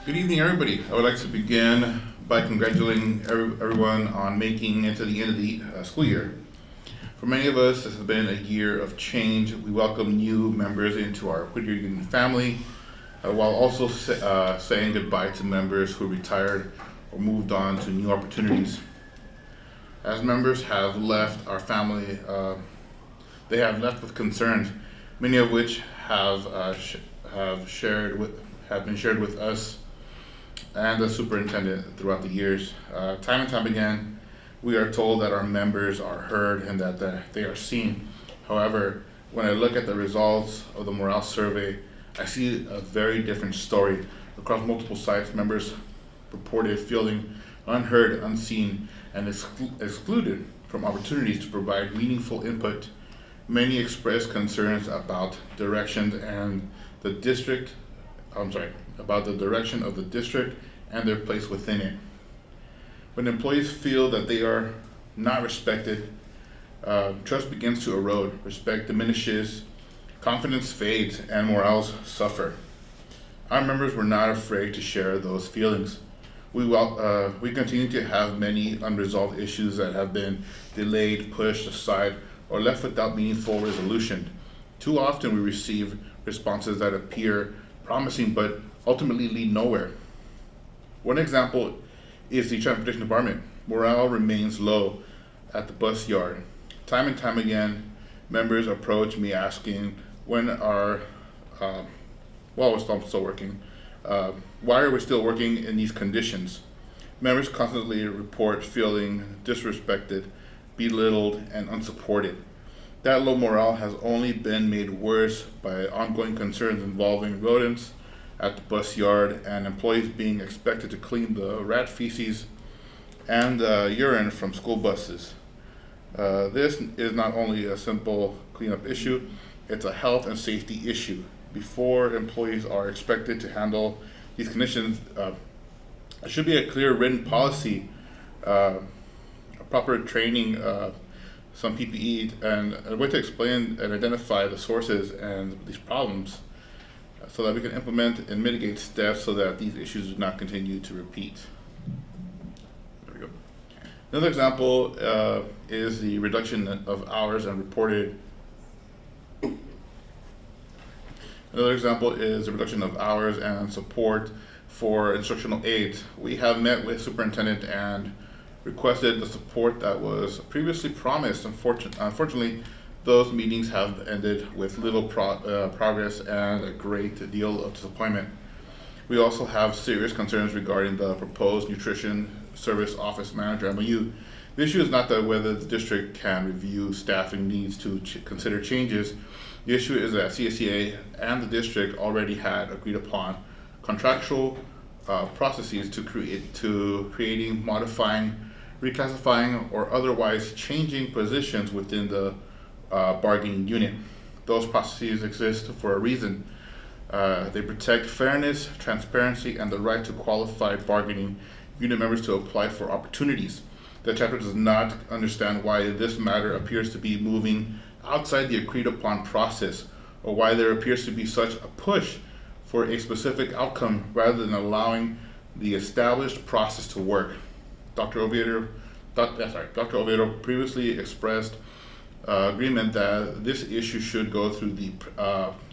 Good evening, everybody. I would like to begin by congratulating everyone on making it to the end of the school year. For many of us, this has been a year of change. We welcome new members into our Whittier Union family, while also saying goodbye to members who retired or moved on to new opportunities. As members have left our family, they have left with concerns, many of which have been shared with us and the superintendent throughout the years. Time and time again, we are told that our members are heard and that they are seen. However, when I look at the results of the morale survey, I see a very different story. Across multiple sites, members reported feeling unheard, unseen, and excluded from opportunities to provide meaningful input. Many expressed concerns about direction and the district, about the direction of the district and their place within it. When employees feel that they are not respected, trust begins to erode, respect diminishes, confidence fades, and morals suffer. Our members were not afraid to share those feelings. We continue to have many unresolved issues that have been delayed, pushed aside, or left without meaningful resolution. Too often we receive responses that appear promising but ultimately lead nowhere. One example is the transportation department. Morale remains low at the bus yard. Time and time again, members approach me asking when we're still working, why are we still working in these conditions? Members constantly report feeling disrespected, belittled, and unsupported. That low morale has only been made worse by ongoing concerns involving rodents at the bus yard and employees being expected to clean the rat feces and urine from school buses. This is not only a simple cleanup issue, it's a health and safety issue. Before employees are expected to handle these conditions, there should be a clear written policy, a proper training, some PPE, and a way to explain and identify the sources and these problems so that we can implement and mitigate steps so that these issues do not continue to repeat. There we go. Another example is the reduction of hours and reported. Another example is the reduction of hours and support for instructional aides. We have met with superintendent and requested the support that was previously promised. Unfortunately, those meetings have ended with little progress and a great deal of disappointment. We also have serious concerns regarding the proposed nutrition service office manager MOU. The issue is not that whether the district can review staffing needs to consider changes. The issue is that CSEA and the district already had agreed upon contractual processes to creating, modifying, reclassifying, or otherwise changing positions within the bargaining unit. Those processes exist for a reason. They protect fairness, transparency, and the right to qualified bargaining unit members to apply for opportunities. The chapter does not understand why this matter appears to be moving outside the agreed upon process, or why there appears to be such a push for a specific outcome rather than allowing the established process to work. Dr. Oviedo previously expressed agreement that this issue should go through the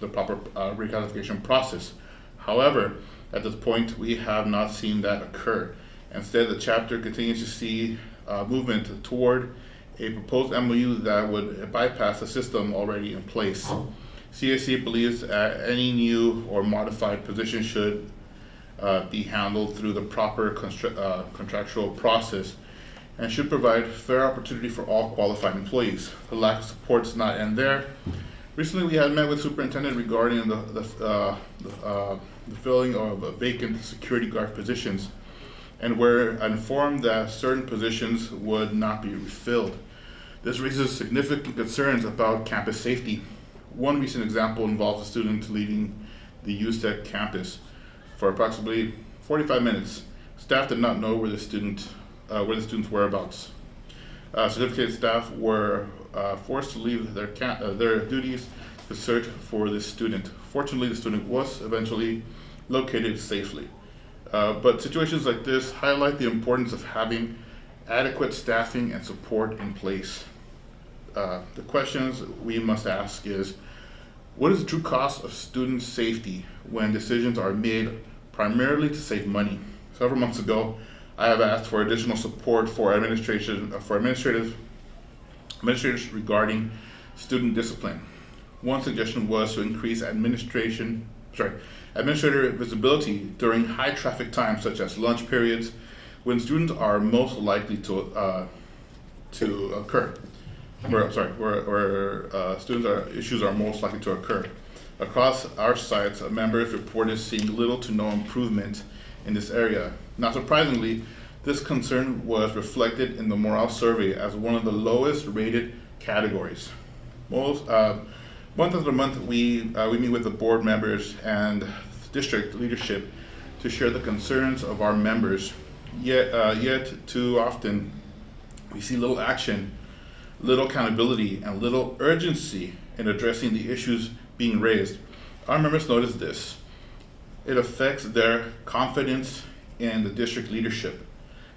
proper reclassification process. However, at this point, we have not seen that occur. Instead, the chapter continues to see movement toward a proposed MOU that would bypass the system already in place. CSC believes that any new or modified position should be handled through the proper contractual process and should provide fair opportunity for all qualified employees. The lack of support does not end there. Recently, we had met with superintendent regarding the filling of vacant security guard positions, and were informed that certain positions would not be refilled. This raises significant concerns about campus safety. One recent example involves a student leaving the USEC campus for approximately 45 minutes. Staff did not know where the student's whereabouts. Certificated staff were forced to leave their duties to search for this student. Fortunately, the student was eventually located safely. But situations like this highlight the importance of having adequate staffing and support in place. The questions we must ask is, what is the true cost of student safety when decisions are made primarily to save money? Several months ago, I have asked for additional support for administrators regarding student discipline. One suggestion was to increase administrator visibility during high traffic times, such as lunch periods, when students are most likely to occur. Issues are most likely to occur. Across our sites, members reported seeing little to no improvement in this area. Not surprisingly, this concern was reflected in the morale survey as one of the lowest rated categories. Month after month, we meet with the board members and district leadership to share the concerns of our members. Yet too often, we see little action, little accountability, and little urgency in addressing the issues being raised. Our members notice this. It affects their confidence in the district leadership.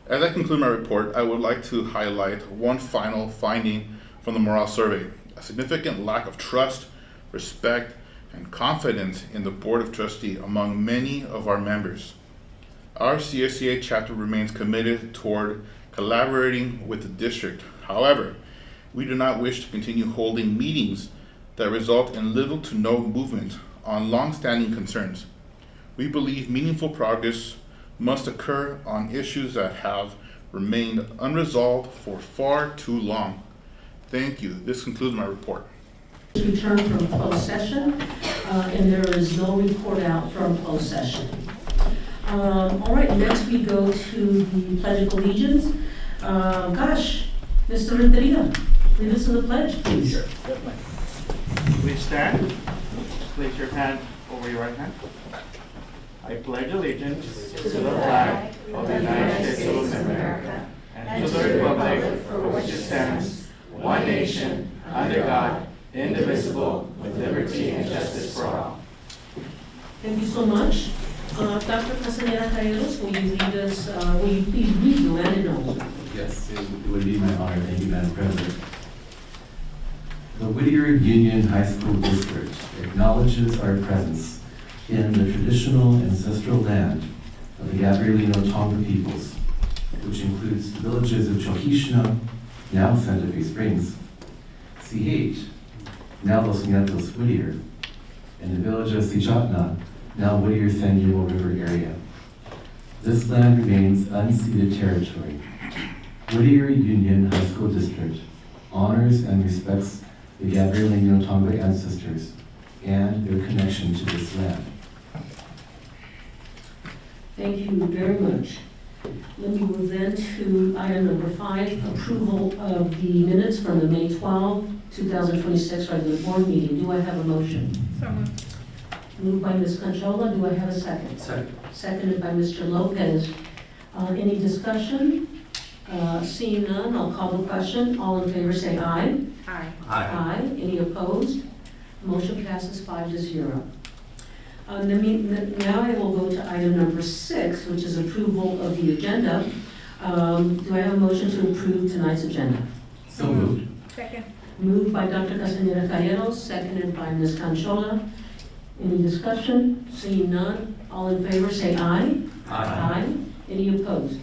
As I conclude my report, I would like to highlight one final finding from the morale survey: a significant lack of trust, respect, and confidence in the Board of Trustees among many of our members. Our CSEA chapter remains committed toward collaborating with the district. However, we do not wish to continue holding meetings that result in little to no movement on long-standing concerns. We believe meaningful progress must occur on issues that have remained unresolved for far too long. Thank you. This concludes my report. Return from closed session, and there is no report out from closed session. All right, next we go to the Pledge of Allegiance. Mr. Renteria, lead us in the pledge, please. Sure. Please stand. Place your hand over your right hand. I pledge allegiance to the flag of the United States of America and to the republic for which it stands, one nation, under God, indivisible, with liberty and justice for all. Thank you so much. Dr. Casanera Cayeros, will you lead us, will you please read the land acknowledgement? Yes, it would be my honor. Thank you, Madam President. The Whittier Union High School District acknowledges our presence in the traditional ancestral land of the Gabrielino Tonga peoples, which includes the villages of Choquishna, now Santa Fe Springs, C8, now Los Nietos Whittier, and the village of Sichatna, now Whittier San Diego River area. This land remains unceded territory. Whittier Union High School District honors and respects the Gabrielino Tonga ancestors and their connection to this land. Thank you very much. Let me move then to item number 5, approval of the minutes from the May 12, 2026 regular board meeting. Do I have a motion? So moved. Moved by Ms. Conchola. Do I have a second? Second. Seconded by Mr. Lopez. Any discussion? Seeing none, I'll call the question. All in favor say aye. Aye. Aye. Any opposed? Motion passes 5-0. Now I will go to item number 6, which is approval of the agenda. Do I have a motion to approve tonight's agenda? So moved. Second. Moved by Dr. Casanera Cayeros, seconded by Ms. Conchola. Any discussion? Seeing none, all in favor say aye. Aye. Any opposed?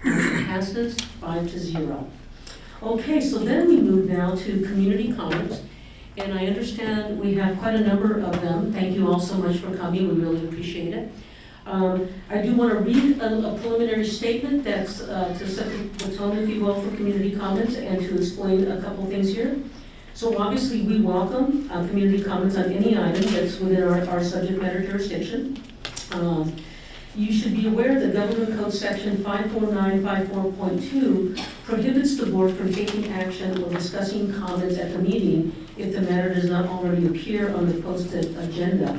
Motion passes 5-0. Okay, so then we move now to community comments. And I understand we have quite a number of them. Thank you all so much for coming. We really appreciate it. I do want to read a preliminary statement that's to set the tone, if you will, for community comments and to explain a couple things here. So obviously we welcome community comments on any item that's within our subject matter jurisdiction. You should be aware that Government Code Section 54954.2 prohibits the board from taking action or discussing comments at the meeting if the matter does not already appear on the posted agenda.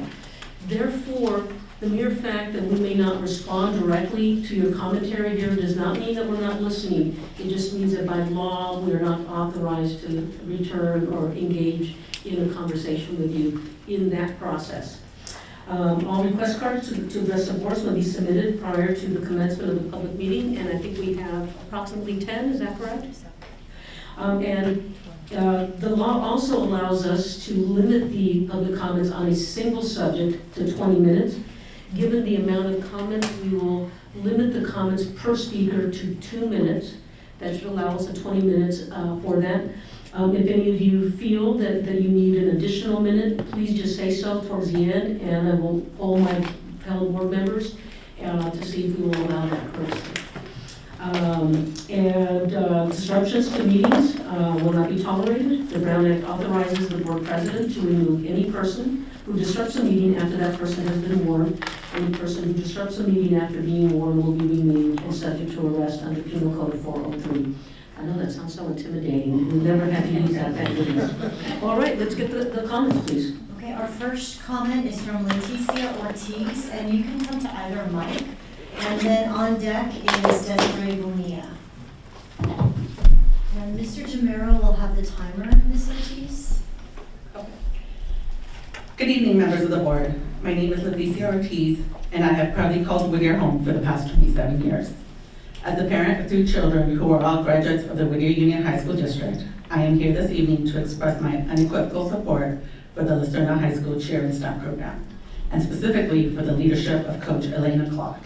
Therefore, the mere fact that we may not respond directly to your commentary here does not mean that we're not listening. It just means that by law, we are not authorized to return or engage in a conversation with you in that process. All request cards to address the boards will be submitted prior to the commencement of the public meeting, and I think we have approximately 10, is that correct? The law also allows us to limit the public comments on a single subject to 20 minutes. Given the amount of comments, we will limit the comments per speaker to 2 minutes. That should allow us 20 minutes for that. If any of you feel that you need an additional minute, please just say so towards the end, and I will poll my fellow board members to see if we will allow that courtesy. Disruptions to meetings will not be tolerated. The Brown Act authorizes the board president to remove any person who disrupts a meeting after that person has been warned. Any person who disrupts a meeting after being warned will be removed and subject to arrest under Penal Code 403. I know that sounds so intimidating. We've never had to use that, thank goodness. All right, let's get the comments, please. Okay, our first comment is from Leticia Ortiz, and you can come to either mic. And then on deck is Desiree Bonilla. And Mr. Jamero will have the timer, Ms. Ortiz. Good evening, members of the board. My name is Leticia Ortiz, and I have proudly called Whittier home for the past 27 years. As a parent of 2 children who are all graduates of the Whittier Union High School District, I am here this evening to express my unequivocal support for the Lucerna High School Cheer and Stunt Program, and specifically for the leadership of Coach Elena Clark.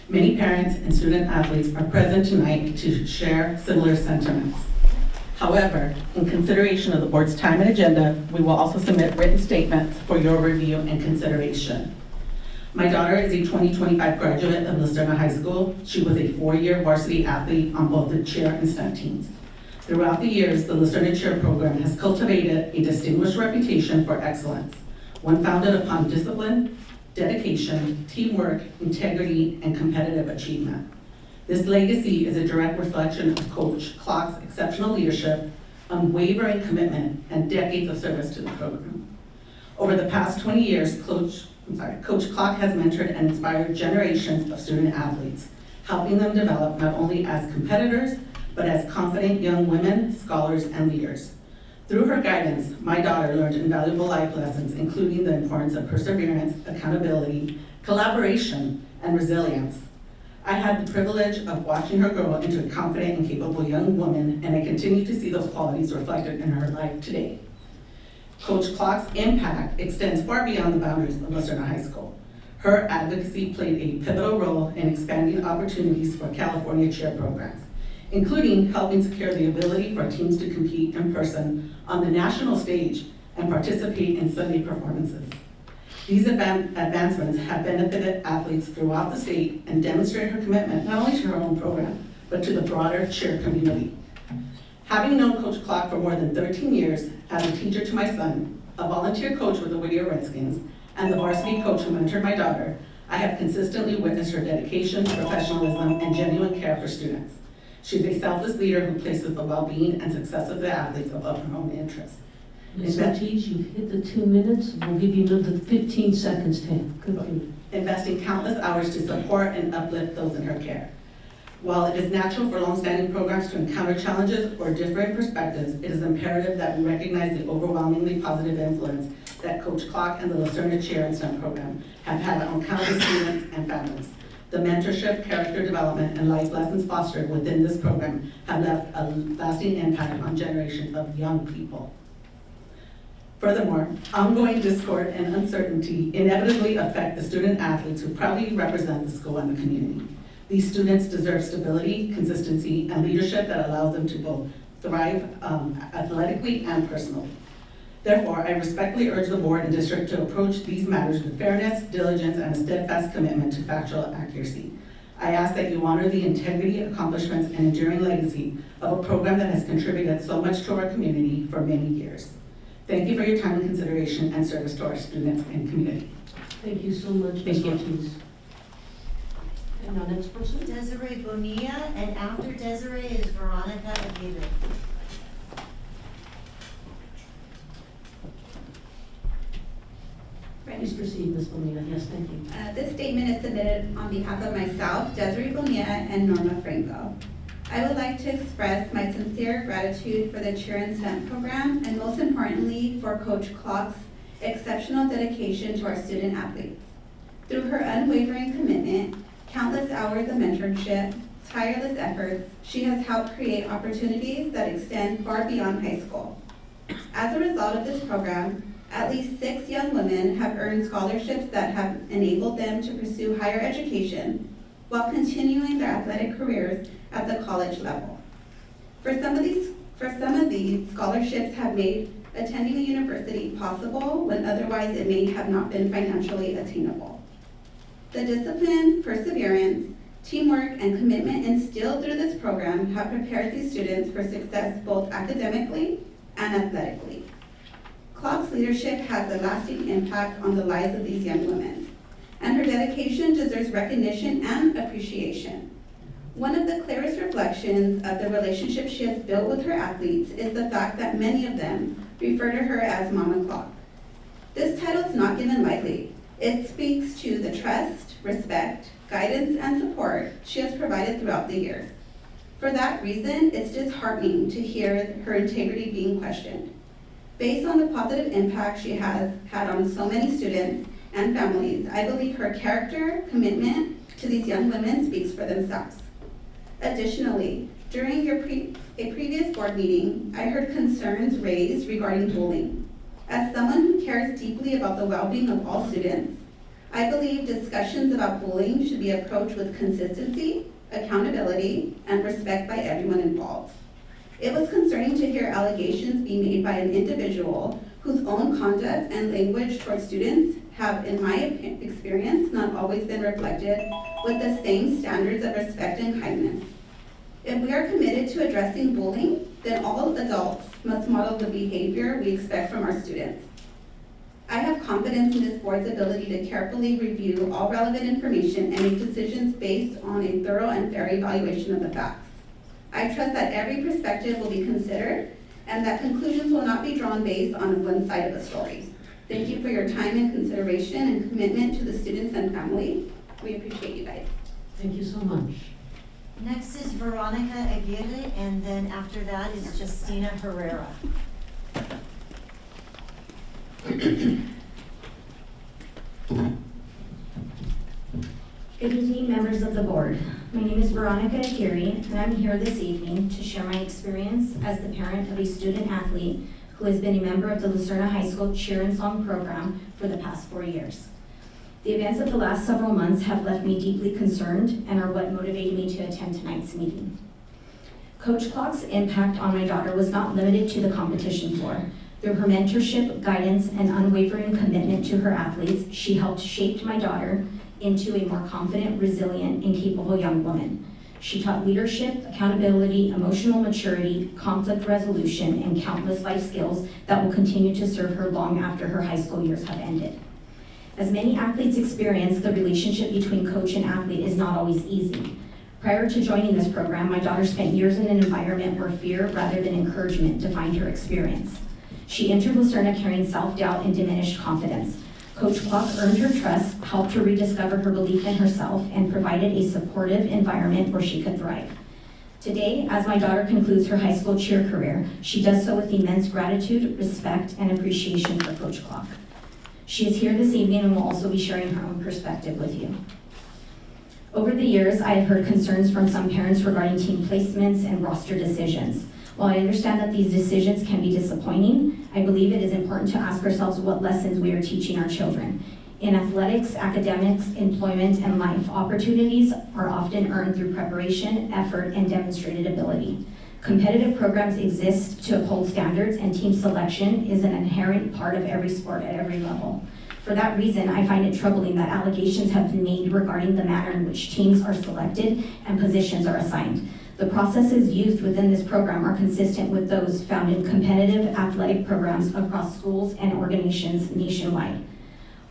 Many parents and student athletes are present tonight to share similar sentiments. However, in consideration of the board's time and agenda, we will also submit written statements for your review and consideration. My daughter is a 2025 graduate of Lucerna High School. She was a 4-year varsity athlete on both the cheer and stunt teams. Throughout the years, the Lucerna Cheer Program has cultivated a distinguished reputation for excellence, one founded upon discipline, dedication, teamwork, integrity, and competitive achievement. This legacy is a direct reflection of Coach Clark's exceptional leadership, unwavering commitment, and decades of service to the program. Over the past 20 years, Coach Clark has mentored and inspired generations of student athletes, helping them develop not only as competitors, but as confident young women, scholars, and leaders. Through her guidance, my daughter learned invaluable life lessons, including the importance of perseverance, accountability, collaboration, and resilience. I had the privilege of watching her grow into a confident and capable young woman, and I continue to see those qualities reflected in her life today. Coach Clark's impact extends far beyond the boundaries of Lucerna High School. Her advocacy played a pivotal role in expanding opportunities for California cheer programs, including helping secure the ability for teams to compete in person on the national stage and participate in Sunday performances. These advancements have benefited athletes throughout the state and demonstrate her commitment not only to her own program, but to the broader cheer community. Having known Coach Clark for more than 13 years as a teacher to my son, a volunteer coach with the Whittier Redskins, and the varsity coach who mentored my daughter, I have consistently witnessed her dedication, professionalism, and genuine care for students. She's a selfless leader who places the well-being and success of the athletes above her own interests. Ms. Ortiz, you've hit the 2 minutes. We'll give you another 15 seconds to conclude. Investing countless hours to support and uplift those in her care. While it is natural for longstanding programs to encounter challenges or different perspectives, it is imperative that we recognize the overwhelmingly positive influence that Coach Clark and the Lucerna Cheer and Stunt Program have had on countless students and families. The mentorship, character development, and life lessons fostered within this program have left a lasting impact on generations of young people. Furthermore, ongoing discord and uncertainty inevitably affect the student athletes who proudly represent the school and the community. These students deserve stability, consistency, and leadership that allows them to both thrive athletically and personally. Therefore, I respectfully urge the board and district to approach these matters with fairness, diligence, and a steadfast commitment to factual accuracy. I ask that you honor the integrity, accomplishments, and enduring legacy of a program that has contributed so much to our community for many years. Thank you for your time and consideration and service to our students and community. Thank you so much, Ms. Ortiz. And our next person? Desiree Bonilla, and after Desiree is Veronica Aguirre. Please proceed, Ms. Bonilla. Yes, thank you. This statement is submitted on behalf of myself, Desiree Bonilla, and Norma Franco. I would like to express my sincere gratitude for the Cheer and Stunt program, and most importantly, for Coach Clark's exceptional dedication to our student athletes. Through her unwavering commitment, countless hours of mentorship, tireless efforts, she has helped create opportunities that extend far beyond high school. As a result of this program, at least 6 young women have earned scholarships that have enabled them to pursue higher education while continuing their athletic careers at the college level. For some of these, scholarships have made attending a university possible when otherwise it may have not been financially attainable. The discipline, perseverance, teamwork, and commitment instilled through this program have prepared these students for success both academically and athletically. Clark's leadership has a lasting impact on the lives of these young women, and her dedication deserves recognition and appreciation. One of the clearest reflections of the relationship she has built with her athletes is the fact that many of them refer to her as Mama Clark. This title is not given lightly. It speaks to the trust, respect, guidance, and support she has provided throughout the years. For that reason, it's disheartening to hear her integrity being questioned. Based on the positive impact she has had on so many students and families, I believe her character, commitment to these young women speaks for themselves. Additionally, during a previous board meeting, I heard concerns raised regarding bullying. As someone who cares deeply about the well-being of all students, I believe discussions about bullying should be approached with consistency, accountability, and respect by everyone involved. It was concerning to hear allegations be made by an individual whose own conduct and language towards students have, in my experience, not always been reflected with the same standards of respect and kindness. If we are committed to addressing bullying, then all adults must model the behavior we expect from our students. I have confidence in this board's ability to carefully review all relevant information and make decisions based on a thorough and fair evaluation of the facts. I trust that every perspective will be considered and that conclusions will not be drawn based on one side of the story. Thank you for your time and consideration and commitment to the students and family. We appreciate you guys. Thank you so much. Next is Veronica Aguirre, and then after that is Justina Herrera. Good evening, members of the board. My name is Veronica Aguirre, and I'm here this evening to share my experience as the parent of a student athlete who has been a member of the Lucerna High School Cheer and Song program for the past 4 years. The events of the last several months have left me deeply concerned and are what motivated me to attend tonight's meeting. Coach Clark's impact on my daughter was not limited to the competition floor. Through her mentorship, guidance, and unwavering commitment to her athletes, she helped shape my daughter into a more confident, resilient, and capable young woman. She taught leadership, accountability, emotional maturity, conflict resolution, and countless life skills that will continue to serve her long after her high school years have ended. As many athletes experience, the relationship between coach and athlete is not always easy. Prior to joining this program, my daughter spent years in an environment where fear rather than encouragement defined her experience. She entered Lucerna carrying self-doubt and diminished confidence. Coach Clark earned her trust, helped her rediscover her belief in herself, and provided a supportive environment where she could thrive. Today, as my daughter concludes her high school cheer career, she does so with immense gratitude, respect, and appreciation for Coach Clark. She is here this evening and will also be sharing her own perspective with you. Over the years, I have heard concerns from some parents regarding team placements and roster decisions. While I understand that these decisions can be disappointing, I believe it is important to ask ourselves what lessons we are teaching our children. In athletics, academics, employment, and life, opportunities are often earned through preparation, effort, and demonstrated ability. Competitive programs exist to uphold standards, and team selection is an inherent part of every sport at every level. For that reason, I find it troubling that allegations have been made regarding the manner in which teams are selected and positions are assigned. The processes used within this program are consistent with those found in competitive athletic programs across schools and organizations nationwide.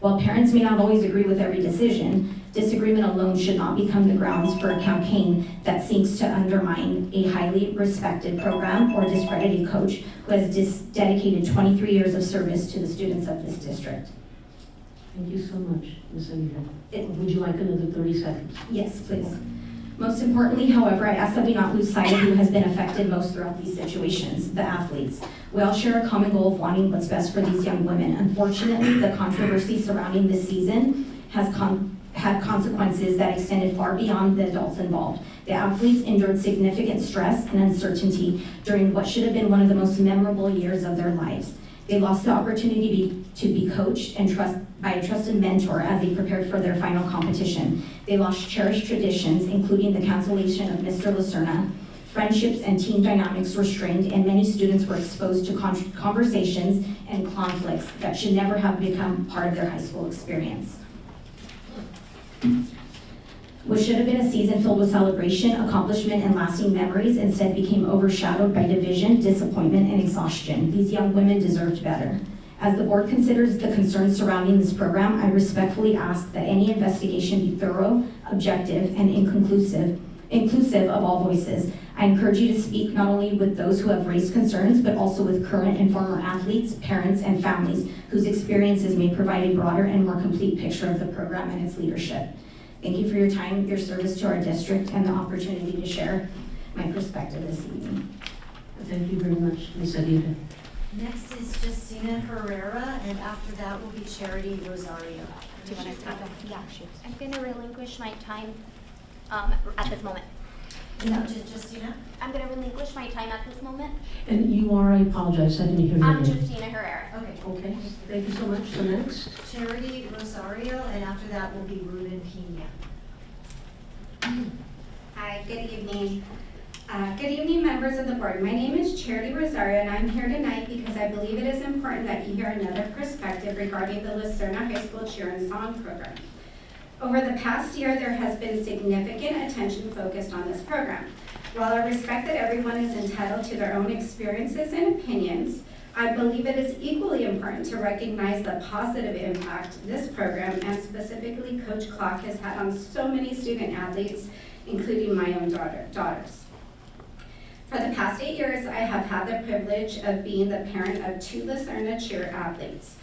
While parents may not always agree with every decision, disagreement alone should not become the grounds for a campaign that seeks to undermine a highly respected program or discredit a coach who has dedicated 23 years of service to the students of this district. Thank you so much, Ms. Aguirre. Would you like another 30 seconds? Yes, please. Most importantly, however, I ask that we not lose sight of who has been affected most throughout these situations, the athletes. We all share a common goal of wanting what's best for these young women. Unfortunately, the controversy surrounding this season has had consequences that extended far beyond the adults involved. The athletes endured significant stress and uncertainty during what should have been one of the most memorable years of their lives. They lost the opportunity to be coached and by a trusted mentor as they prepared for their final competition. They lost cherished traditions, including the cancellation of Mr. Lacerna. Friendships and team dynamics were strained, and many students were exposed to conversations and conflicts that should never have become part of their high school experience. What should have been a season filled with celebration, accomplishment, and lasting memories instead became overshadowed by division, disappointment, and exhaustion. These young women deserved better. As the board considers the concerns surrounding this program, I respectfully ask that any investigation be thorough, objective, and inclusive of all voices. I encourage you to speak not only with those who have raised concerns, but also with current and former athletes, parents, and families whose experiences may provide a broader and more complete picture of the program and its leadership. Thank you for your time, your service to our district, and the opportunity to share my perspective this evening. Thank you very much, Ms. Aguirre. Next is Justina Herrera, and after that will be Charity Rosario. Do you want to take a, yeah, I'm going to relinquish my time at this moment. No, Justina? I'm going to relinquish my time at this moment. And you are, I apologize, I didn't hear your I'm name. Justina Herrera. Okay. Okay, thank you so much. So next? Charity Rosario, and after that will be Ruben Pena. Hi, good evening. Good evening, members of the board. My name is Charity Rosario, and I'm here tonight because I believe it is important that you hear another perspective regarding the Lucerna High School Cheer and Song program. Over the past year, there has been significant attention focused on this program. While I respect that everyone is entitled to their own experiences and opinions, I believe it is equally important to recognize the positive impact this program, and specifically Coach Clark, has had on so many student athletes, including my own daughters. For the past 8 years, I have had the privilege of being the parent of 2 Lucerna cheer athletes.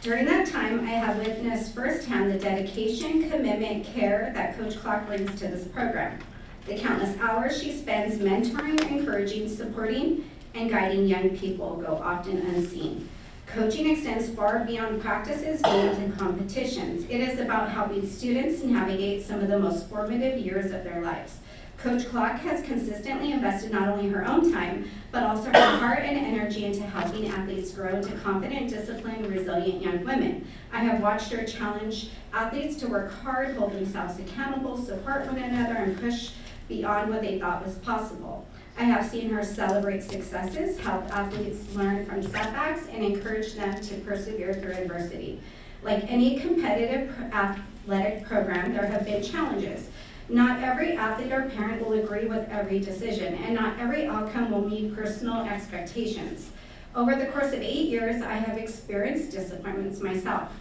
During that time, I have witnessed firsthand the dedication, commitment, care that Coach Clark brings to this program. The countless hours she spends mentoring, encouraging, supporting, and guiding young people go often unseen. Coaching extends far beyond practices, games, and competitions. It is about helping students navigate some of the most formative years of their lives. Coach Clark has consistently invested not only her own time, but also her heart and energy into helping athletes grow into confident, disciplined, resilient young women. I have watched her challenge athletes to work hard, hold themselves accountable, support one another, and push beyond what they thought was possible. I have seen her celebrate successes, help athletes learn from setbacks, and encourage them to persevere through adversity. Like any competitive athletic program, there have been challenges. Not every athlete or parent will agree with every decision, and not every outcome will meet personal expectations. Over the course of 8 years, I have experienced disappointments myself.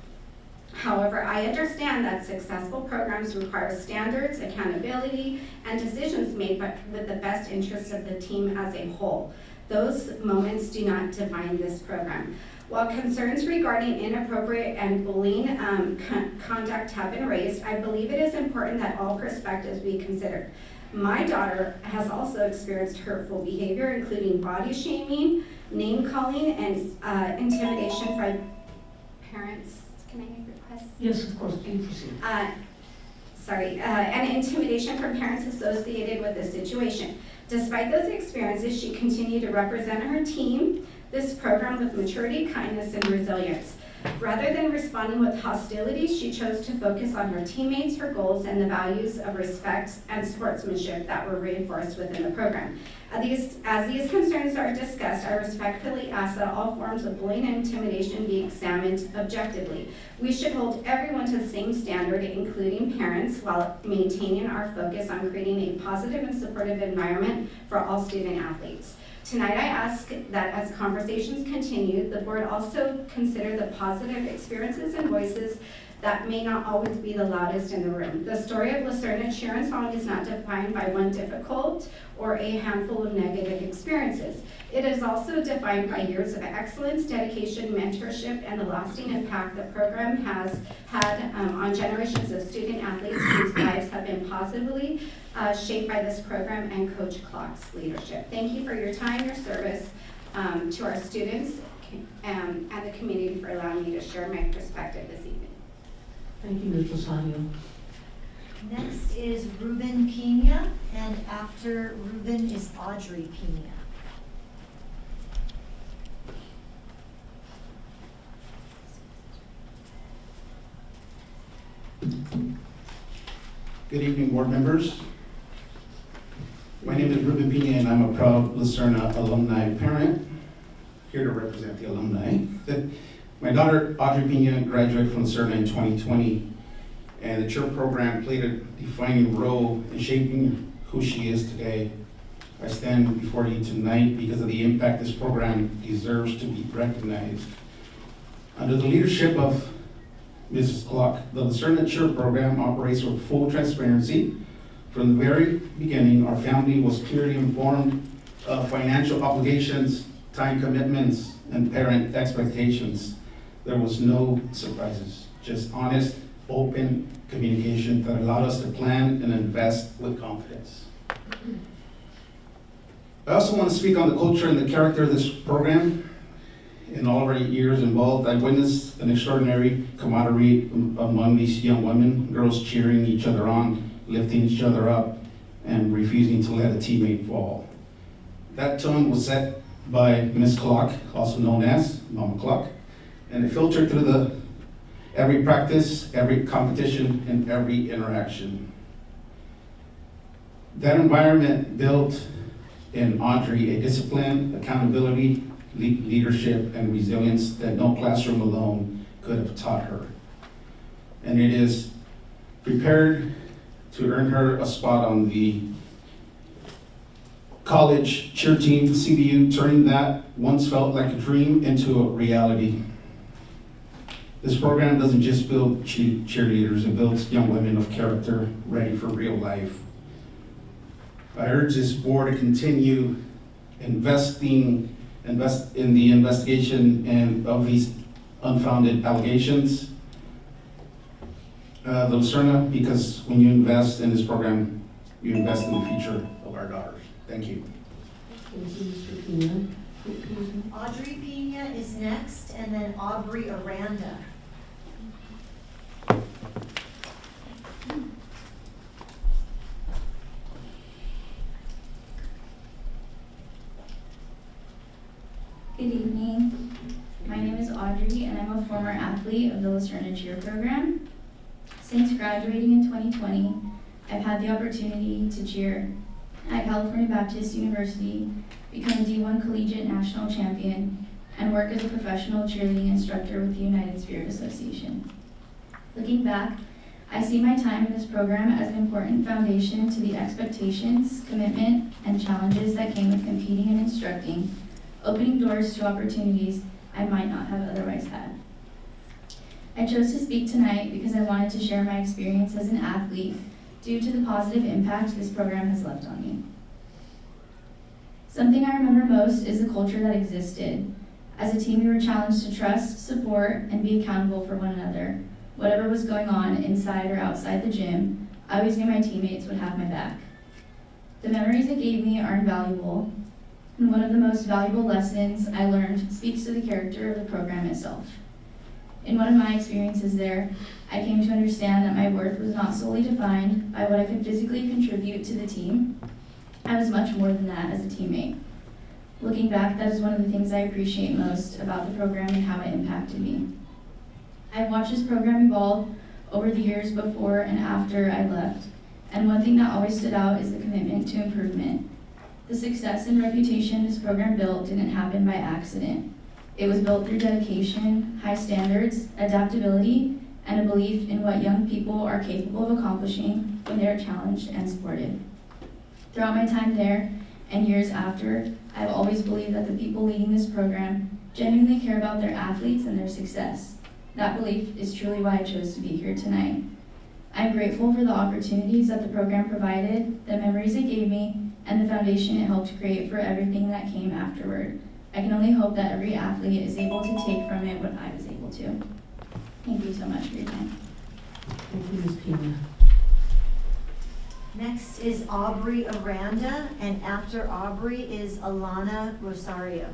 However, I understand that successful programs require standards, accountability, and decisions made with the best interests of the team as a whole. Those moments do not define this program. While concerns regarding inappropriate and bullying conduct have been raised, I believe it is important that all perspectives be considered. My daughter has also experienced hurtful behavior, including body shaming, name calling, and intimidation from parents. Can I make a request? Yes, of course, please proceed. And intimidation from parents associated with this situation. Despite those experiences, she continued to represent her team, this program, with maturity, kindness, and resilience. Rather than responding with hostility, she chose to focus on her teammates, her goals, and the values of respect and sportsmanship that were reinforced within the program. As these concerns are discussed, I respectfully ask that all forms of bullying and intimidation be examined objectively. We should hold everyone to the same standard, including parents, while maintaining our focus on creating a positive and supportive environment for all student athletes. Tonight, I ask that as conversations continue, the board also consider the positive experiences and voices that may not always be the loudest in the room. The story of Lucerna Cheer and Song is not defined by one difficult or a handful of negative experiences. It is also defined by years of excellence, dedication, mentorship, and the lasting impact the program has had on generations of student athletes whose lives have been positively shaped by this program and Coach Clark's leadership. Thank you for your time, your service to our students and the community for allowing me to share my perspective this evening. Thank you, Ms. Rosario. Next is Ruben Pena, and after Ruben is Audrey Pena. Good evening, board members. My name is Ruben Pena, and I'm a proud Lucerna alumni parent, here to represent the alumni. My daughter, Audrey Pena, graduated from Lucerna in 2020, and the cheer program played a defining role in shaping who she is today. I stand before you tonight because of the impact this program deserves to be recognized. Under the leadership of Mrs. Clark, the Lucerna Cheer program operates with full transparency. From the very beginning, our family was clearly informed of financial obligations, time commitments, and parent expectations. There was no surprises, just honest, open communication that allowed us to plan and invest with confidence. I also want to speak on the culture and the character of this program. In all of our years involved, I witnessed an extraordinary camaraderie among these young women, girls cheering each other on, lifting each other up, and refusing to let a teammate fall. That tone was set by Ms. Clark, also known as Mama Clark, and it filtered through every practice, every competition, and every interaction. That environment built in Audrey a discipline, accountability, leadership, and resilience that no classroom alone could have taught her. And it is prepared to earn her a spot on the college cheer team, CBU, turning that once felt like a dream into a reality. This program doesn't just build cheerleaders, it builds young women of character ready for real life. I urge this board to continue invest in the investigation of these unfounded allegations. The Lucerna, because when you invest in this program, you invest in the future of our daughters. Thank you. Thank you, Mr. Pena. Audrey Pena is next, and then Aubrey Aranda. Good evening. My name is Audrey, and I'm a former athlete of the Lucerna Cheer program. Since graduating in 2020, I've had the opportunity to cheer at California Baptist University, become a D1 collegiate national champion, and work as a professional cheerleading instructor with the United Spirit Association. Looking back, I see my time in this program as an important foundation to the expectations, commitment, and challenges that came with competing and instructing, opening doors to opportunities I might not have otherwise had. I chose to speak tonight because I wanted to share my experience as an athlete due to the positive impact this program has left on me. Something I remember most is the culture that existed. As a team, we were challenged to trust, support, and be accountable for one another. Whatever was going on inside or outside the gym, I always knew my teammates would have my back. The memories it gave me are invaluable, and one of the most valuable lessons I learned speaks to the character of the program itself. In one of my experiences there, I came to understand that my worth was not solely defined by what I could physically contribute to the team. I was much more than that as a teammate. Looking back, that is one of the things I appreciate most about the program and how it impacted me. I've watched this program evolve over the years before and after I left, and one thing that always stood out is the commitment to improvement. The success and reputation this program built didn't happen by accident. It was built through dedication, high standards, adaptability, and a belief in what young people are capable of accomplishing when they are challenged and supported. Throughout my time there and years after, I've always believed that the people leading this program genuinely care about their athletes and their success. That belief is truly why I chose to be here tonight. I'm grateful for the opportunities that the program provided, the memories it gave me, and the foundation it helped create for everything that came afterward. I can only hope that every athlete is able to take from it what I was able to. Thank you so much for your time. Thank you, Ms. Pina. Next is Aubrey Aranda, and after Aubrey is Alana Rosario.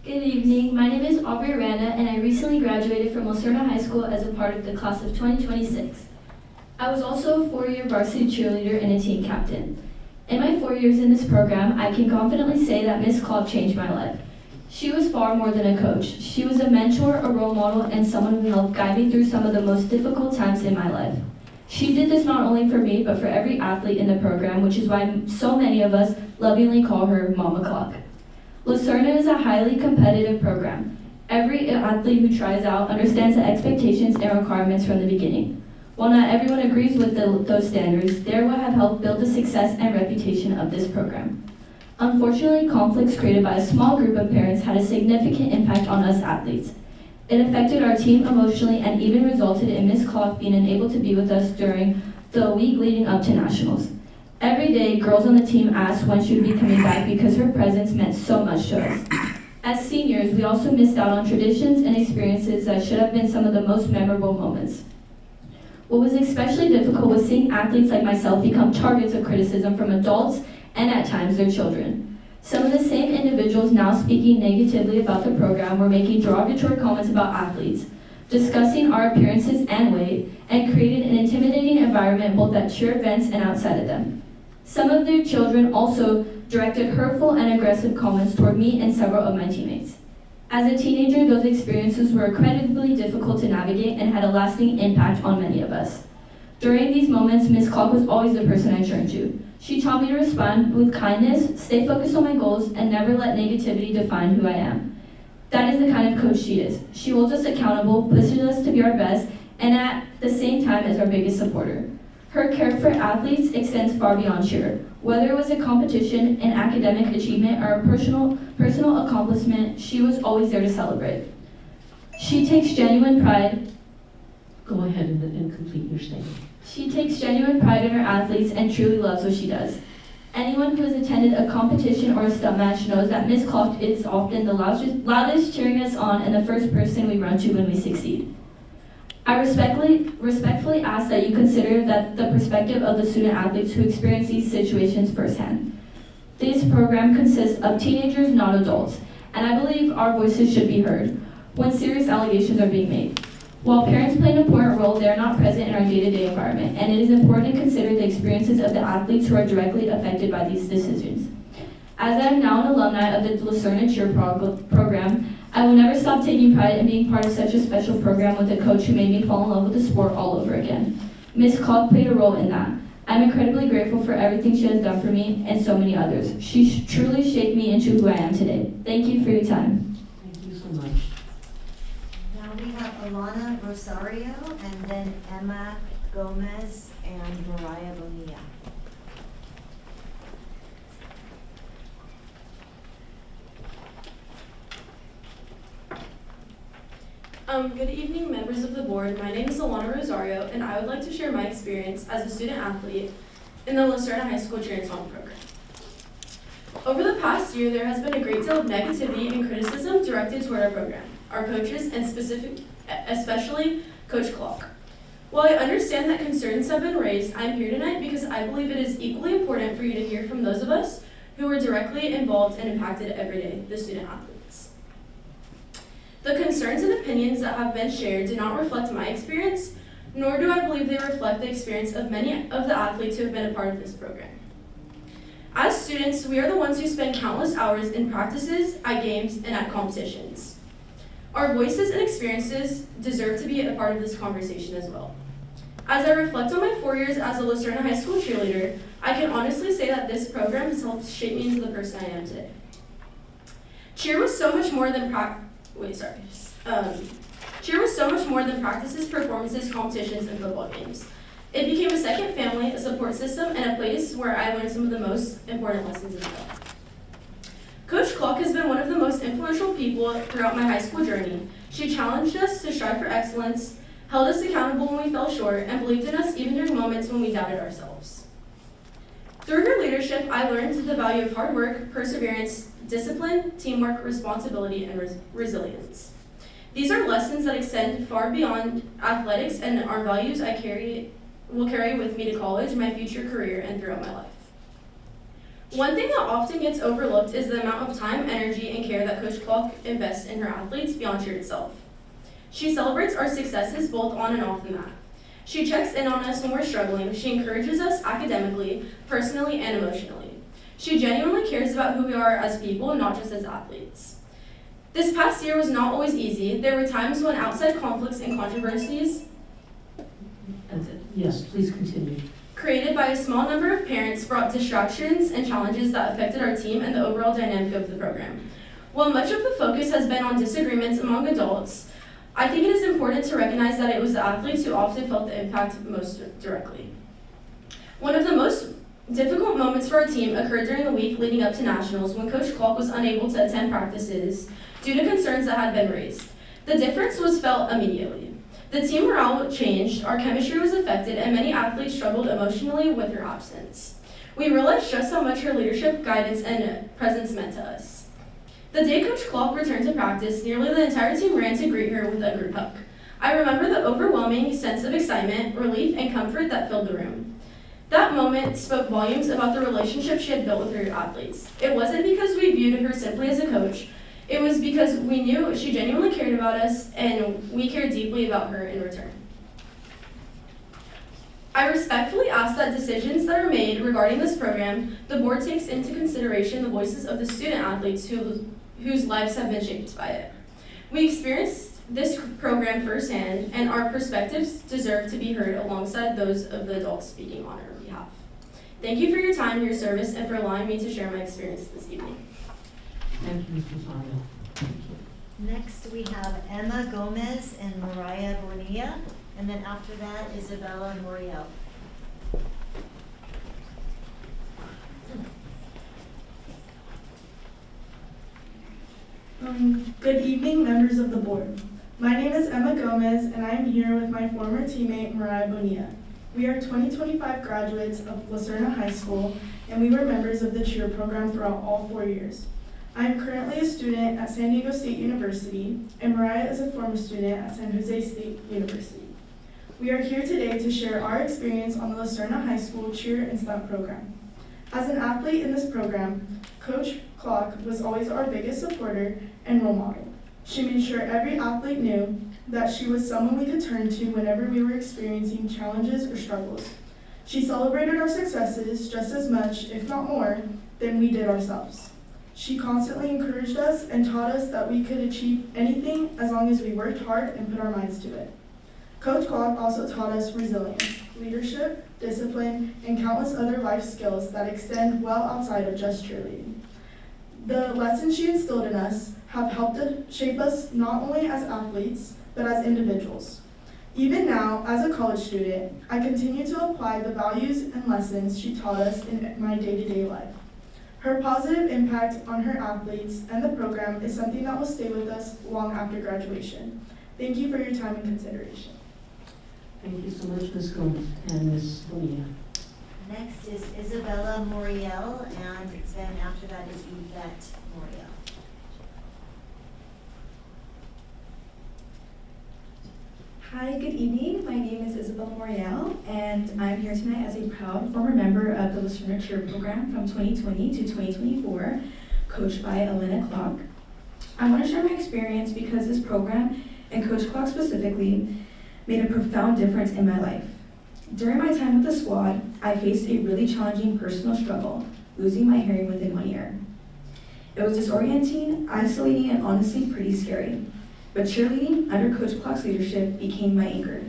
Good evening, my name is Aubrey Aranda and I recently graduated from Lucerna High School as a part of the class of 2026. I was also a 4-year varsity cheerleader and a team captain. In my 4 years in this program, I can confidently say that Miss Clark changed my life. She was far more than a coach. She was a mentor, a role model, and someone who helped guide me through some of the most difficult times in my life. She did this not only for me, but for every athlete in the program, which is why so many of us lovingly call her Mama Clock. Lucerna is a highly competitive program. Every athlete who tries out understands the expectations and requirements from the beginning. While not everyone agrees with those standards, they're what have helped build the success and reputation of this program. Unfortunately, conflicts created by a small group of parents had a significant impact on us athletes. It affected our team emotionally and even resulted in Miss Clark being unable to be with us during the week leading up to nationals. Every day, girls on the team asked when she would be coming back because her presence meant so much to us. As seniors, we also missed out on traditions and experiences that should have been some of the most memorable moments. What was especially difficult was seeing athletes like myself become targets of criticism from adults and at times their children. Some of the same individuals now speaking negatively about the program were making derogatory comments about athletes, discussing our appearances and weight, and creating an intimidating environment both at cheer events and outside of them. Some of their children also directed hurtful and aggressive comments toward me and several of my teammates. As a teenager, those experiences were incredibly difficult to navigate and had a lasting impact on many of us. During these moments, Ms. Clark was always the person I turned to. She taught me to respond with kindness, stay focused on my goals, and never let negativity define who I am. That is the kind of coach she is. She holds us accountable, pushes us to be our best, and at the same time is our biggest supporter. Her care for athletes extends far beyond cheer. Whether it was a competition, an academic achievement, or a personal accomplishment, she was always there to celebrate. She takes genuine pride. Go ahead and complete your statement. She takes genuine pride in her athletes and truly loves what she does. Anyone who has attended a competition or a stunt match knows that Miss Clark is often the loudest cheering us on and the first person we run to when we succeed. I respectfully ask that you consider that the perspective of the student athletes who experience these situations firsthand. This program consists of teenagers, not adults, and I believe our voices should be heard when serious allegations are being made. While parents play an important role, they are not present in our day-to-day environment, and it is important to consider the experiences of the athletes who are directly affected by these decisions. As I am now an alumni of the Lucerna Cheer program, I will never stop taking pride in being part of such a special program with a coach who made me fall in love with the sport all over again. Ms. Clark played a role in that. I'm incredibly grateful for everything she has done for me and so many others. She truly shaped me into who I am today. Thank you for your time. Thank you so much. Now we have Alana Rosario, and then Emma Gomez and Mariah Bonilla. Good evening, members of the board. My name is Alana Rosario, and I would like to share my experience as a student athlete in the Lucerna High School Cheer and Song program. Over the past year, there has been a great deal of negativity and criticism directed toward our program, our coaches, and especially Coach Clark. While I understand that concerns have been raised, I'm here tonight because I believe it is equally important for you to hear from those of us who are directly involved and impacted every day, the student athletes. The concerns and opinions that have been shared do not reflect my experience, nor do I believe they reflect the experience of many of the athletes who have been a part of this program. As students, we are the ones who spend countless hours in practices, at games, and at competitions. Our voices and experiences deserve to be a part of this conversation as well. As I reflect on my 4 years as a Lucerna High School cheerleader, I can honestly say that this program has helped shape me into the person I am today. Cheer was so much more than practices, performances, competitions, and football games. It became a second family, a support system, and a place where I learned some of the most important lessons in life. Coach Clark has been one of the most influential people throughout my high school journey. She challenged us to strive for excellence, held us accountable when we fell short, and believed in us even during moments when we doubted ourselves. Through her leadership, I learned the value of hard work, perseverance, discipline, teamwork, responsibility, and resilience. These are lessons that extend far beyond athletics and are values I will carry with me to college, my future career, and throughout my life. One thing that often gets overlooked is the amount of time, energy, and care that Coach Clark invests in her athletes beyond cheer itself. She celebrates our successes both on and off the mat. She checks in on us when we're struggling. She encourages us academically, personally, and emotionally. She genuinely cares about who we are as people, not just as athletes. This past year was not always easy. There were times when outside conflicts and controversies Yes, please continue. created by a small number of parents brought distractions and challenges that affected our team and the overall dynamic of the program. While much of the focus has been on disagreements among adults, I think it is important to recognize that it was the athletes who often felt the impact most directly. One of the most difficult moments for our team occurred during the week leading up to nationals when Coach Clark was unable to attend practices due to concerns that had been raised. The difference was felt immediately. The team morale changed, our chemistry was affected, and many athletes struggled emotionally with her absence. We realized just how much her leadership, guidance, and presence meant to us. The day Coach Clark returned to practice, nearly the entire team ran to greet her with a group hug. I remember the overwhelming sense of excitement, relief, and comfort that filled the room. That moment spoke volumes about the relationship she had built with her athletes. It wasn't because we viewed her simply as a coach. It was because we knew she genuinely cared about us, and we cared deeply about her in return. I respectfully ask that decisions that are made regarding this program, the board takes into consideration the voices of the student athletes whose lives have been shaped by it. We experienced this program firsthand, and our perspectives deserve to be heard alongside those of the adults speaking on our behalf. Thank you for your time, your service, and for allowing me to share my experience this evening. Thank you, Ms. Rosario. Next, we have Emma Gomez and Mariah Bonilla, and then after that, Isabella Moriel. Good evening, members of the board. My name is Emma Gomez, and I am here with my former teammate, Mariah Bonilla. We are 2025 graduates of Lucerna High School, and we were members of the cheer program throughout all 4 years. I am currently a student at San Diego State University, and Mariah is a former student at San Jose State University. We are here today to share our experience on the Lucerna High School cheer and stunt program. As an athlete in this program, Coach Clark was always our biggest supporter and role model. She made sure every athlete knew that she was someone we could turn to whenever we were experiencing challenges or struggles. She celebrated our successes just as much, if not more, than we did ourselves. She constantly encouraged us and taught us that we could achieve anything as long as we worked hard and put our minds to it. Coach Clark also taught us resilience, leadership, discipline, and countless other life skills that extend well outside of just cheerleading. The lessons she instilled in us have helped to shape us not only as athletes, but as individuals. Even now, as a college student, I continue to apply the values and lessons she taught us in my day-to-day life. Her positive impact on her athletes and the program is something that will stay with us long after graduation. Thank you for your time and consideration. Thank you so much, Ms. Gomez and Ms. Bonilla. Next is Isabella Moriel, and then after that is Yvette Moriel. Hi, good evening. My name is Isabella Moriel, and I'm here tonight as a proud former member of the Lucerna Cheer Program from 2020 to 2024, coached by Elena Clark. I want to share my experience because this program, and Coach Clark specifically, made a profound difference in my life. During my time with the squad, I faced a really challenging personal struggle, losing my hearing within 1 year. It was disorienting, isolating, and honestly pretty scary. But cheerleading under Coach Clark's leadership became my anchor.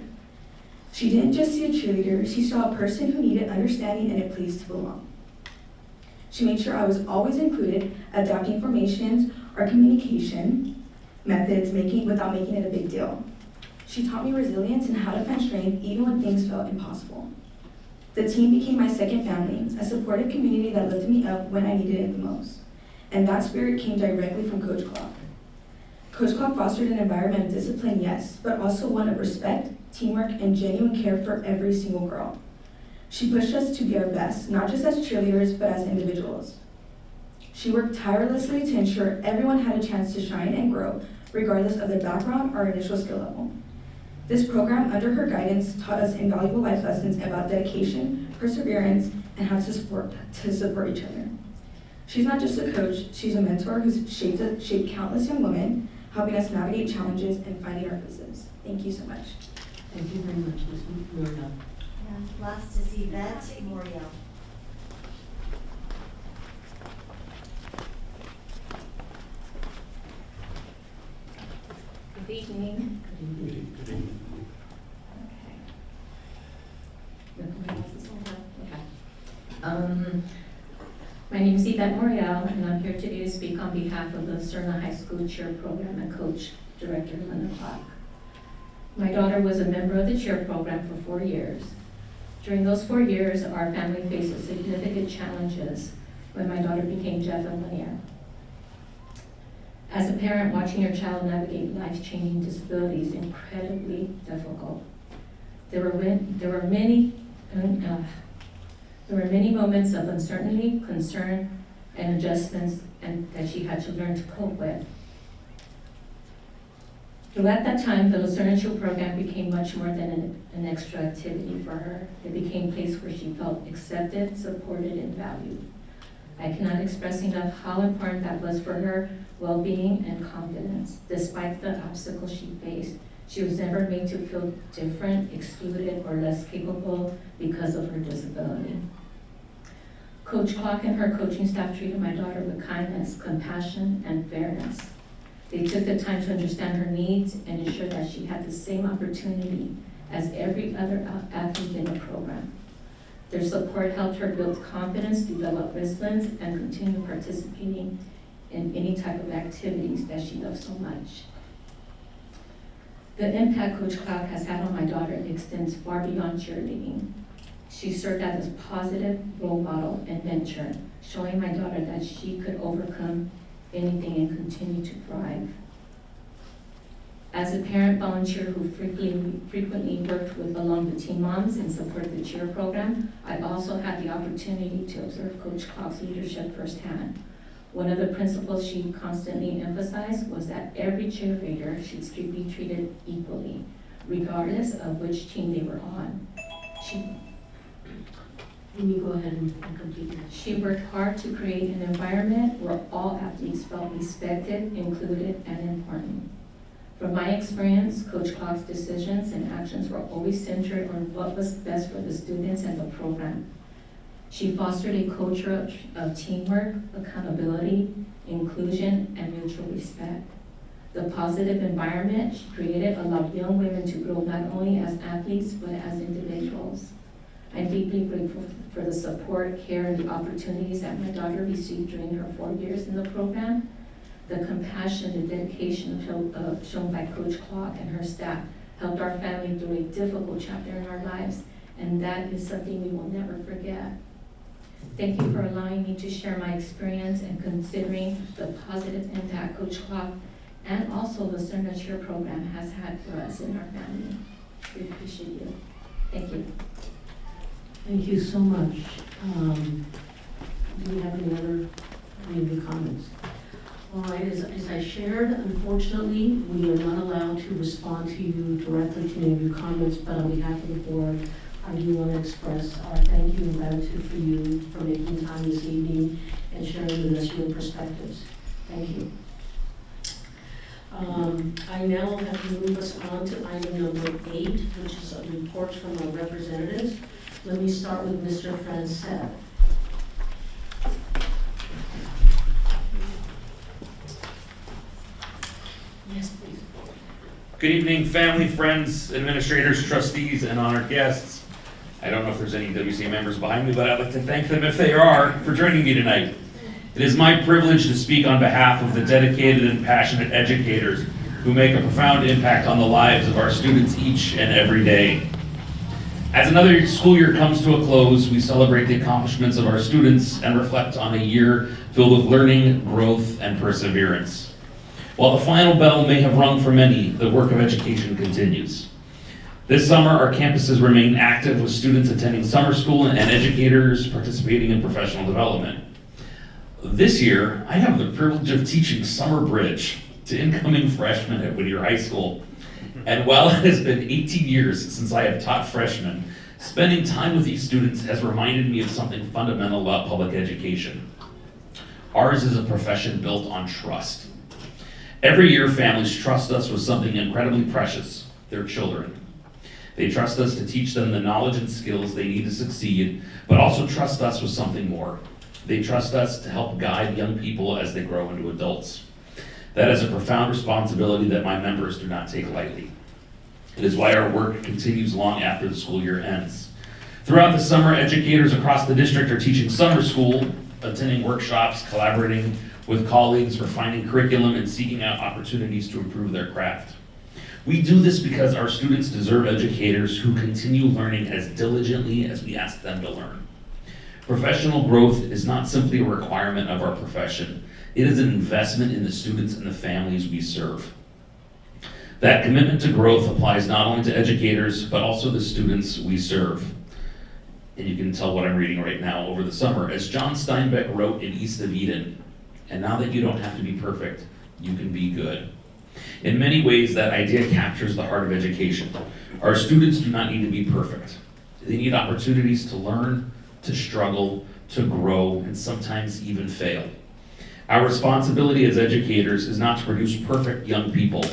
She didn't just see a cheerleader, she saw a person who needed understanding and a place to belong. She made sure I was always included, adapting formations or communication methods without making it a big deal. She taught me resilience and how to find strength even when things felt impossible. The team became my second family, a supportive community that lifted me up when I needed it the most. and that spirit came directly from Coach Clark. Coach Clark fostered an environment of discipline, yes, but also one of respect, teamwork, and genuine care for every single girl. She pushed us to be our best, not just as cheerleaders, but as individuals. She worked tirelessly to ensure everyone had a chance to shine and grow, regardless of their background or initial skill level. This program, under her guidance, taught us invaluable life lessons about dedication, perseverance, and how to support each other. She's not just a coach, she's a mentor who's shaped countless young women, helping us navigate challenges and finding our purposes. Thank you so much. Thank you very much, Ms. Muriel. And last is Yvette Moriel. Good evening. Good evening. My name is Yvette Moriel, and I'm here today to speak on behalf of the Lucerna High School Cheer Program and Coach Director Linda Clark. My daughter was a member of the cheer program for 4 years. During those 4 years, our family faced significant challenges when my daughter became deaf and Whittier. As a parent, watching your child navigate life-changing disabilities is incredibly difficult. There were many moments of uncertainty, concern, and adjustments that she had to learn to cope with. Throughout that time, the Lucerna Cheer program became much more than an extra activity for her. It became a place where she felt accepted, supported, and valued. I cannot express enough how important that was for her well-being and confidence. Despite the obstacles she faced, she was never made to feel different, excluded, or less capable because of her disability. Coach Clark and her coaching staff treated my daughter with kindness, compassion, and fairness. They took the time to understand her needs and ensure that she had the same opportunity as every other athlete in the program. Their support helped her build confidence, develop resilience, and continue participating in any type of activities that she loves so much. The impact Coach Clark has had on my daughter extends far beyond cheerleading. She served as a positive role model and mentor, showing my daughter that she could overcome anything and continue to thrive. As a parent volunteer who frequently worked with along the Teen Moms and supported the cheer program, I also had the opportunity to observe Coach Clark's leadership firsthand. One of the principles she constantly emphasized was that every cheerleader should be treated equally, regardless of which team they were on. Can you go ahead and complete that? She worked hard to create an environment where all athletes felt respected, included, and important. From my experience, Coach Clark's decisions and actions were always centered on what was best for the students and the program. She fostered a culture of teamwork, accountability, inclusion, and mutual respect. The positive environment she created allowed young women to grow not only as athletes, but as individuals. I'm deeply grateful for the support, care, and the opportunities that my daughter received during her 4 years in the program. The compassion and dedication shown by Coach Clark and her staff helped our family through a difficult chapter in our lives, and that is something we will never forget. Thank you for allowing me to share my experience and considering the positive impact Coach Clark and also the Lucerna Cheer program has had for us in our family. We appreciate you. Thank you. Thank you so much. Do we have any other comments? All right, as I shared, unfortunately, we are not allowed to respond to you directly to any of your comments, but on behalf of the board, I do want to express our thank you and gratitude for you for making time this evening and sharing with us your perspectives. Thank you. I now have to move us on to item number 8, which is a report from our representatives. Let me start with Mr. Francet. Yes, please. Good evening, family, friends, administrators, trustees, and honored guests. I don't know if there's any WCA members behind me, but I'd like to thank them if they are for joining me tonight. It is my privilege to speak on behalf of the dedicated and passionate educators who make a profound impact on the lives of our students each and every day. As another school year comes to a close, we celebrate the accomplishments of our students and reflect on a year filled with learning, growth, and perseverance. While the final bell may have rung for many, the work of education continues. This summer, our campuses remain active with students attending summer school and educators participating in professional development. This year, I have the privilege of teaching Summer Bridge to incoming freshmen at Whittier High School. And while it has been 18 years since I have taught freshmen, spending time with these students has reminded me of something fundamental about public education. Ours is a profession built on trust. Every year, families trust us with something incredibly precious, their children. They trust us to teach them the knowledge and skills they need to succeed, but also trust us with something more. They trust us to help guide young people as they grow into adults. That is a profound responsibility that my members do not take lightly. It is why our work continues long after the school year ends. Throughout the summer, educators across the district are teaching summer school, attending workshops, collaborating with colleagues, refining curriculum, and seeking out opportunities to improve their craft. We do this because our students deserve educators who continue learning as diligently as we ask them to learn. Professional growth is not simply a requirement of our profession. It is an investment in the students and the families we serve. That commitment to growth applies not only to educators, but also the students we serve. And you can tell what I'm reading right now over the summer. As John Steinbeck wrote in East of Eden, and now that you don't have to be perfect, you can be good. In many ways, that idea captures the heart of education. Our students do not need to be perfect. They need opportunities to learn, to struggle, to grow, and sometimes even fail. Our responsibility as educators is not to produce perfect young people,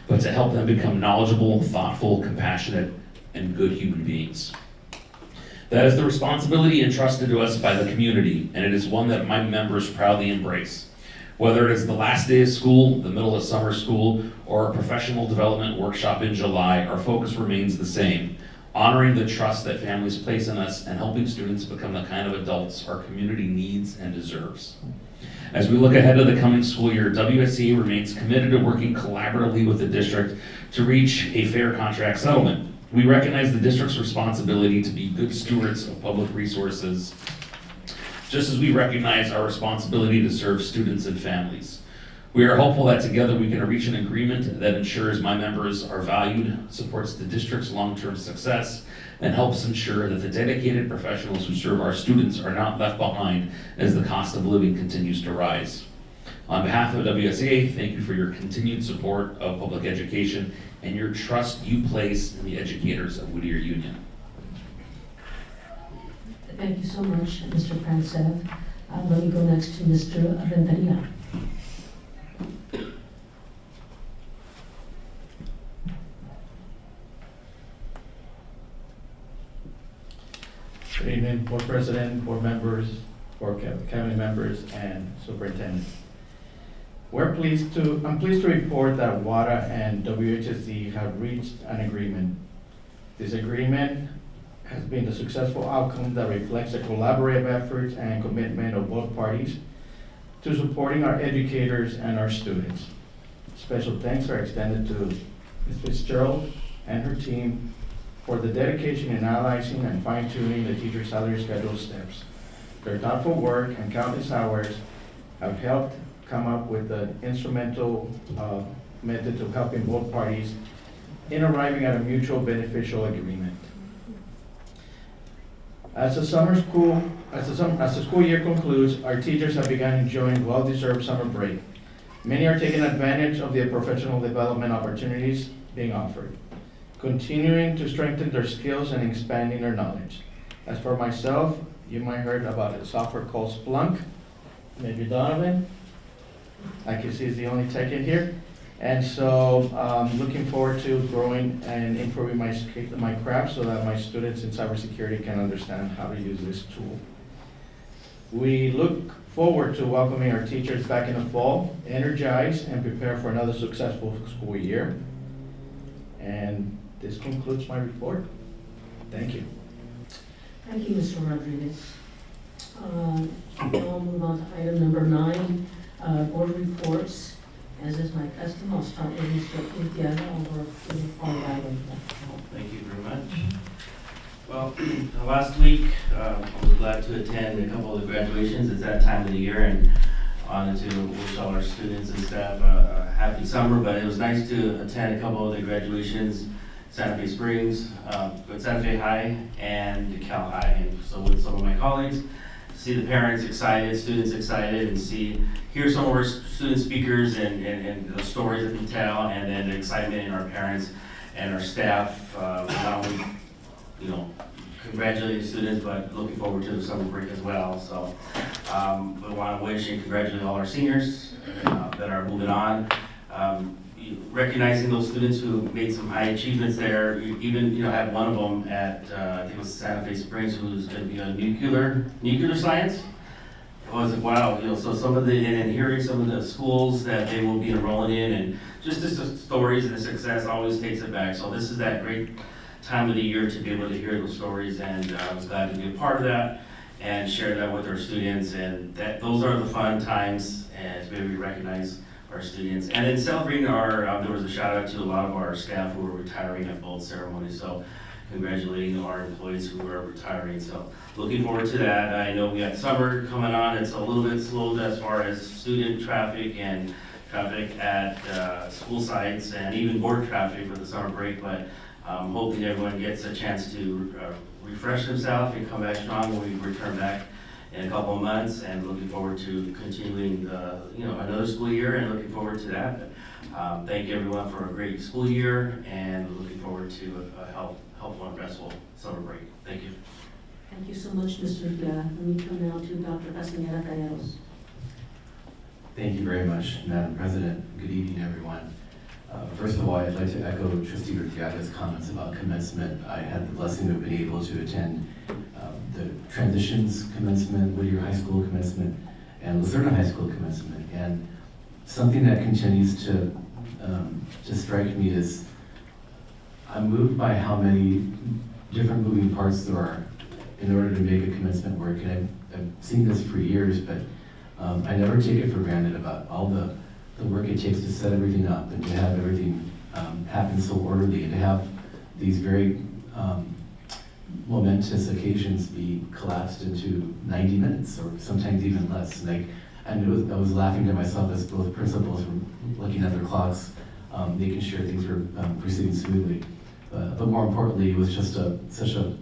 but to help them become knowledgeable, thoughtful, compassionate, and good human beings. That is the responsibility entrusted to us by the community, and it is one that my members proudly embrace. Whether it is the last day of school, the middle of summer school, or a professional development workshop in July, our focus remains the same, honoring the trust that families place in us and helping students become the kind of adults our community needs and deserves. As we look ahead to the coming school year, WSEA remains committed to working collaboratively with the district to reach a fair contract settlement. We recognize the district's responsibility to be good stewards of public resources, just as we recognize our responsibility to serve students and families. We are hopeful that together we can reach an agreement that ensures my members are valued, supports the district's long-term success, and helps ensure that the dedicated professionals who serve our students are not left behind as the cost of living continues to rise. On behalf of WSEA, thank you for your continued support of public education and your trust you place in the educators of Whittier Union. Thank you so much, Mr. Prancev. Let me go next to Mr. Renteria. Good evening, Board President, Board members, Board Cabinet members, and Superintendent. I'm pleased to report that WADA and WHSD have reached an agreement. This agreement has been a successful outcome that reflects the collaborative efforts and commitment of both parties to supporting our educators and our students. Special thanks are extended to Ms. Fitzgerald and her team for the dedication in analyzing and fine-tuning the teacher salary schedule steps. Their thoughtful work and countless hours have helped come up with an instrumental method of helping both parties in arriving at a mutual beneficial agreement. As the school year concludes, our teachers have begun enjoying well-deserved summer break. Many are taking advantage of the professional development opportunities being offered, continuing to strengthen their skills and expanding their knowledge. As for myself, you might have heard about a software called Splunk. Maybe Donovan, I can see is the only tech in here. And so I'm looking forward to growing and improving my craft so that my students in cybersecurity can understand how to use this tool. We look forward to welcoming our teachers back in the fall, energized and prepare for another successful school year. And this concludes my report. Thank you. Thank you, Mr. Rodriguez. Now I'll move on to item number 9, board reports. As is my custom, I'll start with Mr. Whittier over to the far right of that. Thank you very much. Well, last week, I was glad to attend a couple of the graduations. It's that time of the year, and wanted to wish all our students and staff a happy summer, but it was nice to attend a couple of the graduations, Santa Fe Springs, with Santa Fe High and Cal High. And so with some of my colleagues, see the parents excited, students excited, and hear some of our student speakers and the stories that they tell, and then the excitement in our parents and our staff, not only, congratulating students, but looking forward to the summer break as well. So we want to wish and congratulate all our seniors that are moving on. Recognizing those students who made some high achievements there. Even had one of them at I think it was Santa Fe Springs, who's going to be on nuclear science. I was like, wow, so some of and hearing some of the schools that they will be enrolling in, and just the stories and the success always takes it back. So this is that great time of the year to be able to hear those stories, and I was glad to be a part of that and share that with our students. And those are the fun times, and to be able to recognize our students. And then celebrating there was a shout out to a lot of our staff who were retiring at both ceremonies. So congratulating our employees who are retiring. So looking forward to that. I know we got summer coming on. It's a little bit slow as far as student traffic and traffic at school sites, and even board traffic with the summer break, but hoping everyone gets a chance to refresh themselves and come back strong when we return back in a couple of months, and looking forward to continuing another school year, and looking forward to that. Thank you everyone for a great school year, and looking forward to a helpful and restful summer break. Thank you. Thank you so much, Mr. Rivera. Let me come now to Dr. Castañeda Calleros. Thank you very much, Madam President. Good evening, everyone. First of all, I'd like to echo Trustee Urquiaga's comments about commencement. I had the blessing of being able to attend the transitions commencement, Whittier High School commencement, and Lucerna High School commencement. And something that continues to strike me is I'm moved by how many different moving parts there are in order to make a commencement work. And I've seen this for years, but I never take it for granted about all the work it takes to set everything up and to have everything happen so orderly, and to have these very momentous occasions be collapsed into 90 minutes or sometimes even less. And I was laughing to myself as both principals were looking at their clocks, making sure things were proceeding smoothly. But more importantly, it was just such a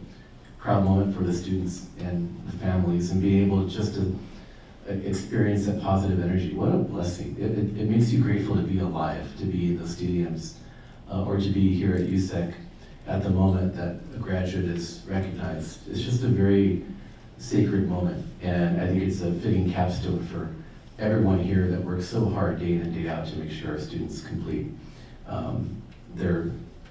proud moment for the students and the families, and being able just to experience that positive energy. What a blessing. It makes you grateful to be alive, to be in those stadiums, or to be here at USEC at the moment that a graduate is recognized. It's just a very sacred moment, and I think it's a fitting capstone for everyone here that works so hard day in and day out to make sure our students complete their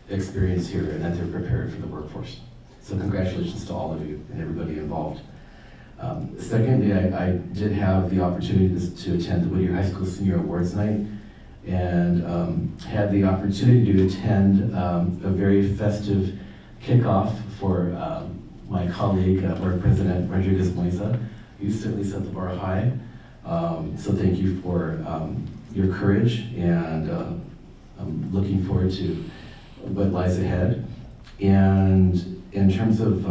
experience here and that they're prepared for the workforce. So congratulations to all of you and everybody involved. Secondly, I did have the opportunity to attend the Whittier High School Senior Awards Night, and had the opportunity to attend a very festive kickoff for my colleague, Board President Rodriguez Moisa. You certainly set the bar high, so thank you for your courage, and I'm looking forward to what lies ahead. And in terms of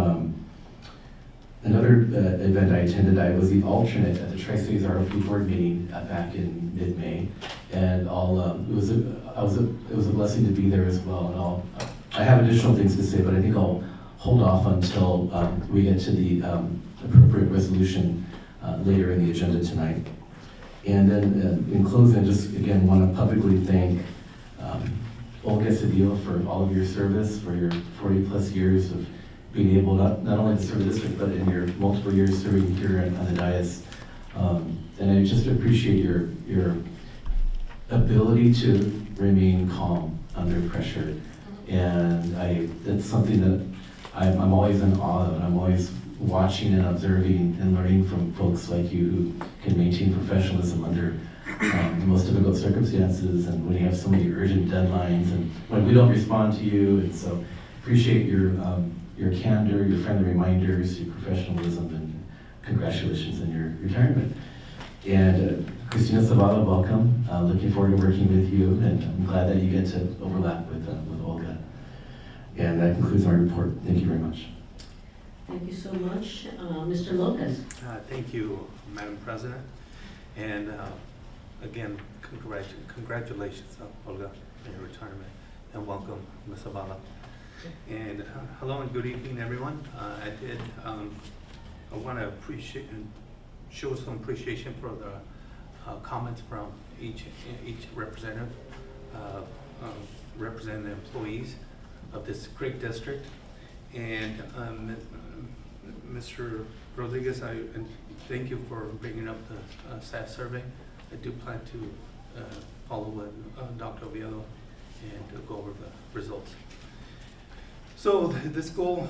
another event I attended, I was the alternate at the Tri-Cities ROP board meeting back in mid-May, and it was a blessing to be there as well. And I have additional things to say, but I think I'll hold off until we get to the appropriate resolution later in the agenda tonight. And then in closing, I just again want to publicly thank Olga Cedillo for all of your service, for your 40+ years of being able not only to serve the district, but in your multiple years serving here on the dais. And I just appreciate your ability to remain calm under pressure. And that's something that I'm always in awe of, and I'm always watching and observing and learning from folks like you who can maintain professionalism under the most difficult circumstances, and when you have so many urgent deadlines, and when we don't respond to you. And so appreciate your candor, your friendly reminders, your professionalism, and congratulations on your retirement. And Christina Zavala, welcome. Looking forward to working with you, and I'm glad that you get to overlap with Olga. And that concludes my report. Thank you very much. Thank you so much. Mr. Lopez. Thank you, Madam President. And again, congratulations, Olga, on your retirement, and welcome, Ms. Zavala. And hello and good evening, everyone. I want to appreciate and show some appreciation for the comments from each representative, representing the employees of this great district. And Mr. Rodriguez, I thank you for bringing up the staff survey. I do plan to follow with Dr. Oviedo and to go over the results. So this school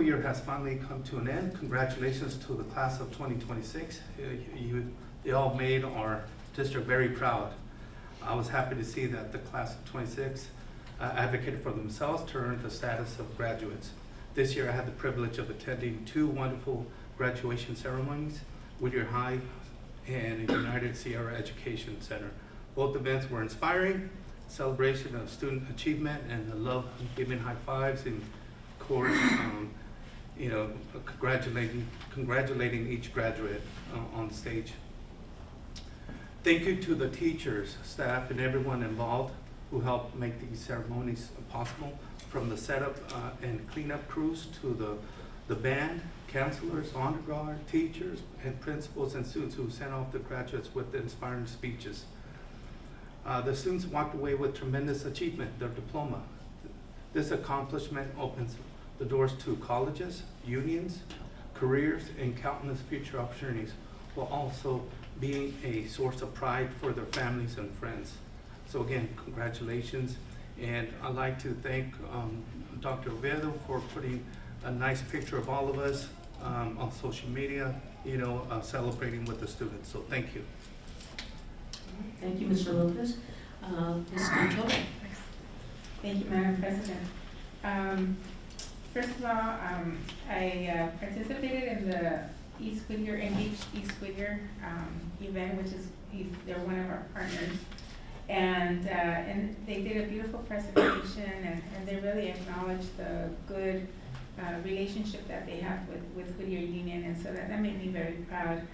year has finally come to an end. Congratulations to the class of 2026. They all made our district very proud. I was happy to see that the class of 26 advocated for themselves to earn the status of graduates. This year I had the privilege of attending 2 wonderful graduation ceremonies, Whittier High and United Sierra Education Center. Both events were inspiring, celebration of student achievement and the love of giving high fives, and of course, congratulating each graduate on stage. Thank you to the teachers, staff, and everyone involved who helped make these ceremonies possible, from the setup and cleanup crews to the band, counselors, honor guard, teachers, and principals and students who sent off the graduates with the inspiring speeches. The students walked away with tremendous achievement, their diploma. This accomplishment opens the doors to colleges, unions, careers, and countless future opportunities, while also being a source of pride for their families and friends. So again, congratulations. And I'd like to thank Dr. Oviedo for putting a nice picture of all of us on social media, celebrating with the students. So thank you. Thank you, Mr. Lopez. Ms. Control. Thank you, Madam President. First of all, I participated in the Engaged East Whittier event, which is, they're one of our partners. And they did a beautiful presentation, and they really acknowledged the good relationship that they have with Whittier Union, and so that made me very proud.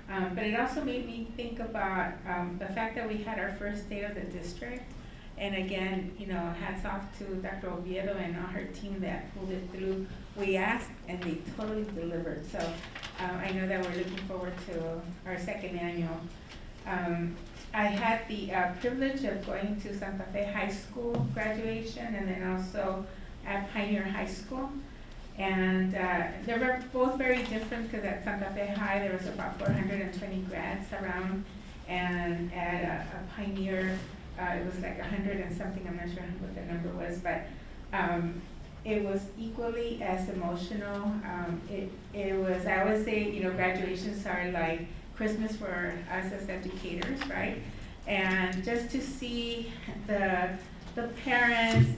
But it also made me think about the fact that we had our first State of the District. And again, hats off to Dr. Oviedo and her team that pulled it through. We asked and they totally delivered. So I know that we're looking forward to our second annual. I had the privilege of going to Santa Fe High School graduation and then also at Pioneer High School. And they were both very different because at Santa Fe High there was about 420 grads around, and at a Pioneer it was like 100 and something. I'm not sure what the number was, but it was equally as emotional. It was, I always say, graduations are like Christmas for us as educators, right? And just to see the parents,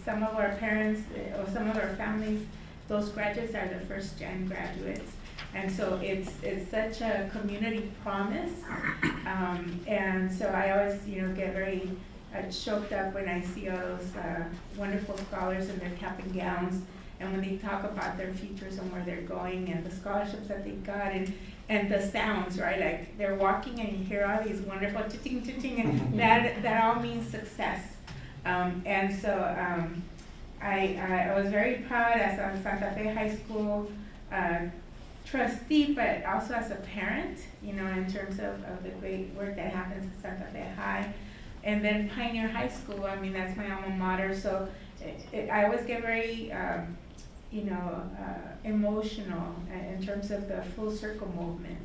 some of our parents or some of our families, those graduates are the first-gen graduates. And so it's such a community promise. And so I always, get very choked up when I see all those wonderful scholars in their cap and gowns, and when they talk about their futures and where they're going and the scholarships that they got, and the sounds, right? Like they're walking and you hear all these wonderful cha-ching, cha-ching, and that all means success. And so I was very proud as a Santa Fe High School trustee, but also as a parent, in terms of the great work that happens at Santa Fe High. And then Pioneer High School, that's my alma mater, so I always get very, emotional in terms of the full circle movement,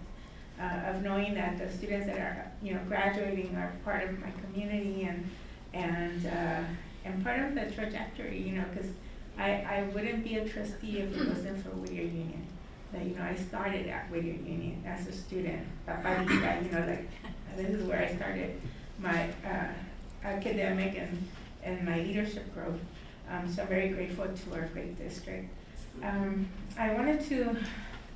of knowing that the students that are, graduating are part of my community and part of the trajectory, because I wouldn't be a trustee if it wasn't for Whittier Union. That, I started at Whittier Union as a student. This is where I started my academic and my leadership growth. So I'm very grateful to our great district. I wanted to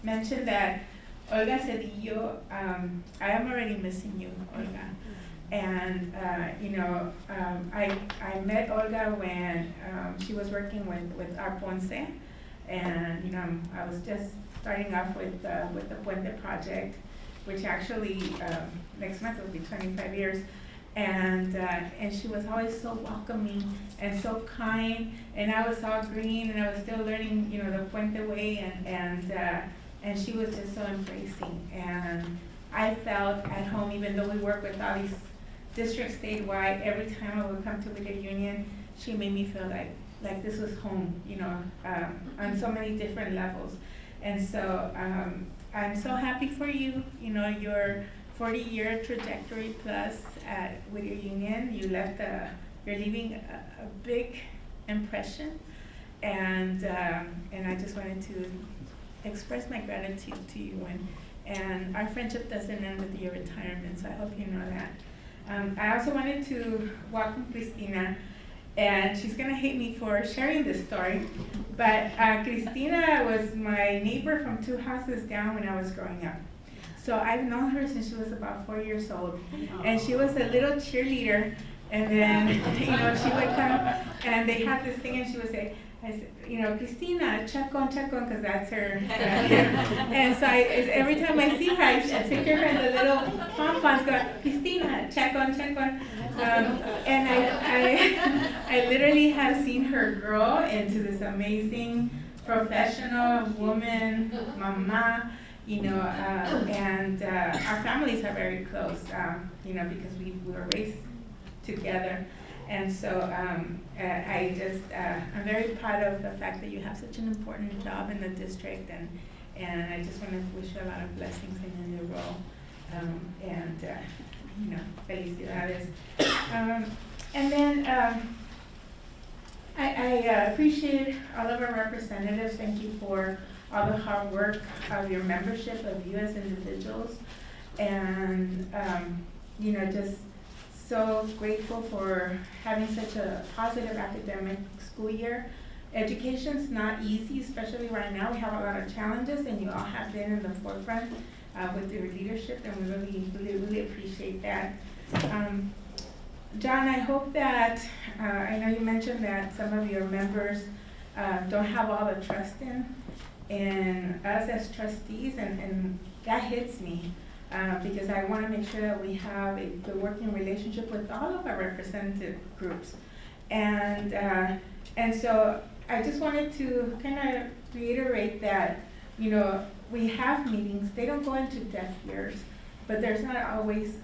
mention that Olga Cedillo, I am already missing you, Olga. And I met Olga when she was working with Ar Ponce, And, you know, I was just starting off with the Puente project, which actually, next month will be 25 years. And she was always so welcoming and so kind, and I was all green, and I was still learning, you know, the Puente way, and she was just so embracing. And I felt at home, even though we work with all these districts statewide, every time I would come to Whittier Union, she made me feel like this was home, you know, on so many different levels. And so I'm so happy for you, you know, your 40-year trajectory plus at Whittier Union. You left you're leaving a big impression, and I just wanted to express my gratitude to you. And our friendship doesn't end with your retirement, so I hope you know that. I also wanted to welcome Cristina, and she's gonna hate me for sharing this story, but Cristina was my neighbor from 2 houses down when I was growing up. So I've known her since she was about 4 years old, and she was a little cheerleader, and then, you know, she would come, and they had this thing, and she would say, you know, Cristina, check on, because that's her. And so every time I see her, I picture her in the little pom-poms going, Cristina, check on. And I literally have seen her grow into this amazing professional woman, mama, you know, and our families are very close, you know, because we were raised together. And so I'm very proud of the fact that you have such an important job in the district, and I just want to wish you a lot of blessings in your new role, and you know, felicidades. And then I appreciate all of our representatives. Thank you for all the hard work of your membership, of you as individuals, and you know, just so grateful for having such a positive academic school year. Education's not easy, especially right now. We have a lot of challenges, and you all have been in the forefront with your leadership, and we really appreciate that. John, I hope that, I know you mentioned that some of your members don't have all the trust in us as trustees, and that hits me. Because I want to make sure that we have a good working relationship with all of our representative groups. And so I just wanted to kind of reiterate that, you know, we have meetings, they don't go into deaf ears, but there's not always,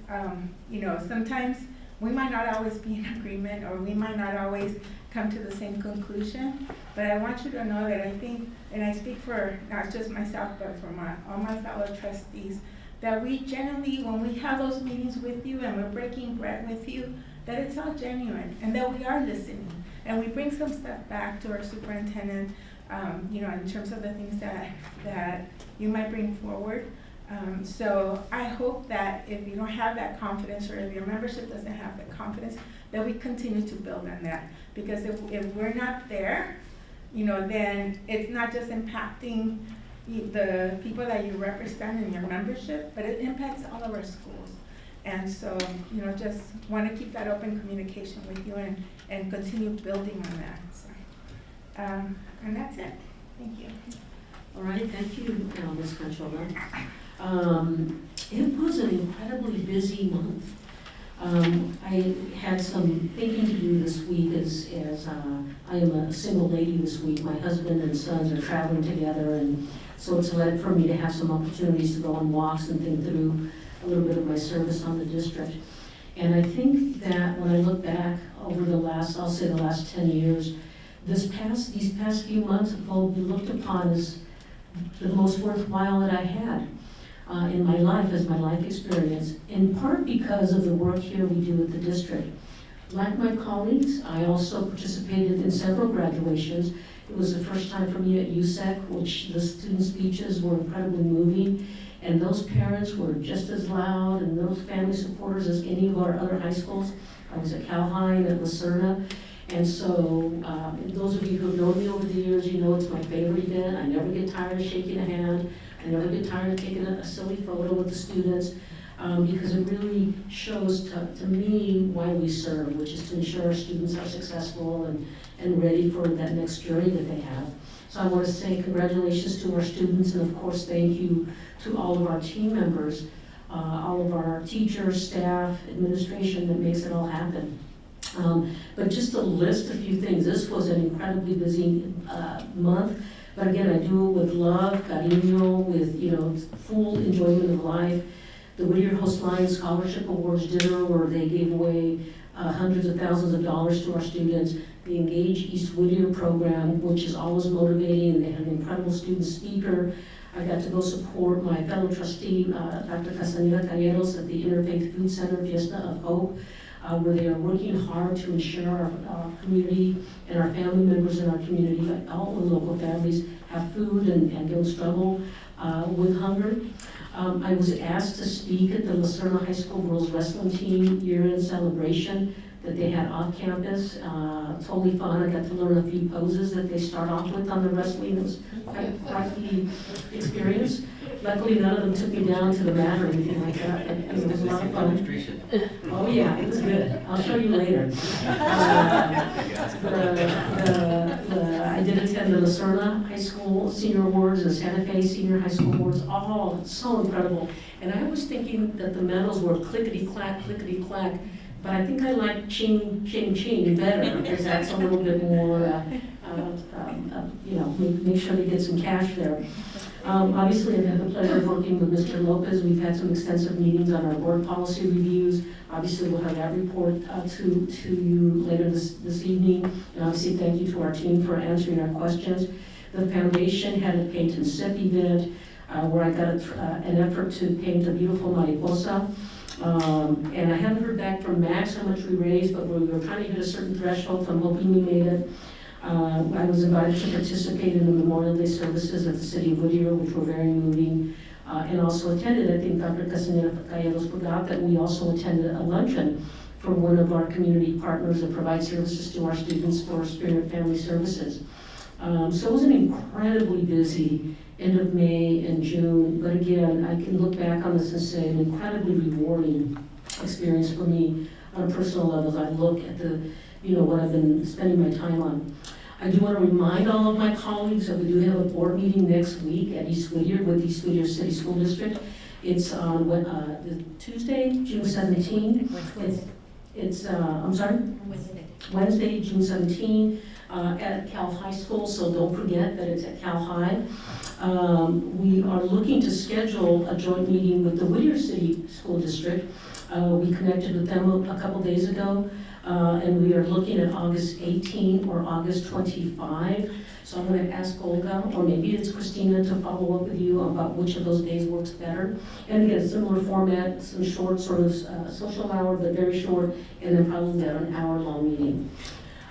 you know, sometimes we might not always be in agreement, or we might not always come to the same conclusion, but I want you to know that I think, and I speak for not just myself, but for all my fellow trustees, that we generally, when we have those meetings with you and we're breaking bread with you, that it's all genuine, and that we are listening, and we bring some stuff back to our superintendent, you know, in terms of the things that you might bring forward. So I hope that if you don't have that confidence, or if your membership doesn't have the confidence, that we continue to build on that. Because if we're not there, you know, then it's not just impacting the people that you represent in your membership, but it impacts all of our schools. And so, you know, just want to keep that open communication with you, and continue building on that. So, and that's it. Thank you. All right, thank you, Ms. Conchola. It was an incredibly busy month. I had some thinking to do this week, as I am a single lady this week. My husband and sons are traveling together, and so it's led for me to have some opportunities to go on walks and think through a little bit of my service on the district. And I think that when I look back over the last 10 years, these past few months will be looked upon as the most worthwhile that I had in my life, as my life experience, in part because of the work here we do at the district. Like my colleagues, I also participated in several graduations. It was the first time for me at USEC, which the student speeches were incredibly moving, and those parents were just as loud, and those family supporters, as any of our other high schools. I was at Calhoun, at Lucerna, and so those of you who have known me over the years, you know it's my favorite event. I never get tired of shaking a hand. I never get tired of taking a silly photo with the students, because it really shows to me why we serve, which is to ensure our students are successful and ready for that next journey that they have. So I want to say congratulations to our students, and of course, thank you to all of our team members, all of our teachers, staff, administration that makes it all happen. But just to list a few things, this was an incredibly busy month, but again, I do it with love, cariño, with, you know, full enjoyment of life. The Whittier Host Line Scholarship Awards dinner, where they gave away hundreds of thousands of dollars to our students. The Engage East Whittier program, which is always motivating, and they had an incredible student speaker. I got to go support my fellow trustee, Dr. Casanera Calleros, at the Interfaith Food Center Fiesta of Hope, where they are working hard to ensure our community and our family members in our community, all the local families, have food and don't struggle with hunger. I was asked to speak at the Lucerna High School girls wrestling team year-end celebration that they had off campus. Totally fun. I got to learn a few poses that they start off with on the wrestling. It was quite the experience. Luckily, none of them took me down to the mat or anything like that. It was a lot of fun. Oh yeah, it was good. I'll show you later. I did attend the Lucerna High School Senior Awards and Santa Fe Senior High School Awards. All so incredible. And I was thinking that the medals were clickety-clack, clickety-clack. But I think I like ching, ching, ching better, because that's a little bit more, you know, make sure they get some cash there. Obviously, I've had the pleasure of working with Mr. Lopez. We've had some extensive meetings on our board policy reviews. Obviously, we'll have that report to you later this evening. And obviously, thank you to our team for answering our questions. The foundation had a paint and sip event where I got an effort to paint a beautiful mariposa. And I haven't heard back from Max how much we raised, but we were trying to hit a certain threshold, so I'm hoping we made it. I was invited to participate in the Memorial Day services at the City of Whittier, which were very moving, and also attended, I think Dr. Casanera Calleros forgot that we also attended a luncheon for one of our community partners that provides services to our students for Spirit Family Services. So it was an incredibly busy end of May and June, but again, I can look back on this and say an incredibly rewarding experience for me on a personal level as I look at the, you know, what I've been spending my time on. I do want to remind all of my colleagues that we do have a board meeting next week at East Whittier with East Whittier City School District. It's on the Tuesday, June 17th. It's I'm sorry? Wednesday, June 17th. At Cal High School, so don't forget that it's at Cal High. We are looking to schedule a joint meeting with the Whittier City School District. We connected with them a couple days ago, and we are looking at August 18 or August 25. So I'm going to ask Olga, or maybe it's Christina, to follow up with you about which of those days works better. And again, similar format, some short sort of social hour, but very short, and then probably about an hour-long meeting.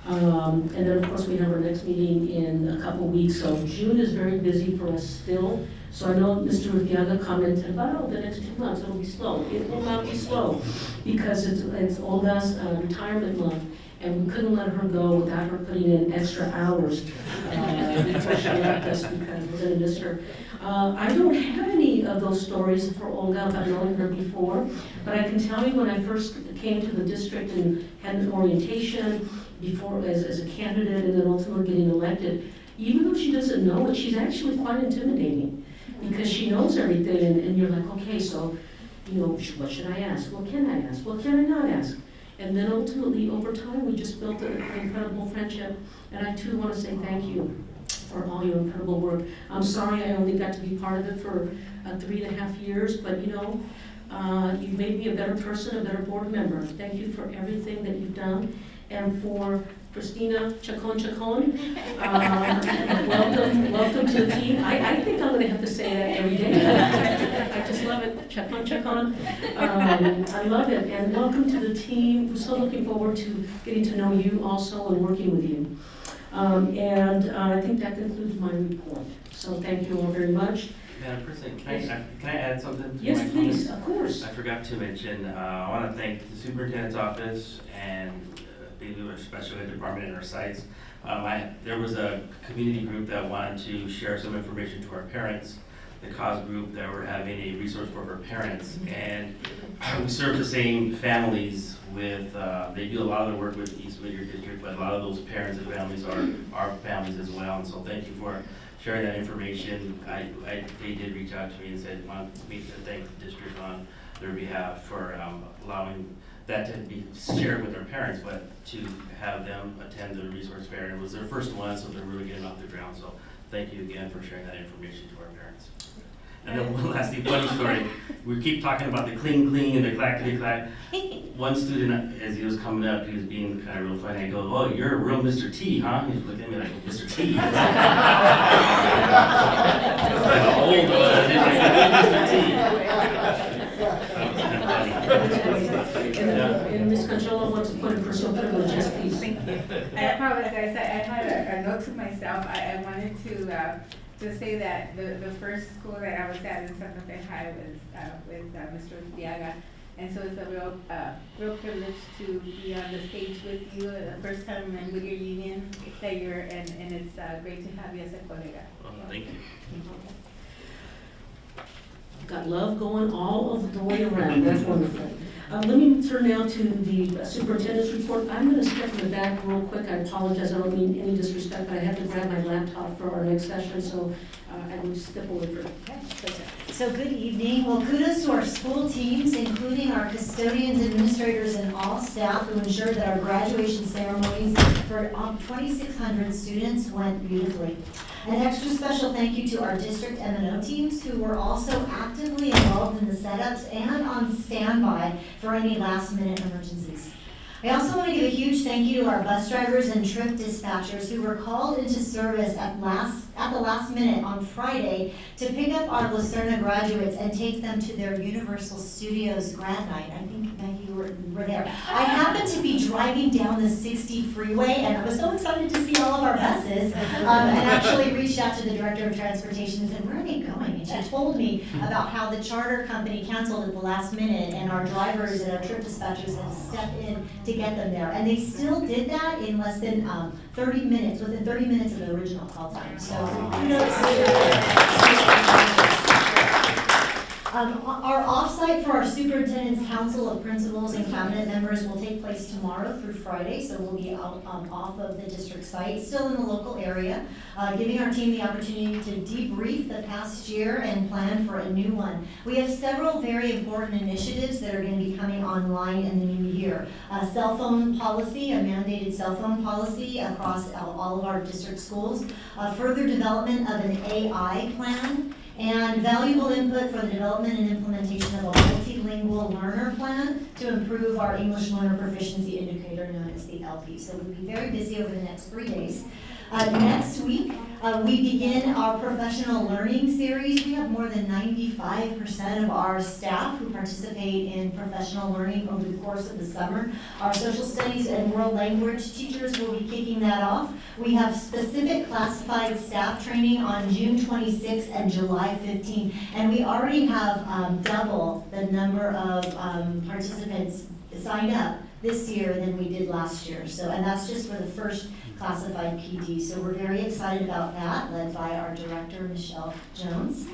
And then, of course, we have our next meeting in a couple weeks. So June is very busy for us still. So I know Mr. Urquiaga commented about, the next 2 months, it'll be slow. It will not be slow because it's Olga's retirement month, and we couldn't let her go without her putting in extra hours before she left us because we're going to miss her. I don't have any of those stories for Olga. I've known her before, but I can tell you when I first came to the district and had an orientation, before as a candidate and then ultimately getting elected, even though she doesn't know it, she's actually quite intimidating because she knows everything and you're like, okay, so, you know, what should I ask? What can I ask? What can I not ask? And then ultimately, over time, we just built an incredible friendship, and I too want to say thank you for all your incredible work. I'm sorry I only got to be part of it for 3.5 years, but you know, you've made me a better person, a better board member. Thank you for everything that you've done. And for Christina Chacon, welcome to the team. I think I'm going to have to say that every day. I just love it, Chacon. I love it, and welcome to the team. We're so looking forward to getting to know you also and working with you. I think that concludes my report. So thank you all very much. Madam President, can I add something to yes, my please, comments? Of course. I forgot to mention, I want to thank the superintendent's office and the special ed department in our sites. There was a community group that wanted to share some information to our parents, the cause group that were having a resource for our parents, and we serve the same families with, they do a lot of the work with East Whittier District, but a lot of those parents and families are our families as well, and so thank you for sharing that information. They did reach out to me and said, want me to thank the district on their behalf for allowing that to be shared with their parents, but to have them attend the resource fair. It was their first one, so they're really getting off the ground. So thank you again for sharing that information to our parents. And then one last funny story. We keep talking about the cling and the clack. One student, as he was coming up, he was being kind of real funny. I go, "Oh, you're a real Mr. T, huh?" He's looking at me like, "Mr. T." It's like an old Mr. T. And Ms. Conchola wants to put in personal privilege, yes, please. Thank you. I apologize. I had a note to myself. I wanted to say that the first school that I was at in Santa Fe High was with Mr. Diaga. And so it's a real privilege to be on the stage with you, the first time in Whittier Union that you're, and it's great to have you as a colega. Well, thank you. Got love going all of the way around, that's wonderful. Let me turn now to the superintendent's report. I'm going to step in the back real quick. I apologize, I don't mean any disrespect, but I have to grab my laptop for our next session, so I will step away for it. So good evening. Well, kudos to our school teams, including our custodians, administrators, and all staff who ensured that our graduation ceremonies for 2,600 students went beautifully. An extra special thank you to our district M&O teams who were also actively involved in the setups and on standby for any last-minute emergencies. I also want to give a huge thank you to our bus drivers and trip dispatchers who were called into service at the last minute on Friday to pick up our Lucerna graduates and take them to their Universal Studios grad night. I think, Maggie, you were there. I happened to be driving down the 60 freeway and I was so excited to see all of our buses and actually reached out to the Director of Transportation and said, "Where are they going?" And she told me about how the charter company canceled at the last minute and our drivers and our trip dispatchers had to step in to get them there. And they still did that in less than 30 minutes, within 30 minutes of the original call time. So kudos to our offsite for our Superintendent's Council of Principals and Cabinet members will take place tomorrow through Friday, so we'll be out off of the district site, still in the local area, giving our team the opportunity to debrief the past year and plan for a new one. We have several very important initiatives that are going to be coming online in the new year. A cell phone policy, a mandated cell phone policy across all of our district schools, further development of an AI plan, and valuable input for the development and implementation of a multilingual learner plan to improve our English learner proficiency indicator known as the LP. So we'll be very busy over the next 3 days. Next week, we begin our professional learning series. We have more than 95% of our staff who participate in professional learning over the course of the summer. Our social studies and world language teachers will be kicking that off. We have specific classified staff training on June 26th and July 15th, and we already have double the number of participants signed up this year than we did last year. So, and that's just for the first classified PD. So we're very excited about that, led by our director, Michelle Jones.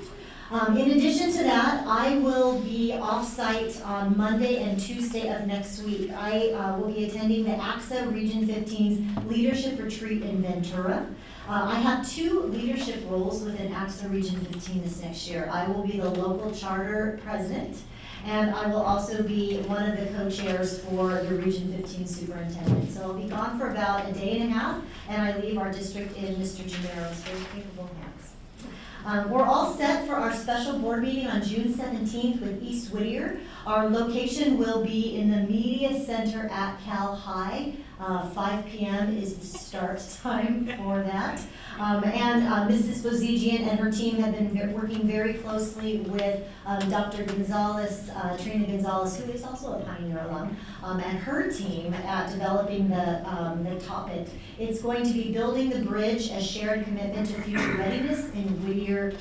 In addition to that, I will be off-site on Monday and Tuesday of next week. I will be attending the AXA Region 15's Leadership Retreat in Ventura. I have 2 leadership roles within AXA Region 15 this next year. I will be the local charter president, and I will also be one of the co-chairs for the Region 15 superintendent. So I'll be gone for about a day and a half, and I leave our district in Mr. Gennaro's very capable hands. We're all set for our special board meeting on June 17th with East Whittier. Our location will be in the Media Center at Cal High. 5 p.m. is the start time for that. Mrs. Bozigian and her team have been working very closely with Dr. Gonzalez, Trina Gonzalez, who is also a Pioneer alum, and her team at developing the topic. It's going to be building the bridge, a shared commitment to future readiness in the Whittier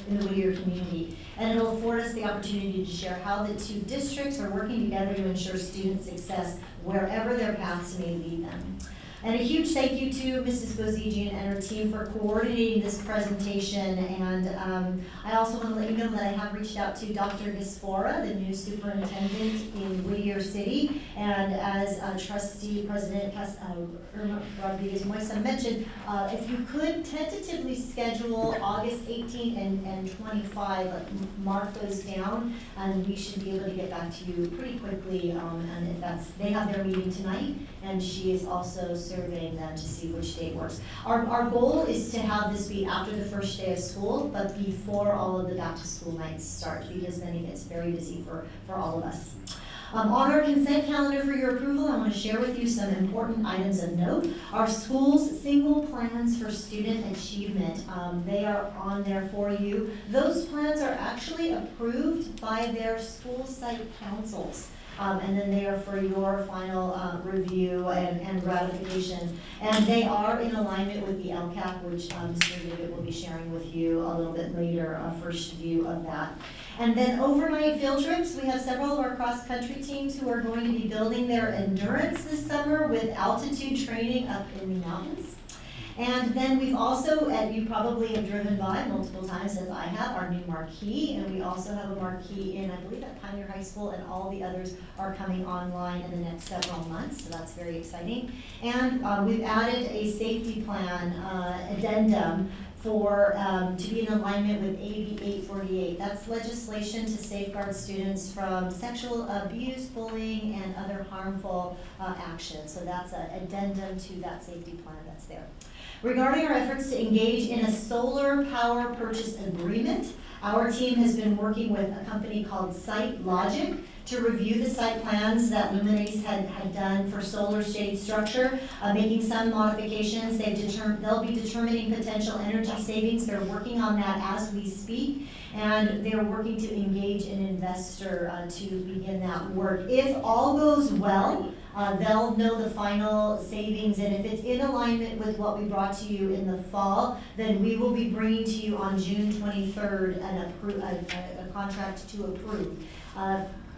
community. And it'll afford us the opportunity to share how the 2 districts are working together to ensure student success wherever their paths may lead them. And a huge thank you to Mrs. Bozigian and her team for coordinating this presentation. And I also want to let you know that I have reached out to Dr. Gisfora, the new superintendent in Whittier City. And as Trustee President Irma Rodriguez-Moisa mentioned, if you could tentatively schedule August 18 and 25, mark those down, and we should be able to get back to you pretty quickly. And if they have their meeting tonight, and she is also surveying them to see which date works. Our goal is to have this be after the first day of school, but before all of the back to school nights start, because then it gets very busy for all of us. On our consent calendar for your approval, I want to share with you some important items of note. Our school's single plans for student achievement, they are on there for you. Those plans are actually approved by their school site councils. And then they are for your final review and ratification. And they are in alignment with the LCAP, which Mr. David will be sharing with you a little bit later, a first view of that. And then overnight field trips, we have several of our cross-country teams who are going to be building their endurance this summer with altitude training up in the mountains. And then we've also, and you probably have driven by multiple times as I have, our new marquee, and we also have a marquee in, I believe, at Pioneer High School, and all the others are coming online in the next several months, so that's very exciting. And we've added a safety plan addendum for, to be in alignment with AB 848. That's legislation to safeguard students from sexual abuse, bullying, and other harmful actions. So that's an addendum to that safety plan that's there. Regarding our efforts to engage in a solar power purchase agreement, our team has been working with a company called Site Logic to review the site plans that Luminace had done for solar shade structure, making some modifications. They'll be determining potential energy savings. They're working on that as we speak, and they're working to engage an investor to begin that work. If all goes well, they'll know the final savings, and if it's in alignment with what we brought to you in the fall, then we will be bringing to you on June 23rd a contract to approve.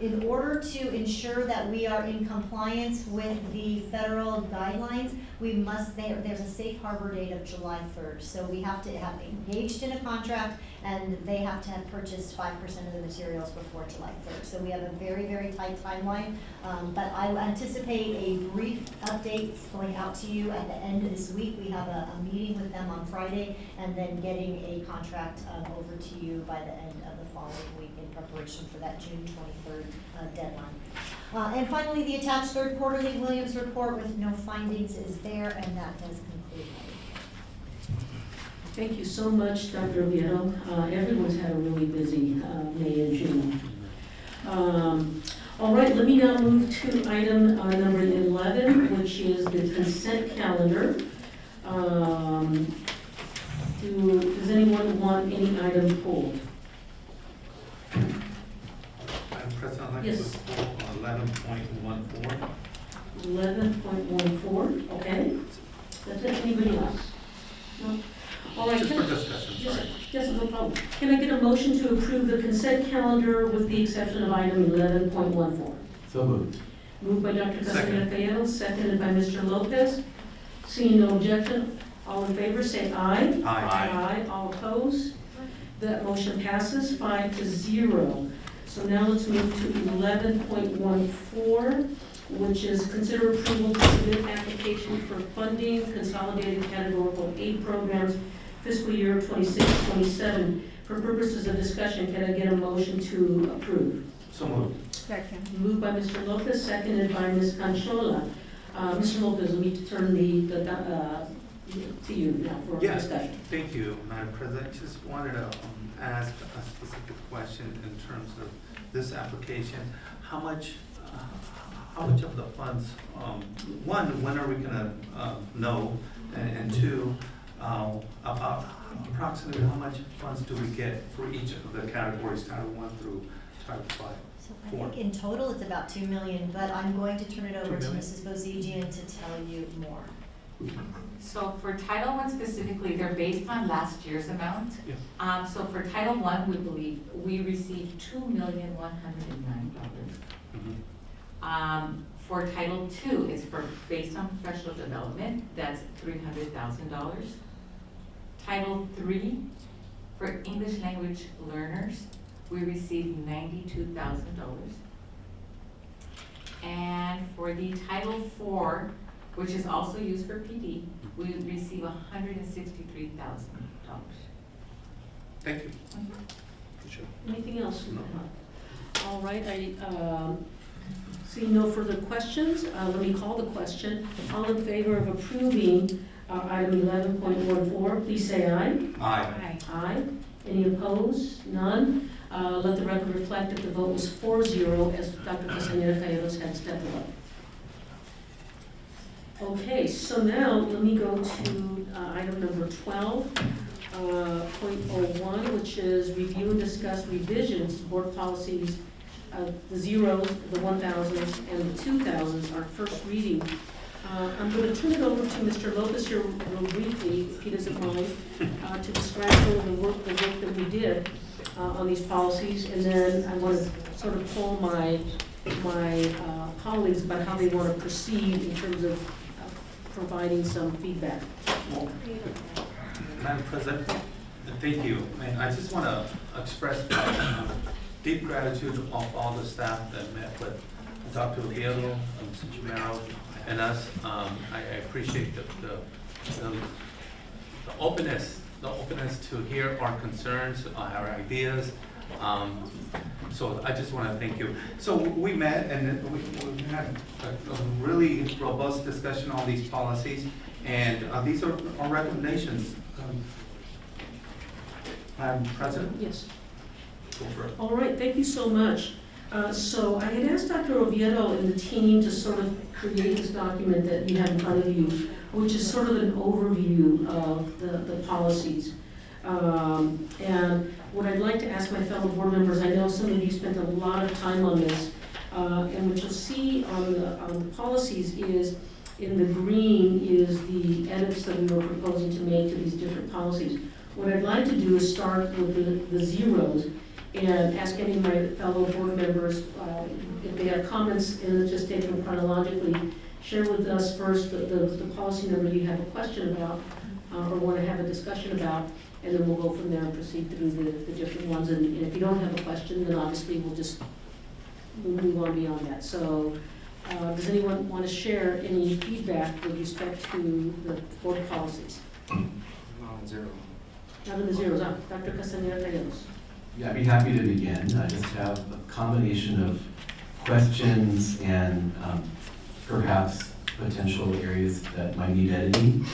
In order to ensure that we are in compliance with the federal guidelines, there's a safe harbor date of July 3rd. So we have to have engaged in a contract, and they have to have purchased 5% of the materials before July 3rd. So we have a very, very tight timeline, but I anticipate a brief update going out to you at the end of this week. We have a meeting with them on Friday, and then getting a contract over to you by the end of the following week in preparation for that June 23rd deadline. And finally, the attached third quarterly Williams report with no findings is there, and that does conclude. Thank you so much, Dr. Oviedo. Everyone's had a really busy May and June. All right, let me now move to item number 11, which is the consent calendar. Does anyone want any item pulled? Madam President, I'd like Yes. to pull 11.14. 11.14, okay. Does anybody else? No? All right. Just for discussion, sorry. Yes, no problem. Can I get a motion to approve the consent calendar with the exception of item 11.14? So moved. Moved by Dr. Castaneda Callejo, seconded by Mr. Lopez. Seeing no objection, all in favor say aye. Aye. All opposed? That motion passes 5-0. So now let's move to 11.14, which is consider approval to submit application for funding consolidated categorical aid programs fiscal year 26-27. For purposes of discussion, can I get a motion to approve? So moved. Second. Moved by Mr. Lopez, seconded by Ms. Conchola. Mr. Lopez, let me turn to you now for discussion. Thank you, Madam President. Just wanted to ask a specific question in terms of this application. How much of the funds, one, when are we gonna know? And two, about approximately how much funds do we get for each of the categories, Title I through Title V? So I think in total it's about $2 million, but I'm going to turn it over to Mrs. Bozigian to tell you more. So for Title I specifically, they're based on last year's amount. Yeah. So for Title I, we believe we received $2,109,000. For Title II, it's based on professional development, that's $300,000. Title III, for English language learners, we receive $92,000. And for the Title IV, which is also used for PD, we receive $163,000. Thank you. Anything else? All right, seeing no further questions, let me call the question. All in favor of approving item 11.14, please say aye. Aye. Aye. Any opposed? None. Let the record reflect that the vote was 4-0 as Dr. Castañeda Calleros had stepped up. Okay, so now let me go to item number 12.01, which is review and discuss revisions to board policies, the zeros, the 1000s, and the 2000s, our first reading. I'm going to turn it over to Mr. Lopez here real briefly, if he doesn't mind, to describe some of the work that we did on these policies, and then I want to sort of poll my colleagues about how they want to proceed in terms of providing some feedback. Madam President, thank you. And I just want to express my deep gratitude of all the staff that met with Dr. Oviedo, Jimero, and us. I appreciate the openness to hear our concerns, our ideas. So I just want to thank you. So we met and we had a really robust discussion on these policies, and these are our recommendations. Madam President? Yes. Go for it. All right, thank you so much. So I had asked Dr. Oviedo and the team to sort of create this document that you have in front of you, which is sort of an overview of the policies. And what I'd like to ask my fellow board members, I know some of you spent a lot of time on this, and what you'll see on the policies is, in the green is the edits that we were proposing to make to these different policies. What I'd like to do is start with the zeros and ask any of my fellow board members if they have comments, and just take them chronologically. Share with us first the policy number you have a question about or want to have a discussion about, and then we'll go from there and proceed through the different ones. And if you don't have a question, then obviously we'll move on beyond that. So does anyone want to share any feedback with respect to the board policies? Zero. Having the zeros up. Dr. Castañeda Calleros. Yeah, I'd be happy to begin. I just have a combination of questions and perhaps potential areas that might need editing.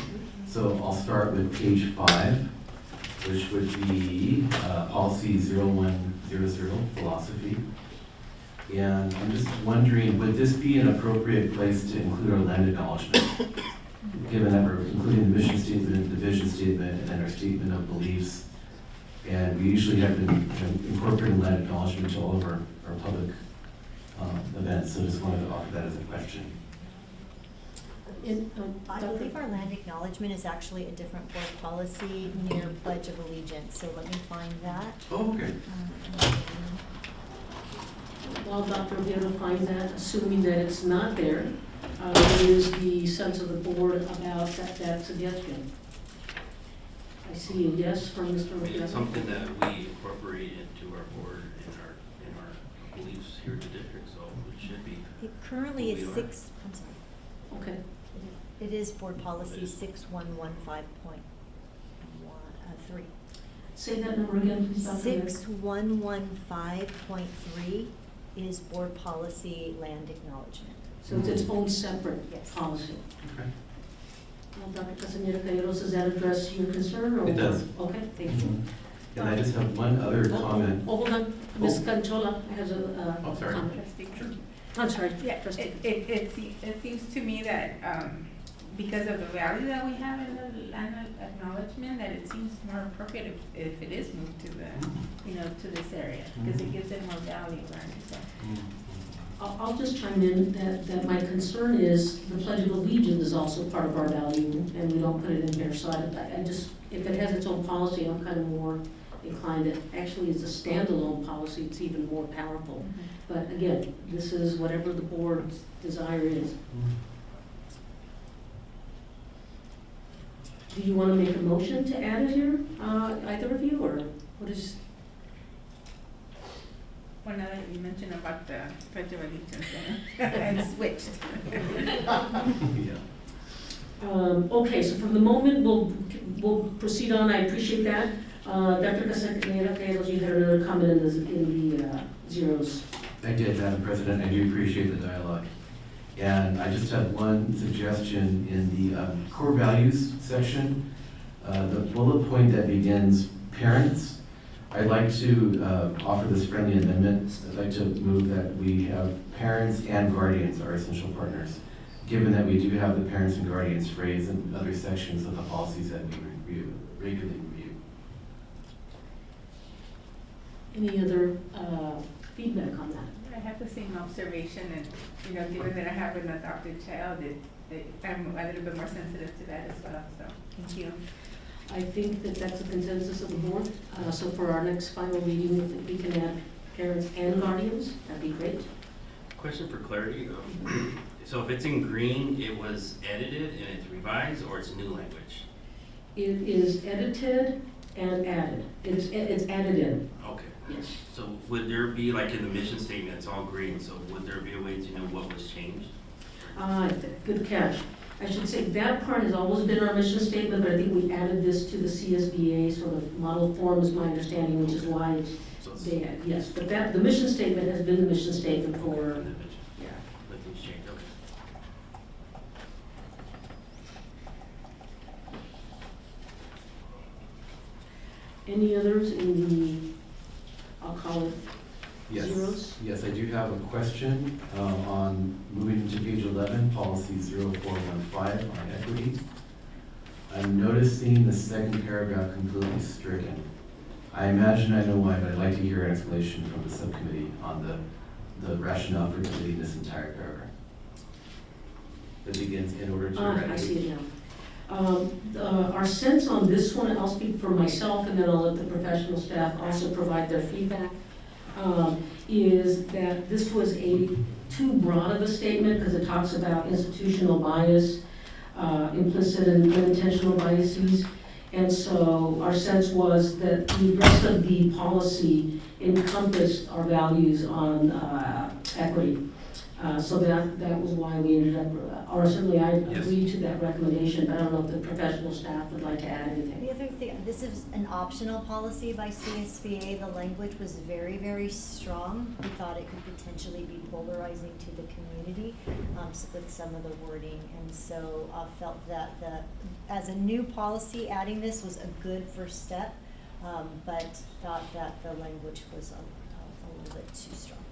So I'll start with page 5, which would be policy 0100, philosophy. And I'm just wondering, would this be an appropriate place to include our land acknowledgement? Given that we're including the mission statement, the vision statement, and our statement of beliefs. And we usually have been incorporating land acknowledgement to all of our public events, so just wanted to offer that as a question. I believe our land acknowledgement is actually a different board policy near Pledge of Allegiance, so let me find that. Oh, okay. While Dr. Oviedo finds that, assuming that it's not there, what is the sense of the board about that suggestion? I see a yes from Mr. Oviedo. It's something that we incorporate into our board in our beliefs here at the district, so it should be. It currently is I'm sorry. Okay. It is board policy 6115.3. Say that number again, please, Dr. Oviedo. 6115.3 is board policy land acknowledgement. So it's its own separate policy. Okay. Well, Dr. Castañeda Calleros, does that address your concern? Or? It does. Okay, thank you. And I just have one other comment. Hold on, Ms. Canchola has a sorry. comment. Sure. I'm sorry. Yeah, it seems to me that because of the value that we have in the land acknowledgement, that it seems more appropriate if it is moved to the, to this area, because it gives it more value, right? So. I'll just chime in that my concern is the Pledge of Allegiance is also part of our value, and we don't put it in here. So I just, if it has its own policy, I'm kind of more inclined that actually as a standalone policy, it's even more powerful. But again, this is whatever the board's desire is. Do you want to make a motion to add it here, either of you, or what is? Well, now that you mentioned about the Pledge of Allegiance, and switched. Okay, so from the moment, we'll proceed on. I appreciate that. Dr. Casaqueros, you had another comment in the zeros. I did, Madam President. I do appreciate the dialogue. And I just have one suggestion in the core values section. The bullet point that begins parents, I'd like to offer this friendly amendment. I'd like to move that we have parents and guardians are essential partners, given that we do have the parents and guardians phrase in other sections of the policies that we regularly review. Any other feedback on that? I have the same observation, and given that I have an adopted child, I'm a little bit more sensitive to that as well. So thank you. I think that that's a consensus of the board. So for our next final reading, if we can add parents and guardians, that'd be great. Question for clarity. So if it's in green, it was edited and it's revised, or it's new language? It is edited and added. It's added in. Okay. Yes. So would there be, like in the mission statement, it's all green, so would there be a way to know what was changed? Good catch. I should say that part has always been our mission statement, but I think we added this to the CSBA sort of model form is my understanding, which is why they had, yes. But the mission statement has been the mission statement for, yeah. Nothing's changed, okay. Any others in the, I'll call it zeros? Yes, I do have a question on moving to page 11, policy 0415 on equity. I'm noticing the second paragraph completely stricken. I imagine I know why, but I'd like to hear an explanation from the subcommittee on the rationale for deleting this entire paragraph. That begins in order to eradicate. I see it now. Our sense on this one, I'll speak for myself and then I'll let the professional staff also provide their feedback, is that this was too broad of a statement because it talks about institutional bias, implicit and unintentional biases. And so our sense was that the rest of the policy encompassed our values on equity. So that was why we ended up, or certainly I agreed to that recommendation, but I don't know if the professional staff would like to add anything. The other thing, this is an optional policy by CSBA. The language was very, very strong. We thought it could potentially be polarizing to the community with some of the wording, and so felt that as a new policy, adding this was a good first step, but thought that the language was a little bit too strong.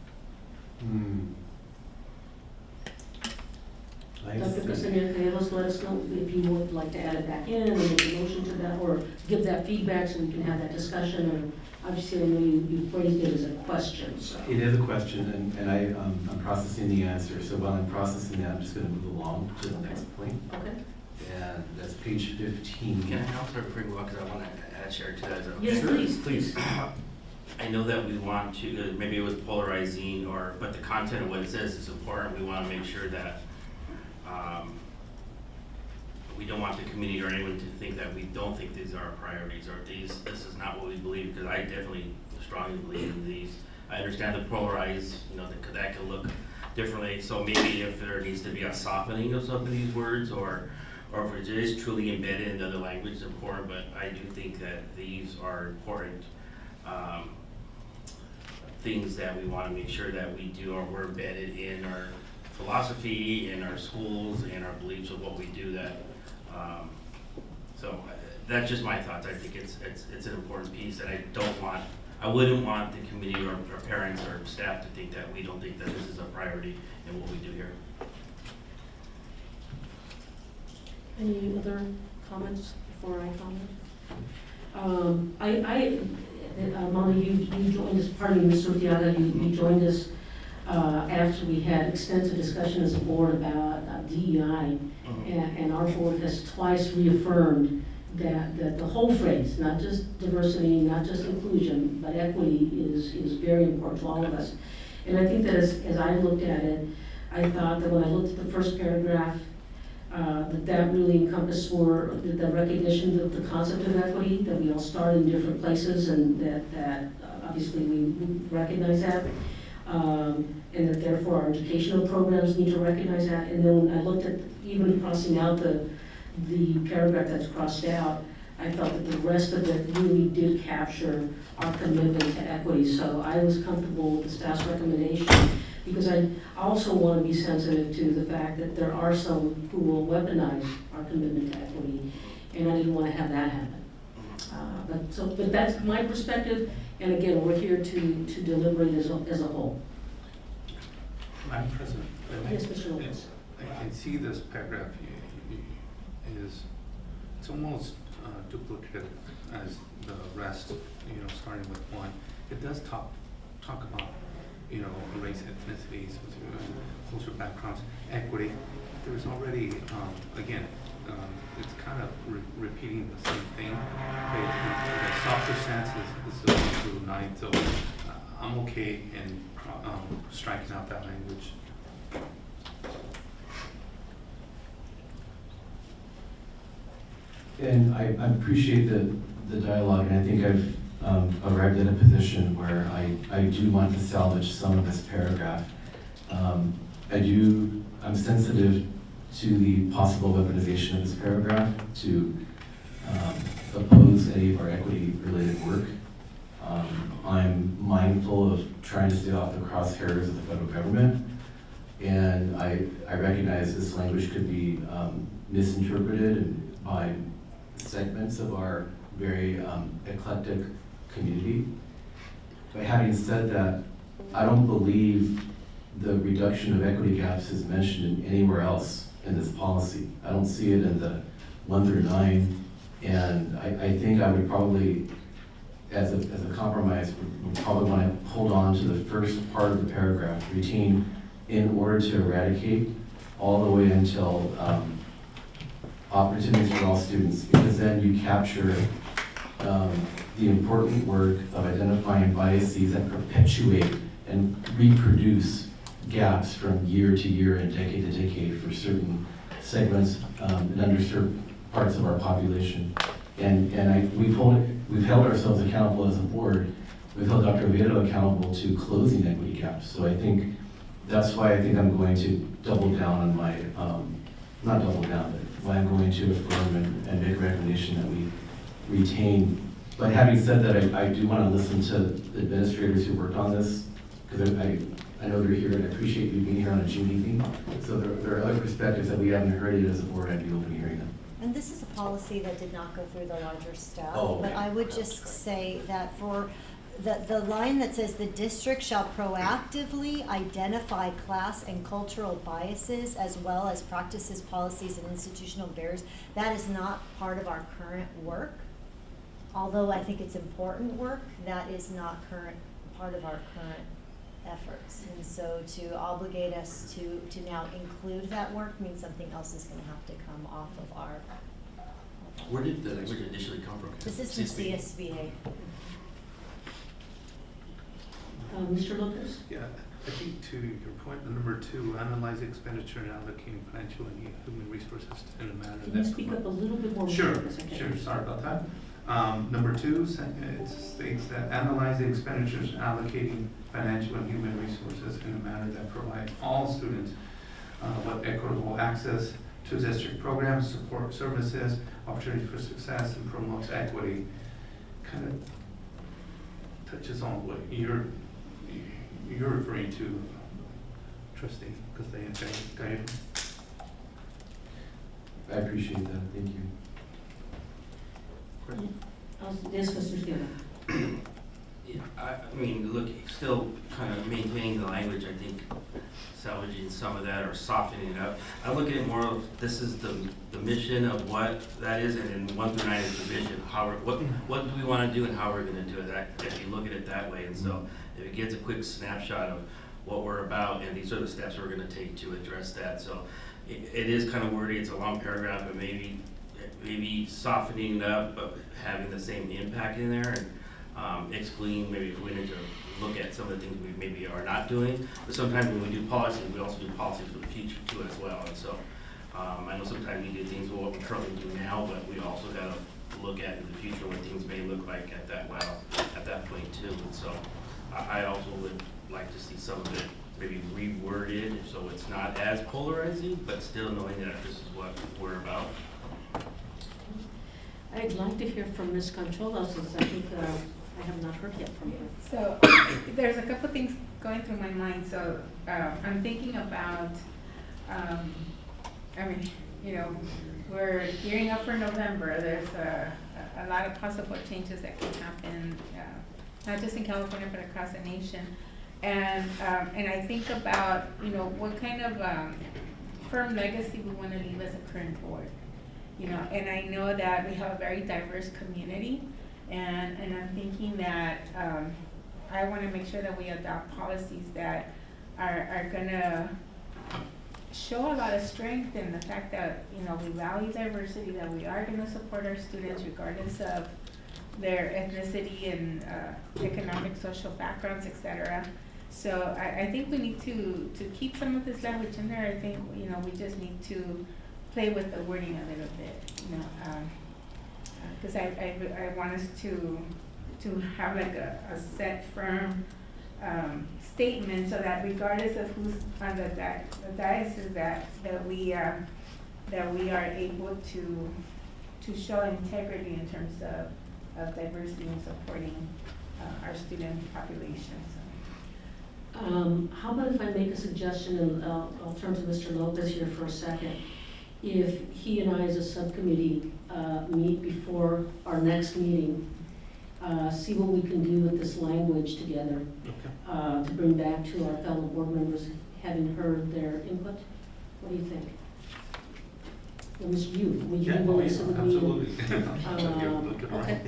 Dr. Casaqueros, let us know if you would like to add it back in, or make a motion to that, or give that feedback so we can have that discussion. Or obviously, I know you phrased it as a question. So. It is a question, and I'm processing the answer. So while I'm processing that, I'm just going to move along to the next point. Okay. And that's page 15. Can I also bring well, because I want to add share to that. Yes, please. Please. I know that we want to, maybe it was polarizing, but the content of what it says is important. We want to make sure that we don't want the community or anyone to think that we don't think these are our priorities, or this is not what we believe, because I definitely strongly believe in these. I understand the polarized, that could look differently, so maybe if there needs to be a softening of some of these words, or if it is truly embedded in the other language, it's important, but I do think that these are important things that we want to make sure that we do, or we're embedded in our philosophy, in our schools, and our beliefs of what we do. So that's just my thoughts. I think it's an important piece that I wouldn't want the community or parents or staff to think that we don't think that this is a priority in what we do here. Any other comments before I comment? Molly, you joined us, pardon me, Ms. Urtiaga, you joined us after we had extensive discussion as a board about DEI, and our board has twice reaffirmed that the whole phrase, not just diversity, not just inclusion, but equity is very important to all of us. And I think that as I looked at it, I thought that when I looked at the first paragraph, that really encompassed more the recognition of the concept of equity, that we all start in different places, and that obviously we recognize that. And that therefore our educational programs need to recognize that. And then when I looked at even crossing out the paragraph that's crossed out, I felt that the rest of it really did capture our commitment to equity. So I was comfortable with the staff's recommendation, because I also want to be sensitive to the fact that there are some who will weaponize our commitment to equity, and I didn't want to have that happen. But that's my perspective, and again, we're here to deliberate as a whole. Madam President. Yes, Mr. Lopez. I can see this paragraph it's almost duplicative as the rest, starting with one. It does talk about, race, ethnicities, cultural backgrounds, equity. There's already, again, it's kind of repeating the same thing. The softer sense is 1 through 9, so I'm okay in striking out that language. And I appreciate the dialogue, and I think I've arrived at a position where I do want to salvage some of this paragraph. I'm sensitive to the possible weaponization of this paragraph to oppose any of our equity-related work. I'm mindful of trying to stay off the crosshairs of the federal government, and I recognize this language could be misinterpreted by segments of our very eclectic community. But having said that, I don't believe the reduction of equity gaps is mentioned anywhere else in this policy. I don't see it in the 1 through 9, and I think I would probably, as a compromise, would probably want to hold on to the first part of the paragraph, retain in order to eradicate all the way until opportunities for all students, because then you capture the important work of identifying biases that perpetuate and reproduce gaps from year to year and decade to decade for certain segments and underserved parts of our population. And we've held ourselves accountable as a board. We've held Dr. Oviedo accountable to closing equity gaps. So I think that's why I think I'm going to double down on my, not double down, but why I'm going to affirm and make a recommendation that we retain. But having said that, I do want to listen to the administrators who worked on this, because I know they're here, and I appreciate you being here on a June evening. So there are other perspectives that we haven't heard yet as a board. I'd be open to hearing them. And this is a policy that did not go through the larger staff. Oh, okay. But I would just say that for the line that says the district shall proactively identify class and cultural biases as well as practices, policies, and institutional barriers, that is not part of our current work. Although I think it's important work, that is not part of our current efforts. And so to obligate us to now include that work means something else is going to have to come off of our. Where did the language initially come from? This is from CSEA. Mr. Lopez? Yeah, I think to your point, number 2, analyze expenditure and allocating financial and human resources in a manner that. Can you speak up a little bit more? Sure, sorry about that. Number 2, it states that analyzing expenditures and allocating financial and human resources in a manner that provides all students with equitable access to district programs, support services, opportunity for success, and promotes equity. Kind of touches on what you're referring to, trustee, because they guide. I appreciate that. Thank you. Yes, Mr. Stewart. Yeah, I mean, look, still kind of maintaining the language, I think, salvaging some of that or softening it up. I look at it more of, this is the mission of what that is, and then 1 through 9 is the vision. What do we want to do and how we're going to do it, if you look at it that way. And so if it gets a quick snapshot of what we're about, and these are the steps we're going to take to address that. So it is kind of wordy, it's a long paragraph, but maybe softening it up, but having the same impact in there. And excluding, maybe if we need to look at some of the things we maybe are not doing. But sometimes when we do policies, we also do policies for the future too as well. And so I know sometimes we do things with what we currently do now, but we also got to look at in the future what things may look like at that point too. And so I also would like to see some of it maybe reworded so it's not as polarizing, but still knowing that this is what we're about. I'd like to hear from Ms. Conchola, since I think I have not heard yet from her. So there's a couple things going through my mind. So I'm thinking about, I mean, you know, we're gearing up for November. There's a lot of possible changes that can happen, not just in California, but across the nation. And I think about, you know, what kind of firm legacy we want to leave as a current board. You know, and I know that we have a very diverse community, and I'm thinking that I want to make sure that we adopt policies that are going to show a lot of strength in the fact that, you know, we value diversity, that we are going to support our students regardless of their ethnicity and economic, social backgrounds, etc. So I think we need to keep some of this language in there. I think, you know, we just need to play with the wording a little bit, you know, because I want us to have like a set, firm statement, so that regardless of who's on the diocese, that we are able to show integrity in terms of diversity and supporting our student population. How about if I make a suggestion, and I'll turn to Mr. Lopez here for a second. If he and I as a subcommittee meet before our next meeting, see what we can do with this language together, to bring back to our fellow board members, having heard their input. What do you think? It was you. Would you be willing to sit with me? Absolutely. Okay.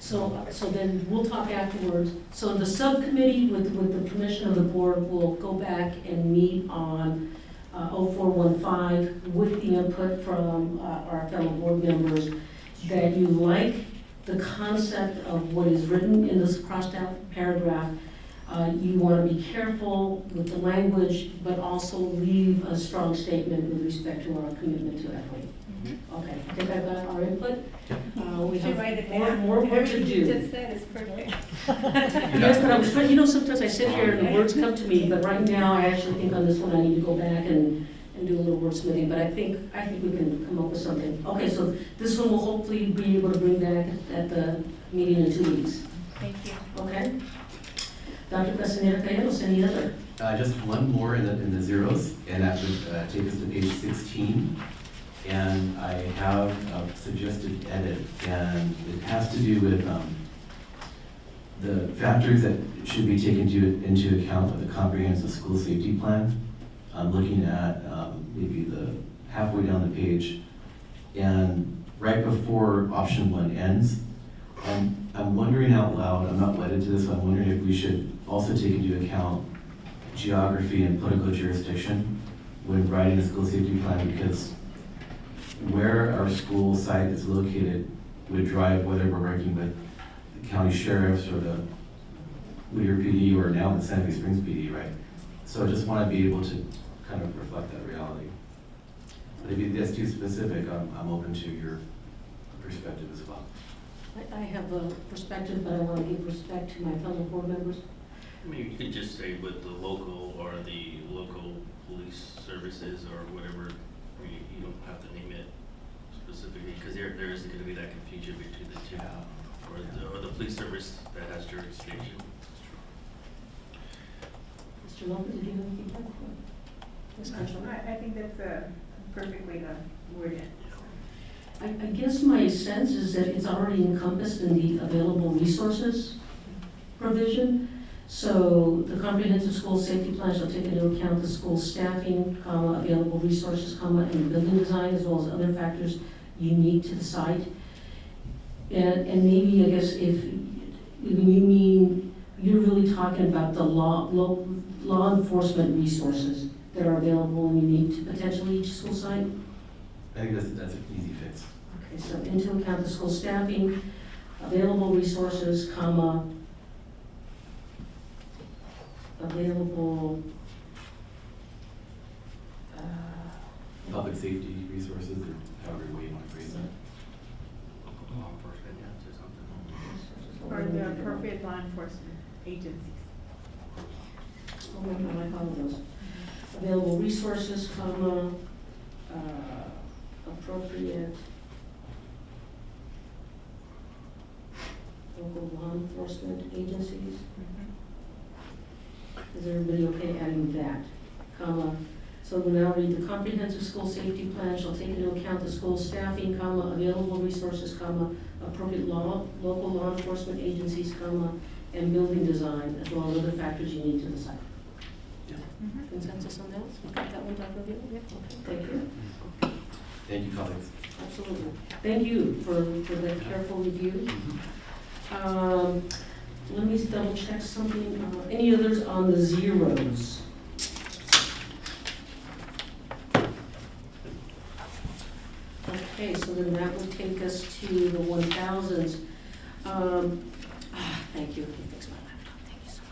So then we'll talk afterwards. So the subcommittee, with the permission of the board, will go back and meet on 0415 with the input from our fellow board members, that you like the concept of what is written in this crossed out paragraph. You want to be careful with the language, but also leave a strong statement with respect to our commitment to equity. Okay, I think I've got our input. We have more work to do. Everything you just said is perfect. Yes, but I was trying, you know, sometimes I sit here and the words come to me, but right now I actually think on this one I need to go back and do a little wordsmithing, but I think we can come up with something. Okay, so this one will hopefully be able to bring back at the meeting in 2 weeks. Thank you. Okay? Dr. Castaneda Calleros, any other? Just one more in the zeros, and that would take us to page 16. And I have a suggested edit, and it has to do with the factors that should be taken into account with the comprehensive school safety plan. I'm looking at maybe the halfway down the page, and right before option 1 ends, I'm wondering out loud, I'm not wedded to this, but I'm wondering if we should also take into account geography and political jurisdiction when writing a school safety plan, because where our school site is located would drive whether we're working with the county sheriffs or the Whittier PD or now the Santa Fe Springs PD, right? So I just want to be able to kind of reflect that reality. But if that's too specific, I'm open to your perspective as well. I have a perspective, but I want to give respect to my fellow board members. I mean, you could just say with the local or the local police services or whatever. I mean, you don't have to name it specifically, because there isn't going to be that confusion between the two, or the police service that has jurisdiction. Mr. Lopez, did you have anything to add? I think that's a perfect way to word it. I guess my sense is that it's already encompassed in the available resources provision. So the comprehensive school safety plan shall take into account the school staffing, available resources, and building design, as well as other factors unique to the site. And maybe, I guess, if you mean, you're really talking about the law enforcement resources that are available and unique to potentially each school site? I think that's an easy fix. Okay, so into account the school staffing, available resources, comma, available, Public safety resources, or however way you want to phrase that. Law enforcement, yeah, or something. Or the appropriate law enforcement agencies. Oh, wait, I like all of those. Available resources, comma, appropriate local law enforcement agencies. Is everybody okay adding that, comma? So we'll now read the comprehensive school safety plan shall take into account the school staffing, comma, available resources, comma, appropriate local law enforcement agencies, comma, and building design, as well as other factors you need to decide. Consensus on that? You got that one, Dr. Vila? Yep. Okay, thank you. Thank you, colleagues. Absolutely. Thank you for that careful review. Let me double check something. Any others on the zeros? Okay, so then that will take us to the 1000s. Thank you. You fixed my laptop. Thank you so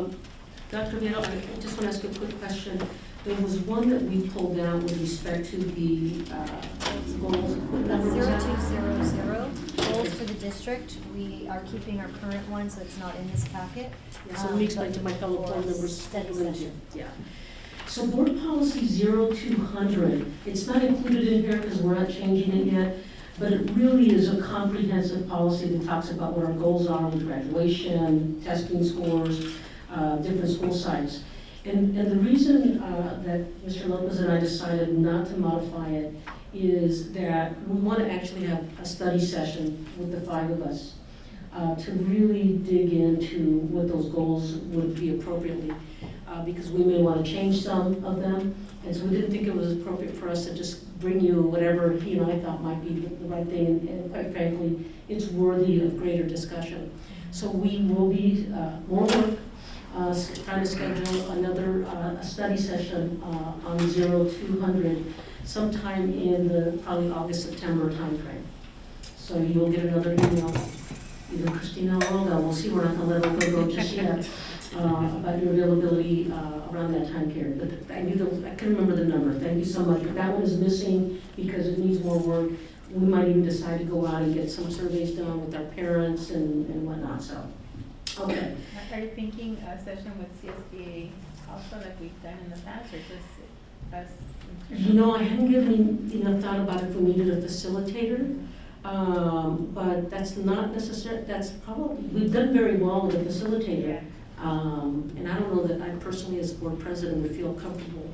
much. Dr. Vito, I just want to ask a quick question. There was one that we pulled out with respect to the goals. What number was that? 0200 goals for the district. We are keeping our current one, so it's not in this packet. Yeah, so let me explain to my fellow board members. Study session. Yeah. So board policy 0200, it's not included in here because we're not changing it yet, but it really is a comprehensive policy that talks about what our goals are with graduation, testing scores, different school sites. And the reason that Mr. Lopez and I decided not to modify it is that we want to actually have a study session with the 5 of us to really dig into what those goals would be appropriately, because we may want to change some of them. And so we didn't think it was appropriate for us to just bring you whatever he and I thought might be the right thing. And quite frankly, it's worthy of greater discussion. So we will be more work. Trying to schedule another study session on 0200 sometime in the probably August, September timeframe. So you will get another email, either Christina or Olga, we'll see, we're not gonna let Olga go just yet, about your availability around that time period. But I couldn't remember the number, thank you so much. But that one is missing because it needs more work. We might even decide to go out and get some surveys done with our parents and whatnot, so. Okay. Are you thinking a session with CSEA also like we've done in the past, or just us? You know, I hadn't given enough thought about if we needed a facilitator, but that's not necessary. That's probably, we've done very well with a facilitator. And I don't know that I personally as board president would feel comfortable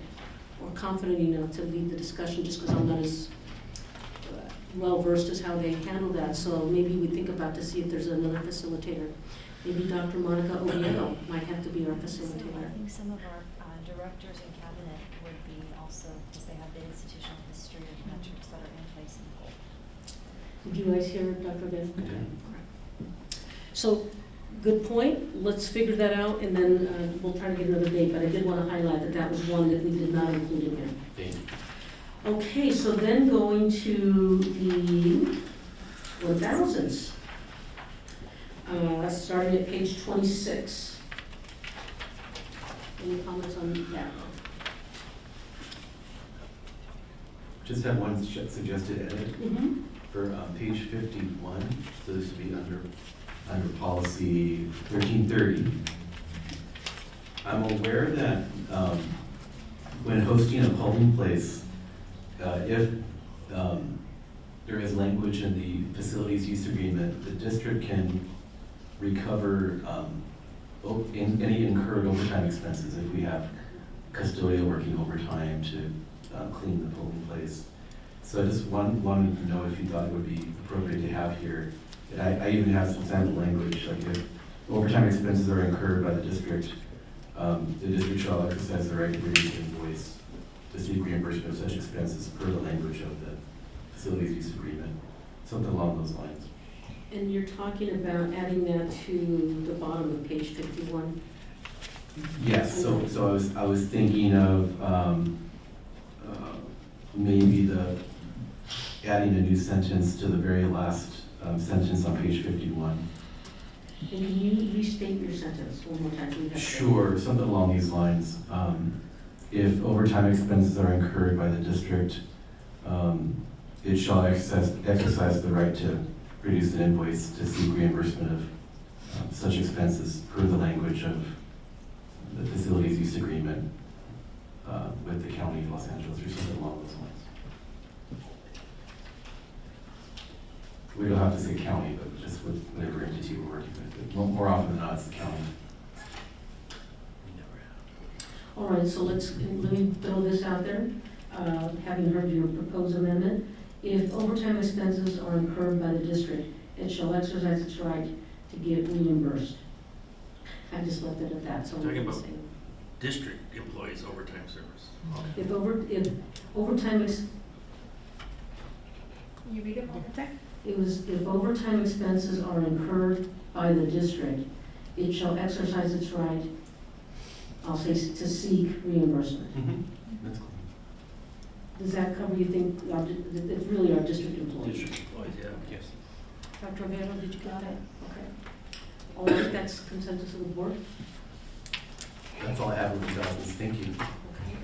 or confident enough to lead the discussion just because I'm not as well versed as how they handle that. So maybe we think about to see if there's another facilitator. Maybe Dr. Monica Oviedo might have to be our facilitator. I think some of our directors in cabinet would be also, because they have the institutional history of metrics that are in place in the goal. Did you guys hear Dr. Oviedo? I did. So, good point. Let's figure that out, and then we'll try to get another date. But I did want to highlight that that was one that we did not include in here. Thank you. Okay, so then going to the 1000s. Starting at page 26. Any comments on that? Just have one suggested edit Mm-hmm. for page 51. So this would be under policy 1330. I'm aware that when hosting a polling place, if there is language in the facilities use agreement, the district can recover any incurred overtime expenses if we have custodial working overtime to clean the polling place. So I just wanted to know if you thought it would be appropriate to have here. And I even have some sample language, like if overtime expenses are incurred by the district shall exercise the right to reduce the invoice to seek reimbursement of such expenses per the language of the facilities use agreement, something along those lines. And you're talking about adding that to the bottom of page 51? Yes, so I was thinking of maybe adding a new sentence to the very last sentence on page 51. And can you restate your sentence one more time? We have to- Sure, something along these lines. If overtime expenses are incurred by the district, it shall exercise the right to produce an invoice to seek reimbursement of such expenses per the language of the facilities use agreement with the County of Los Angeles or something along those lines. We don't have to say county, but just with whatever entity we're working with. But more often than not, it's the county. All right, so let me throw this out there, having heard your proposed amendment. If overtime expenses are incurred by the district, it shall exercise its right to get reimbursed. I just left it at that, so. Talking about district employees overtime service. If overtime You read it one more time? It was, if overtime expenses are incurred by the district, it shall exercise its right, I'll say, to seek reimbursement. That's cool. Does that cover, you think, it's really our district employees? District employees, yeah. Yes. Dr. Oviedo, did you get that? Okay. All right, that's consensus of the board. That's all I have with the thousands. Thank you.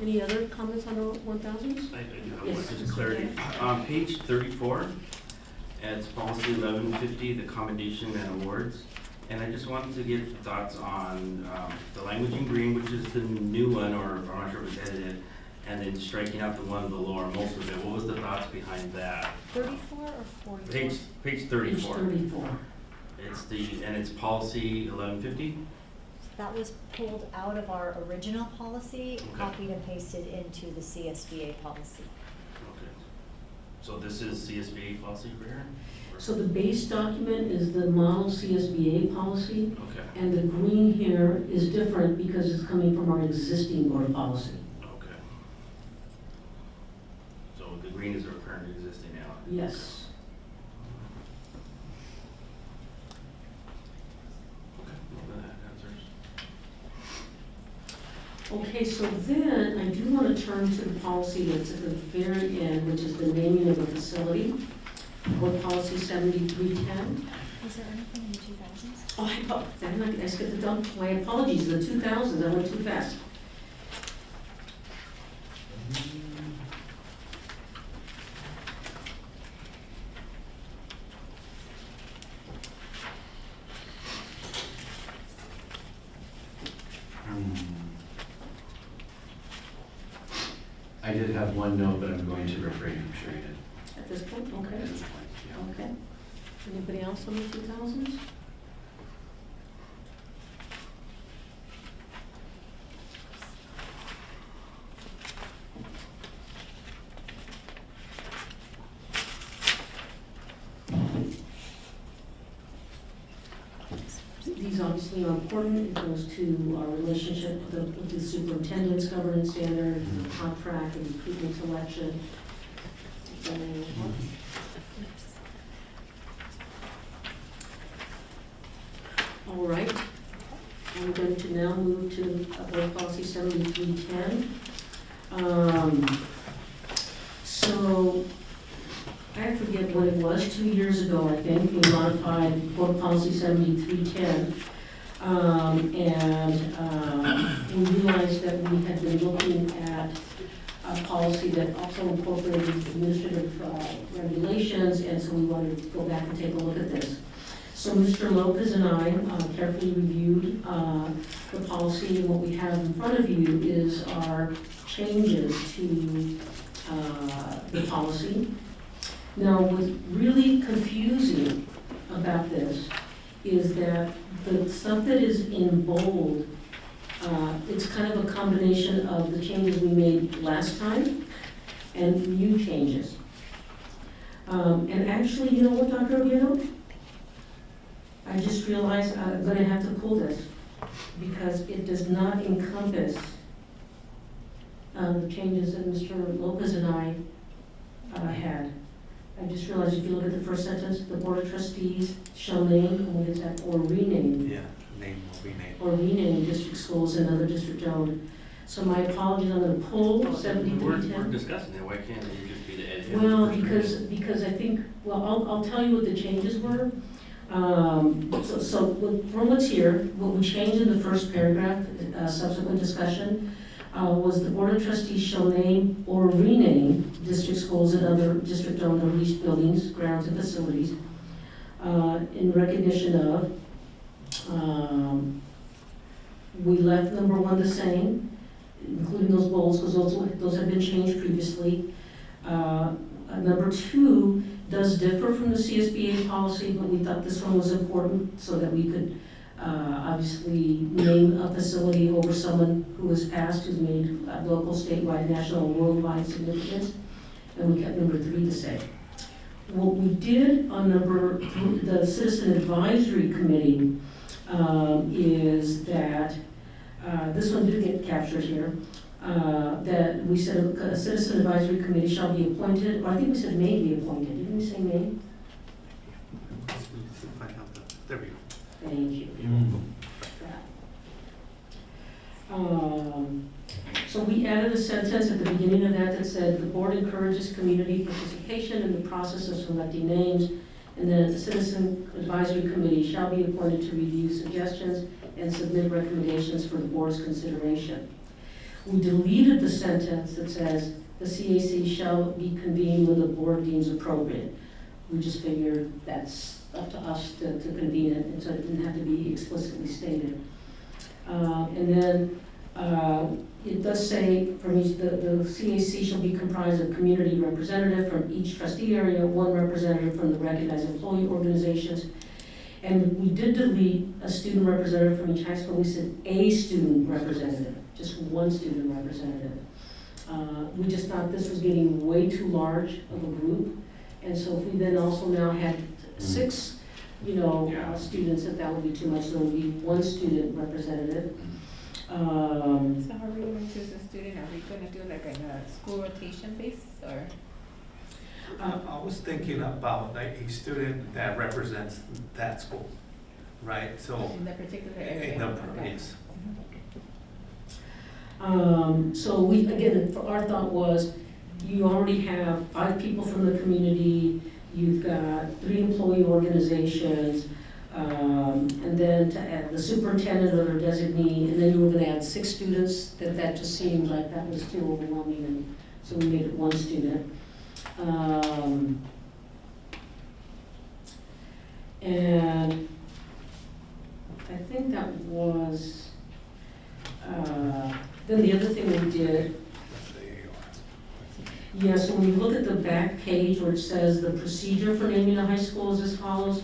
Any other comments on the 1,000s? I do have Yes, one, just Mr. clarity. Chair. On page 34, it's policy 1150, the commendation and awards. And I just wanted to get thoughts on the language in green, which is the new one, or I'm not sure if it's edited, and then striking out the one below or most of it. What was the thoughts behind that? 34 or 44? Page 34. Page 34. It's policy 1150? That was pulled out of our original policy, Okay. copied and pasted into the CSBA policy. Okay. So this is CSBA policy for here? So the base document is the model CSBA policy, Okay. and the green here is different because it's coming from our existing board policy. Okay. So the green is our current existing now? Yes. Okay, so then I do want to turn to the policy that's at the very end, which is the naming of a facility, board policy 7310. Was there anything in the 2000s? Oh, I skipped the dump. My apologies, the 2000s, I went too fast. I did have one note, but I'm going to refrain from sharing it. At this point, okay. At this point, yeah. Okay. Anybody else on the 2000s? These obviously are important. It goes to our relationship with the superintendent's governance standards, the contract, and recruitment selection. All right. I'm going to now move to board policy 7310. So I forget what it was, 2 years ago, I think, we modified board policy 7310. We realized that we had been looking at a policy that also incorporated administrative regulations, and so we wanted to go back and take a look at this. So Mr. Lopez and I carefully reviewed the policy, and what we have in front of you is our changes to the policy. Now, what's really confusing about this is that the stuff that is in bold, it's kind of a combination of the changes we made last time and new changes. And actually, you know what, Dr. Oviedo? I just realized I'm going to have to pull this because it does not encompass the changes that Mr. Lopez and I had. I just realized if you look at the first sentence, the Board of Trustees shall name, what is that, or rename. Yeah, name or rename. Or rename district schools and other district owned. So my apologies, I'm gonna pull We're 7310. discussing it, why can't it just be the edge? Well, because I think, well, I'll tell you what the changes were. From what's here, what we changed in the first paragraph, subsequent discussion, was the Board of Trustees shall name or rename district schools and other district-owned or leased buildings, grounds, and facilities in recognition of, we left number 1 the same, including those goals, because those have been changed previously. Number 2 does differ from the CSBA policy, but we thought this one was important so that we could obviously name a facility over someone who has passed, who's made local, statewide, national, worldwide significance, and we kept number 3 the same. What we did on number 3, the Citizen Advisory Committee, is that, this one did get captured here, that we said a Citizen Advisory Committee shall be appointed, or I think we said may be appointed, didn't we say may? There we go. Thank you. So we added a sentence at the beginning of that said, the board encourages community participation in the process of selecting names, and then the Citizen Advisory Committee shall be appointed to review suggestions and submit recommendations for the board's consideration. We deleted the sentence that says, the CAC shall be convened when the board deems appropriate. We just figured that's up to us to convene it, and so it didn't have to be explicitly stated. And then it does say from each, the CAC shall be comprised of community representative from each trustee area, 1 representative from the recognized employee organizations. And we did delete a student representative from each high school. We said a student representative, just 1 student representative. We just thought this was getting way too large of a group. And so if we then also now had 6, students, that would be too much. There would be 1 student representative. So how are we going to choose a student? Are we going to do like a school rotation basis or? I was thinking about like a student that represents that school, right? So In the particular area? In the, Okay. yes. So we, again, our thought was, you already have 5 people from the community, you've got 3 employee organizations, and then to add the superintendent or their designee, and then you were gonna add 6 students, that just seemed like that was too overwhelming, and so we made it 1 student. And I think that was, then the other thing we did, yes, when you look at the back page where it says the procedure for naming a high school is as follows,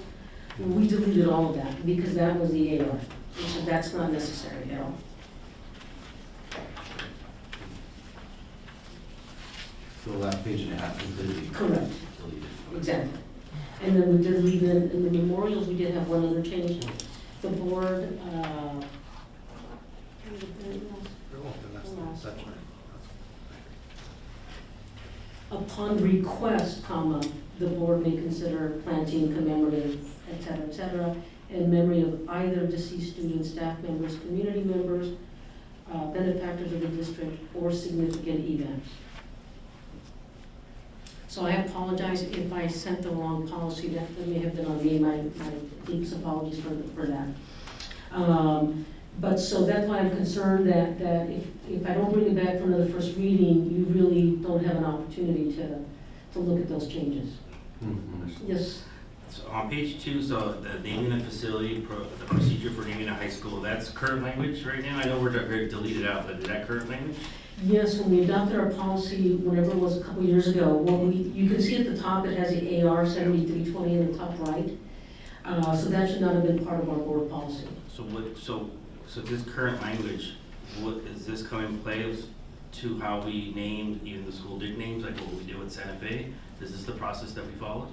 we deleted all of that because that was the AR. So that's not necessary at all. So that page and a half completely Correct. deleted. Exactly. And then we did leave in the memorials, we did have one other change. The board, upon request, comma, the board may consider planting commemorative, et cetera, in memory of either deceased students, staff members, community members, benefactors of the district, or significant events. So I apologize if I sent the wrong policy, that may have been on me, my deepest apologies for that. But so that's why I'm concerned that if I don't bring it back for another first reading, you really don't have an opportunity to look at those changes. Mm-hmm. Yes? So on page 2, so the naming a facility, the procedure for naming a high school, that's current language right now? I know we're deleted out, but is that current language? Yes, when we adopted our policy, whenever it was a couple years ago, you can see at the top, it has the AR 7320 in the top right. So that should not have been part of our board policy. So this current language, what is this coming play to how we named even the school names, like what we did with Santa Fe? Is this the process that we followed?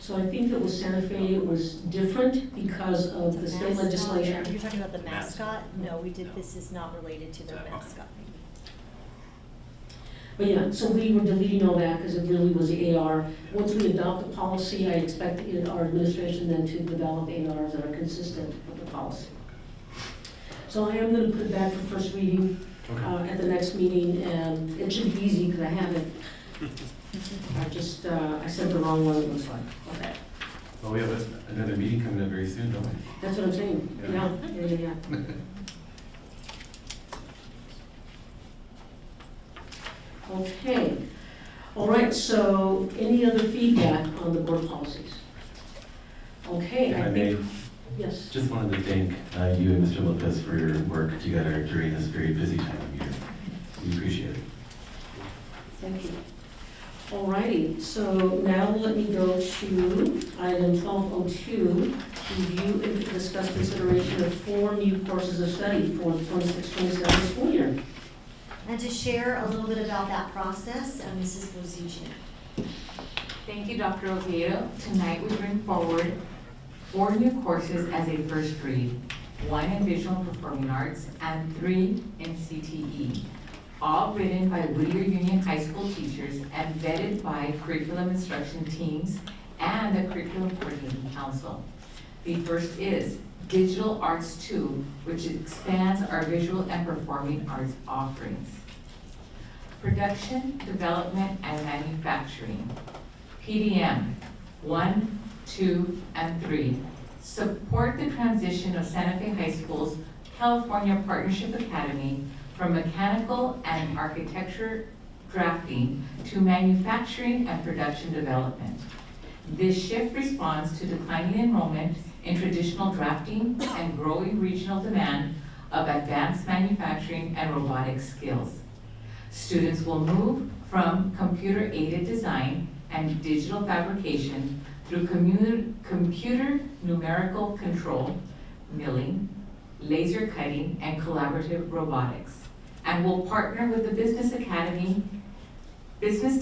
So I think that with Santa Fe, it was different because of the state legislation. You're talking about the mascot? No, this is not related to the mascot. But yeah, so we were deleting all that because it really was the AR. Once we adopt the policy, I expect our administration then to develop ARs that are consistent with the policy. So I am going to put it back for first reading. at the next meeting, and it should be easy because I have it. I sent the wrong one, it looks like. Okay. Well, we have another meeting coming up very soon, don't we? That's what I'm saying. Yeah. Okay. All right, so any other feedback on the board policies? Okay, If I I may, think, yes. just wanted to thank you and Mr. Lopez for your work together during this very busy time of year. We appreciate it. Thank you. All righty, so now let me go to item 1202, review and discuss consideration of 4 new courses of study for the 26-27 school year. And to share a little bit about that process, Mrs. Bozichin. Thank you, Dr. Oviedo. Tonight we bring forward 4 new courses as a first read, 1 in visual and performing arts and 3 in CTE, all written by Whittier Union High School teachers and vetted by curriculum instruction teams and the Curriculum Coordinating Council. The first is Digital Arts 2, which expands our visual and performing arts offerings. Production, Development, and Manufacturing. PDM 1, 2, and 3 support the transition of Santa Fe High School's California Partnership Academy from mechanical and architecture drafting to manufacturing and production development. This shift responds to declining enrollment in traditional drafting and growing regional demand of advanced manufacturing and robotics skills. Students will move from computer-aided design and digital fabrication through computer numerical control, milling, laser cutting, and collaborative robotics, and will partner with the Business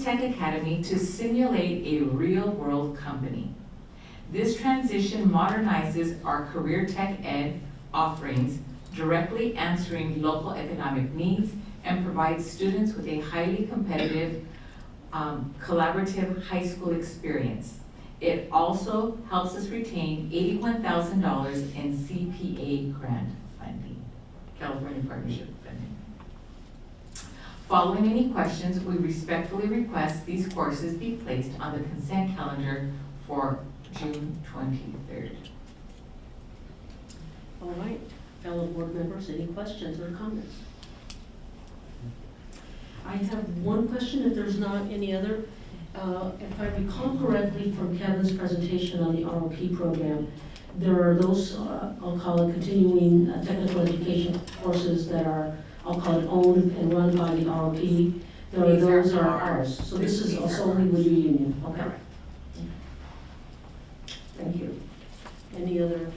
Tech Academy to simulate a real-world company. This transition modernizes our career tech ed offerings, directly answering local economic needs, and provides students with a highly competitive, collaborative high school experience. It also helps us retain $81,000 in CPA grant funding, California Partnership funding. Following any questions, we respectfully request these courses be placed on the consent calendar for June 23rd. All right, fellow board members, any questions or comments? I have one question, if there's not any other. If I recall correctly from Kevin's presentation on the ROP program, there are those, I'll call it continuing technical education courses that are, I'll call it owned and run by the ROP. Those are ours. So this is solely with your union. Okay. Thank you. Any other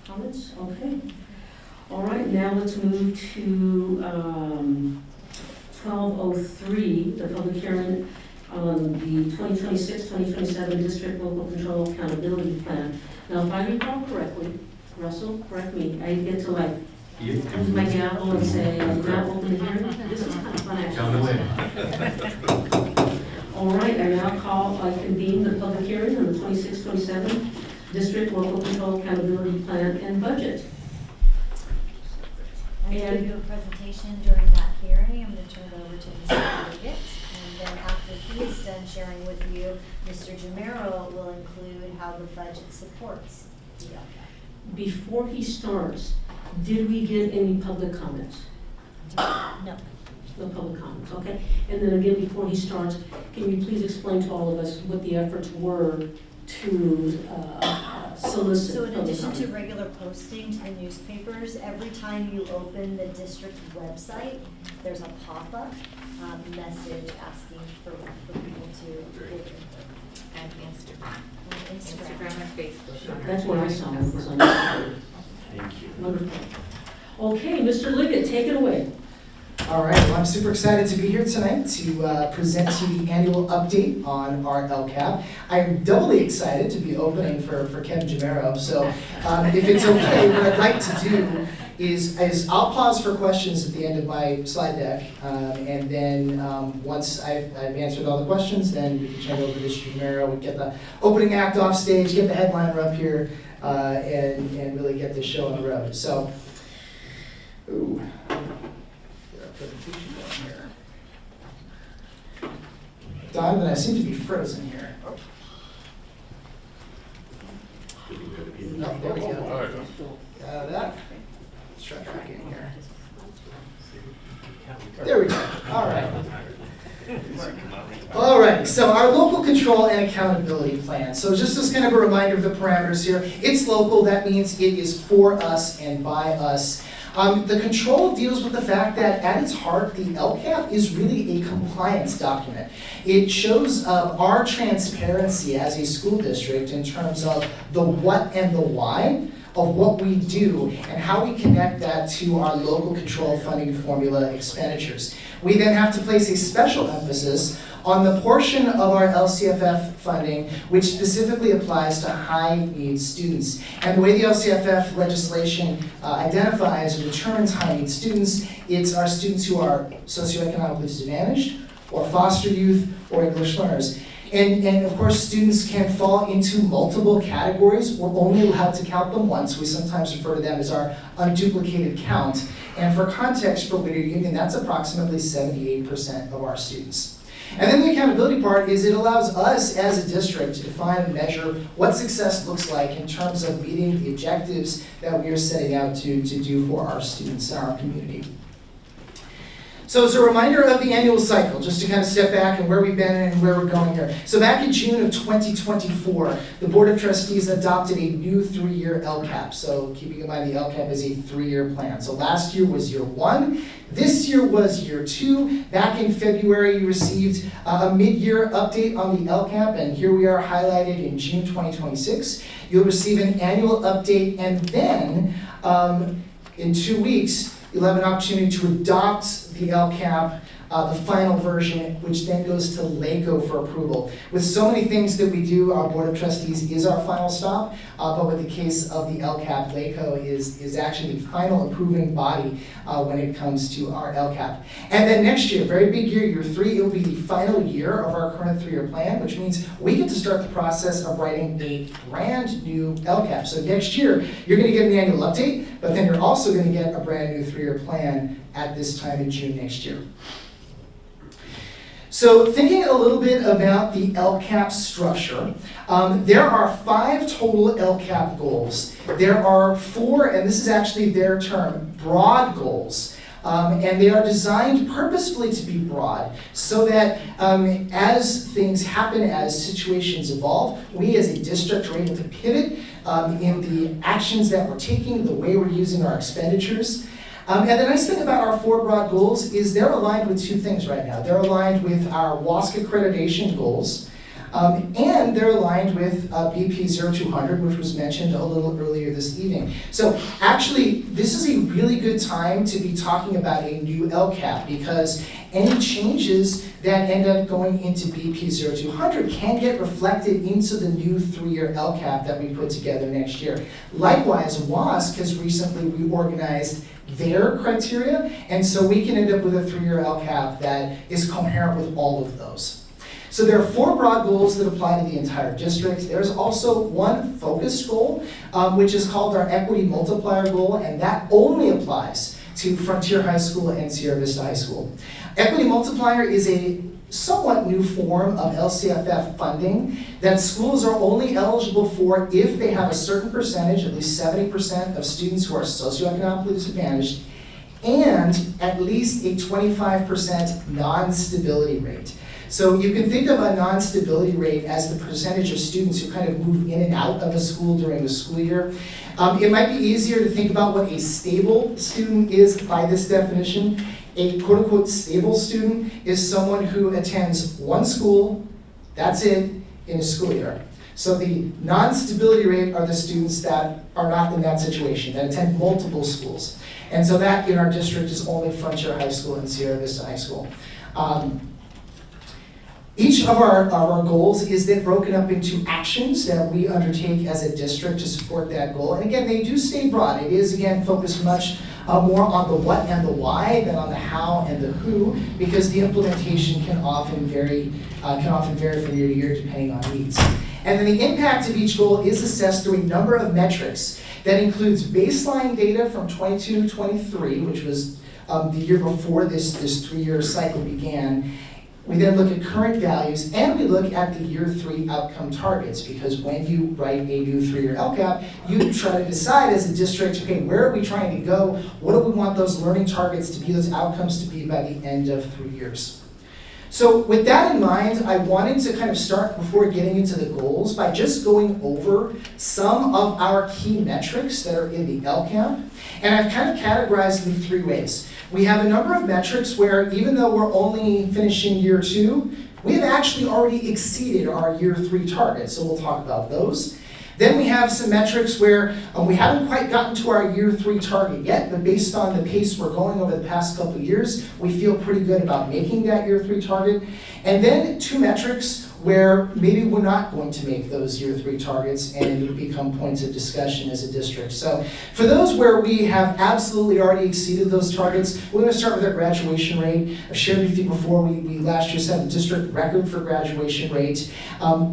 comments? Okay. All right, now let's move to 1203, the public hearing on the 2026-2027 District Local Control Accountability Plan. Now, if I recall correctly, Russell, correct me, I get to like use my gavel and say, now open the hearing. This is kind of fun, actually. All right, I now convene the public hearing on the 26-27 District Local Control Accountability Plan and Budget. I'm going to give you a presentation during that hearing. I'm going to turn it over to Mr. Liggett. And then after he is done sharing with you, Mr. Jamero will include how the budget supports the LCAP. Before he starts, did we get any public comments? No. No public comments, okay. And then again, before he starts, can you please explain to all of us what the efforts were to solicit? So in addition to regular posting to the newspapers, every time you open the district website, there's a pop-up message asking for people to give input. And Instagram and Facebook. That's what I saw. It was on Instagram. Thank you. Wonderful. Okay, Mr. Liggett, take it away. All right, well, I'm super excited to be here tonight to present to you the annual update on our LCAP. I'm doubly excited to be opening for Kevin Jamero, so if it's okay, what I'd like to do is I'll pause for questions at the end of my slide deck, and then once I've answered all the questions, then we can turn it over to Mr. Jamero, we get the opening act off stage, get the headliner up here, and really get this show on the road. So, ooh. presentation going here. Donovan, I seem to be frozen here. Oh, there we go. Got that. Let's try back in here. There we go. All right. All right, so our local control and accountability plan. So just as kind of a reminder of the parameters here, it's local, that means it is for us and by us. The control deals with the fact that at its heart, the LCAP is really a compliance document. It shows our transparency as a school district in terms of the what and the why of what we do and how we connect that to our local control funding formula expenditures. We then have to place a special emphasis on the portion of our LCFF funding which specifically applies to high-need students. And the way the LCFF legislation identifies or determines high-need students, it's our students who are socioeconomically disadvantaged, or foster youth, or English learners. And of course, students can fall into multiple categories. We're only allowed to count them once. We sometimes refer to them as our unduplicated count. And for context for Whittier Union, that's approximately 78% of our students. And then the accountability part is it allows us as a district to define and measure what success looks like in terms of meeting the objectives that we are setting out to do for our students and our community. So as a reminder of the annual cycle, just to kind of step back and where we've been and where we're going here. So back in June of 2024, the Board of Trustees adopted a new 3-year LCAP. So keeping in mind the LCAP is a 3-year plan. So last year was year 1. This year was year 2. Back in February, you received a mid-year update on the LCAP, and here we are highlighted in June 2026. You'll receive an annual update, and then in 2 weeks, you'll have an opportunity to adopt the LCAP, the final version, which then goes to LACO for approval. With so many things that we do, our Board of Trustees is our final stop, but with the case of the LCAP, LACO is actually the final approving body when it comes to our LCAP. And then next year, very big year, year 3, it will be the final year of our current 3-year plan, which means we get to start the process of writing a brand new LCAP. So next year, you're going to get an annual update, but then you're also going to get a brand new 3-year plan at this time in June next year. So thinking a little bit about the LCAP structure, there are 5 total LCAP goals. There are 4, and this is actually their term, broad goals. And they are designed purposefully to be broad so that as things happen, as situations evolve, we as a district are able to pivot in the actions that we're taking, the way we're using our expenditures. And the nice thing about our 4 broad goals is they're aligned with 2 things right now. They're aligned with our WASC accreditation goals, and they're aligned with BP 0200, which was mentioned a little earlier this evening. So actually, this is a really good time to be talking about a new LCAP because any changes that end up going into BP 0200 can get reflected into the new 3-year LCAP that we put together next year. Likewise, WASC has recently reorganized their criteria, and so we can end up with a 3-year LCAP that is coherent with all of those. So there are 4 broad goals that apply to the entire district. There's also 1 focused goal, which is called our equity multiplier goal, and that only applies to Frontier High School and Sierra Vista High School. Equity multiplier is a somewhat new form of LCFF funding that schools are only eligible for if they have a certain percentage, at least 70% of students who are socioeconomically disadvantaged, and at least a 25% non-stability rate. So you can think of a non-stability rate as the percentage of students who kind of move in and out of a school during the school year. It might be easier to think about what a stable student is by this definition. A quote-unquote stable student is someone who attends 1 school, that's it, in a school year. So the non-stability rate are the students that are not in that situation, that attend multiple schools. And so that in our district is only Frontier High School and Sierra Vista High School. Each of our goals is then broken up into actions that we undertake as a district to support that goal. And again, they do stay broad. It is, again, focused much more on the what and the why than on the how and the who, because the implementation can often vary from year to year depending on needs. And then the impact of each goal is assessed through a number of metrics that includes baseline data from 22-23, which was the year before this 3-year cycle began. We then look at current values, and we look at the year 3 outcome targets, because when you write a new 3-year LCAP, you try to decide as a district, okay, where are we trying to go? What do we want those learning targets to be, those outcomes to be by the end of 3 years? So with that in mind, I wanted to kind of start before getting into the goals by just going over some of our key metrics that are in the LCAP. And I've kind of categorized them 3 ways. We have a number of metrics where even though we're only finishing year 2, we have actually already exceeded our year 3 targets, so we'll talk about those. Then we have some metrics where we haven't quite gotten to our year 3 target yet, but based on the pace we're going over the past couple of years, we feel pretty good about making that year 3 target. And then 2 metrics where maybe we're not going to make those year 3 targets and it would become points of discussion as a district. So for those where we have absolutely already exceeded those targets, we're going to start with our graduation rate. I've shared with you before, we last year set a district record for graduation rate.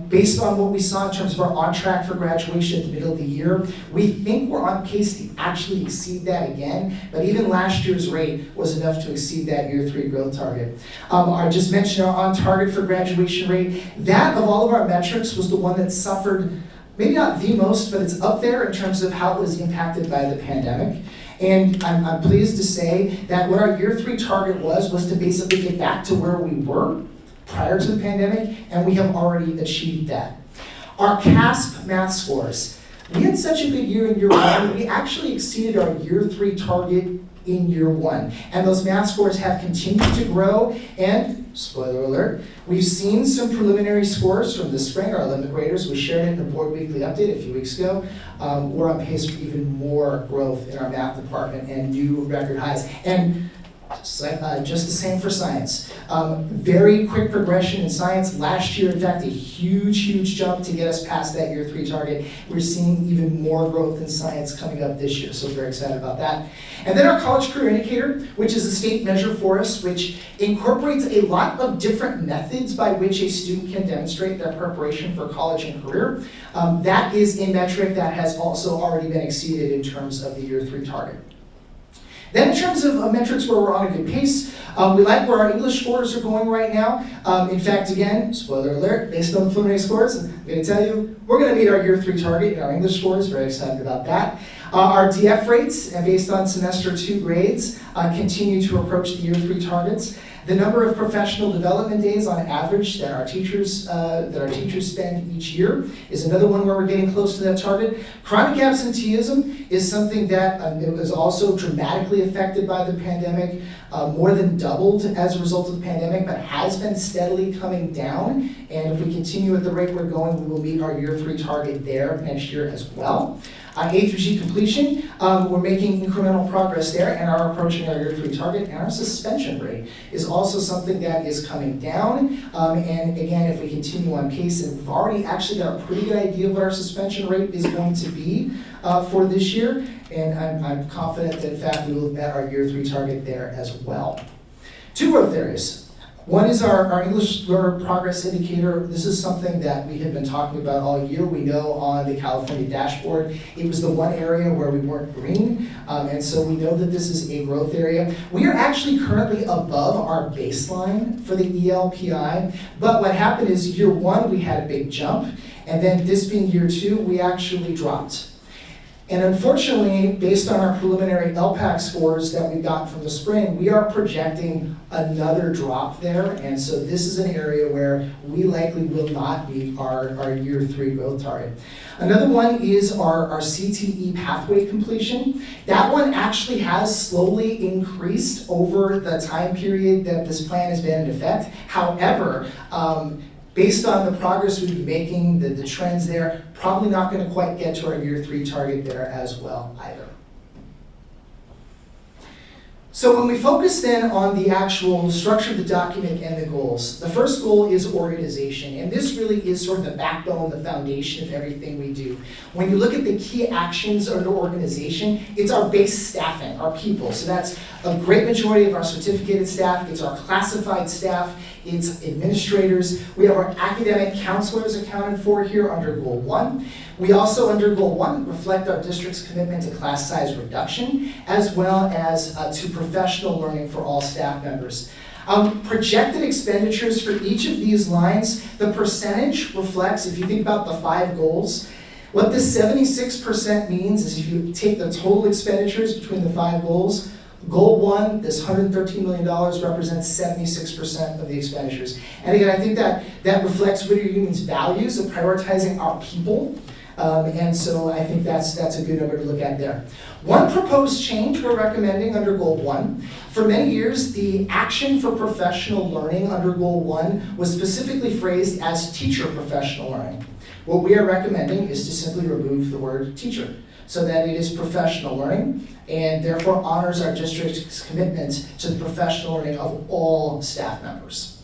Based on what we saw in terms of our on track for graduation at the middle of the year, we think we're on pace to actually exceed that again, but even last year's rate was enough to exceed that year 3 growth target. I just mentioned our on target for graduation rate. That, of all of our metrics, was the one that suffered, maybe not the most, but it's up there in terms of how it was impacted by the pandemic. And I'm pleased to say that what our year 3 target was to basically get back to where we were prior to the pandemic, and we have already achieved that. Our CASP math scores. We had such a good year in year 1, we actually exceeded our year 3 target in year 1. And those math scores have continued to grow, and spoiler alert, we've seen some preliminary scores from this spring. Our 11th graders, we shared it in the board weekly update a few weeks ago. We're on pace for even more growth in our math department and new record highs. And just the same for science. Very quick progression in science. Last year, in fact, a huge jump to get us past that year 3 target. We're seeing even more growth in science coming up this year, so very excited about that. And then our college career indicator, which is a state measure for us, which incorporates a lot of different methods by which a student can demonstrate their preparation for college and career. That is a metric that has also already been exceeded in terms of the year 3 target. Then in terms of metrics where we're on a good pace, we like where our English scores are going right now. In fact, again, spoiler alert, based on the preliminary scores, I'm going to tell you, we're going to meet our year 3 target in our English scores. Very excited about that. Our DF rates, based on semester 2 grades, continue to approach the year 3 targets. The number of professional development days on average that our teachers spend each year is another one where we're getting close to that target. Chronic absenteeism is something that it was also dramatically affected by the pandemic, more than doubled as a result of the pandemic, but has been steadily coming down. And if we continue at the rate we're going, we will meet our year 3 target there next year as well. A through G completion, we're making incremental progress there and are approaching our year 3 target. And our suspension rate is also something that is coming down. And again, if we continue on pace, and we've already actually got a pretty good idea of what our suspension rate is going to be for this year. And I'm confident that in fact we will have met our year 3 target there as well. 2 growth areas. One is our English learner progress indicator. This is something that we have been talking about all year. We know on the California dashboard, it was the one area where we weren't green, and so we know that this is a growth area. We are actually currently above our baseline for the ELPI, but what happened is year 1, we had a big jump, and then this being year 2, we actually dropped. And unfortunately, based on our preliminary LPAC scores that we got from the spring, we are projecting another drop there. And so this is an area where we likely will not meet our year 3 growth target. Another one is our CTE pathway completion. That one actually has slowly increased over the time period that this plan has been in effect. However, based on the progress we've been making, the trends there, probably not going to quite get to our year 3 target there as well either. So when we focus then on the actual structure of the document and the goals, the first goal is organization. And this really is sort of the backbone, the foundation of everything we do. When you look at the key actions under organization, it's our base staffing, our people. So that's A great majority of our certificated staff, it's our classified staff, it's administrators. We have our academic counselors accounted for here under Goal 1. We also, under Goal 1, reflect our district's commitment to class size reduction, as well as to professional learning for all staff members. Projected expenditures for each of these lines, the percentage reflects, if you think about the 5 goals, what this 76% means is if you take the total expenditures between the 5 goals, Goal 1, this $113 million, represents 76% of the expenditures. And again, I think that reflects Whittier Union's values of prioritizing our people. And so I think that's a good number to look at there. One proposed change we're recommending under Goal 1. For many years, the action for professional learning under Goal 1 was specifically phrased as teacher professional learning. What we are recommending is to simply remove the word teacher, so that it is professional learning, and therefore honors our district's commitment to the professional learning of all staff members.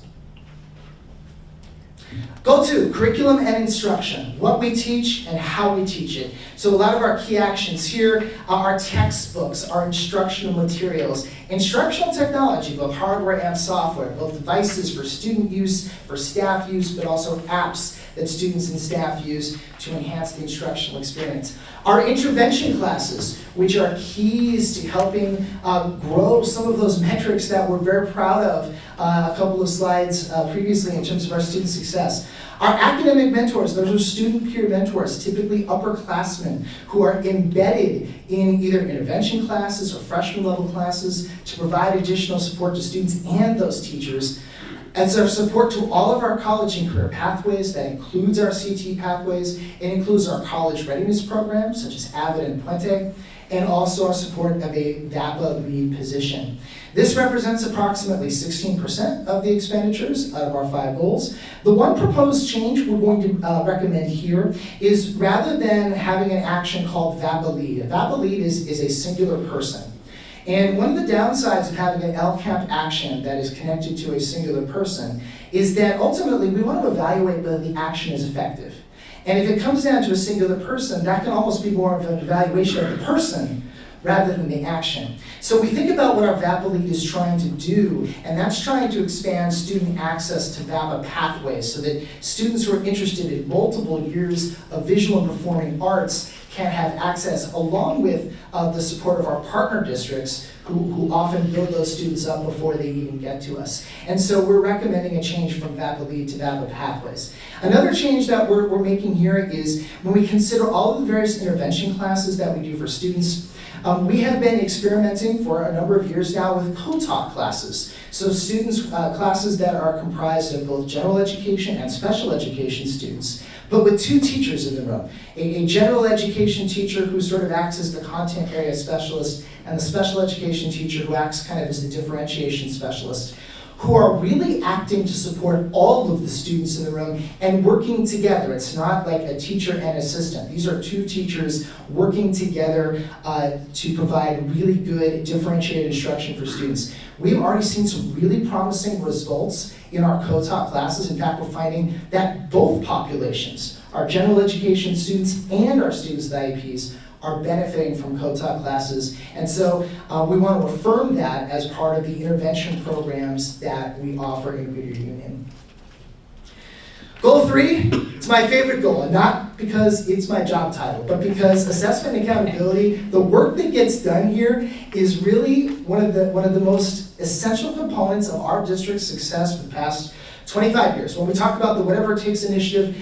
Goal 2, curriculum and instruction, what we teach and how we teach it. So a lot of our key actions here are our textbooks, our instructional materials, instructional technology, both hardware and software, both devices for student use, for staff use, but also apps that students and staff use to enhance the instructional experience. Our intervention classes, which are keys to helping grow some of those metrics that we're very proud of a couple of slides previously in terms of our student success. Our academic mentors, those are student peer mentors, typically upperclassmen who are embedded in either intervention classes or freshman level classes to provide additional support to students and those teachers. As our support to all of our college and career pathways, that includes our CT pathways, it includes our college readiness programs, such as AVID and Puente, and also our support of a VAPA lead position. This represents approximately 16% of the expenditures out of our 5 goals. The one proposed change we're going to recommend here is rather than having an action called VAPA lead, a VAPA lead is a singular person. And one of the downsides of having an LCAP action that is connected to a singular person is that ultimately we want to evaluate whether the action is effective. And if it comes down to a singular person, that can almost be more of an evaluation of the person rather than the action. So we think about what our VAPA lead is trying to do, and that's trying to expand student access to VAPA pathways so that students who are interested in multiple years of visual and performing arts can have access, along with the support of our partner districts who often build those students up before they even get to us. And so we're recommending a change from VAPA lead to VAPA pathways. Another change that we're making here is when we consider all of the various intervention classes that we do for students, we have been experimenting for a number of years now with co-taught classes. So students, classes that are comprised of both general education and special education students, but with 2 teachers in the room. A general education teacher who sort of acts as the content area specialist, and the special education teacher who acts kind of as the differentiation specialist, who are really acting to support all of the students in the room and working together. It's not like a teacher and assistant. These are 2 teachers working together to provide really good differentiated instruction for students. We've already seen some really promising results in our co-taught classes. In fact, we're finding that both populations, our general education students and our students with IEPs, are benefiting from co-taught classes. And so we want to affirm that as part of the intervention programs that we offer in Whittier Union. Goal 3, it's my favorite goal, and not because it's my job title, but because assessment and accountability, the work that gets done here is really one of the most essential components of our district's success for the past 25 years. When we talk about the Whatever It Takes initiative,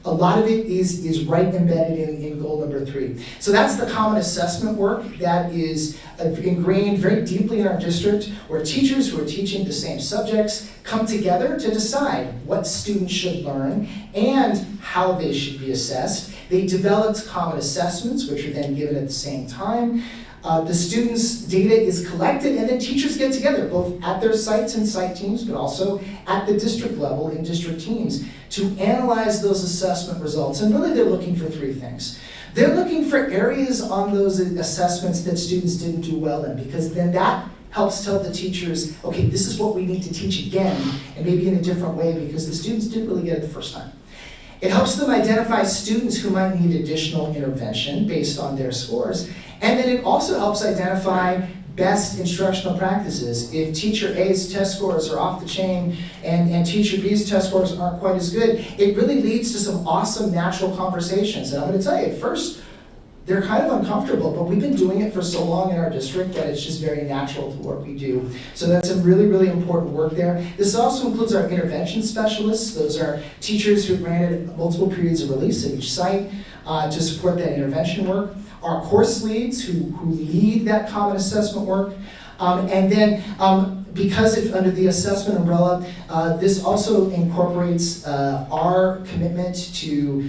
a lot of it is right embedded in goal number 3. So that's the common assessment work that is ingrained very deeply in our district, where teachers who are teaching the same subjects come together to decide what students should learn and how they should be assessed. They developed common assessments, which are then given at the same time. The students' data is collected, and then teachers get together, both at their sites and site teams, but also at the district level in district teams, to analyze those assessment results. And really they're looking for 3 things. They're looking for areas on those assessments that students didn't do well in, because then that helps tell the teachers, okay, this is what we need to teach again, and maybe in a different way, because the students didn't really get it the first time. It helps them identify students who might need additional intervention based on their scores. And then it also helps identify best instructional practices. If teacher A's test scores are off the chain and teacher B's test scores aren't quite as good, it really leads to some awesome natural conversations. And I'm going to tell you, at first, they're kind of uncomfortable, but we've been doing it for so long in our district that it's just very natural to what we do. So that's some really, really important work there. This also includes our intervention specialists. Those are teachers who granted multiple periods of release at each site to support that intervention work. Our course leads who lead that common assessment work. And then because it's under the assessment umbrella, this also incorporates our commitment to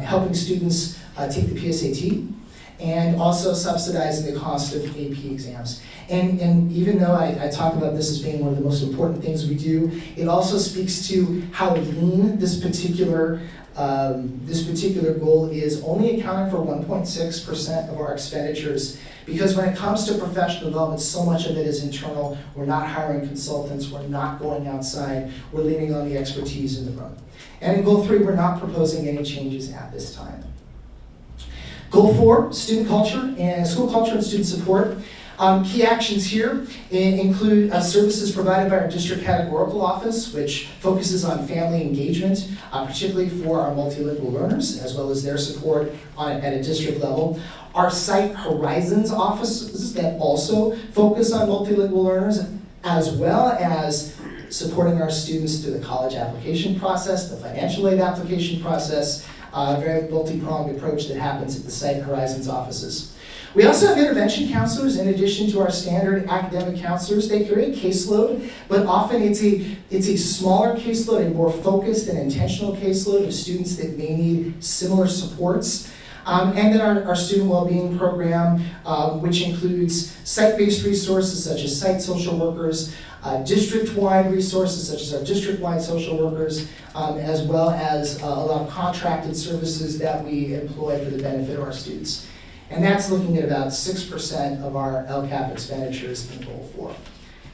helping students take the PSAT, and also subsidizing the cost of AP exams. And even though I talk about this as being one of the most important things we do, it also speaks to how lean this particular goal is, only accounting for 1.6% of our expenditures. Because when it comes to professional development, so much of it is internal. We're not hiring consultants, we're not going outside, we're leaning on the expertise in the room. And in Goal 3, we're not proposing any changes at this time. Goal 4, student culture and school culture and student support. Key actions here include services provided by our district categorical office, which focuses on family engagement, particularly for our multilingual learners, as well as their support at a district level. Our Site Horizons offices that also focus on multilingual learners, as well as supporting our students through the college application process, the financial aid application process, a very multi-pronged approach that happens at the Site Horizons offices. We also have intervention counselors in addition to our standard academic counselors. They carry a caseload, but often it's a smaller caseload, a more focused and intentional caseload of students that may need similar supports. And then our student well-being program, which includes site-based resources such as site social workers, district-wide resources such as our district-wide social workers, as well as a lot of contracted services that we employ for the benefit of our students. And that's looking at about 6% of our LCAP expenditures in Goal 4.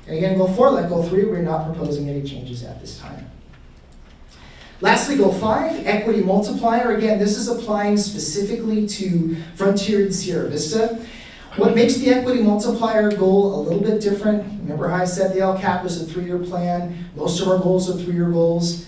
And again, Goal 4, like Goal 3, we're not proposing any changes at this time. Lastly, Goal 5, Equity Multiplier. Again, this is applying specifically to Frontier and Sierra Vista. What makes the Equity Multiplier goal a little bit different, remember how I said the LCAP was a 3-year plan? Most of our goals are 3-year goals.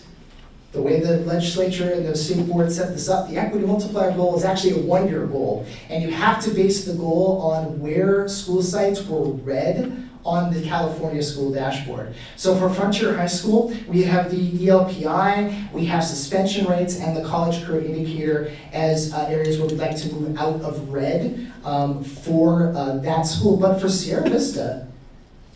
The way the legislature and the state board set this up, the Equity Multiplier goal is actually a 1-year goal. And you have to base the goal on where school sites were red on the California school dashboard. So for Frontier High School, we have the ELPI, we have suspension rates, and the college career indicator as areas where we'd like to move out of red for that school. But for Sierra Vista,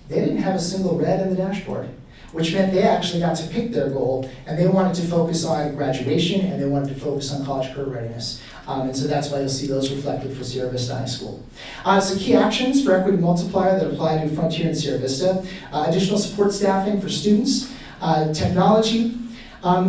they didn't have a single red in the dashboard, which meant they actually got to pick their goal, and they wanted to focus on graduation, and they wanted to focus on college career readiness. And so that's why you'll see those reflected for Sierra Vista High School. So key actions for Equity Multiplier that apply to Frontier and Sierra Vista. Additional support staffing for students, technology,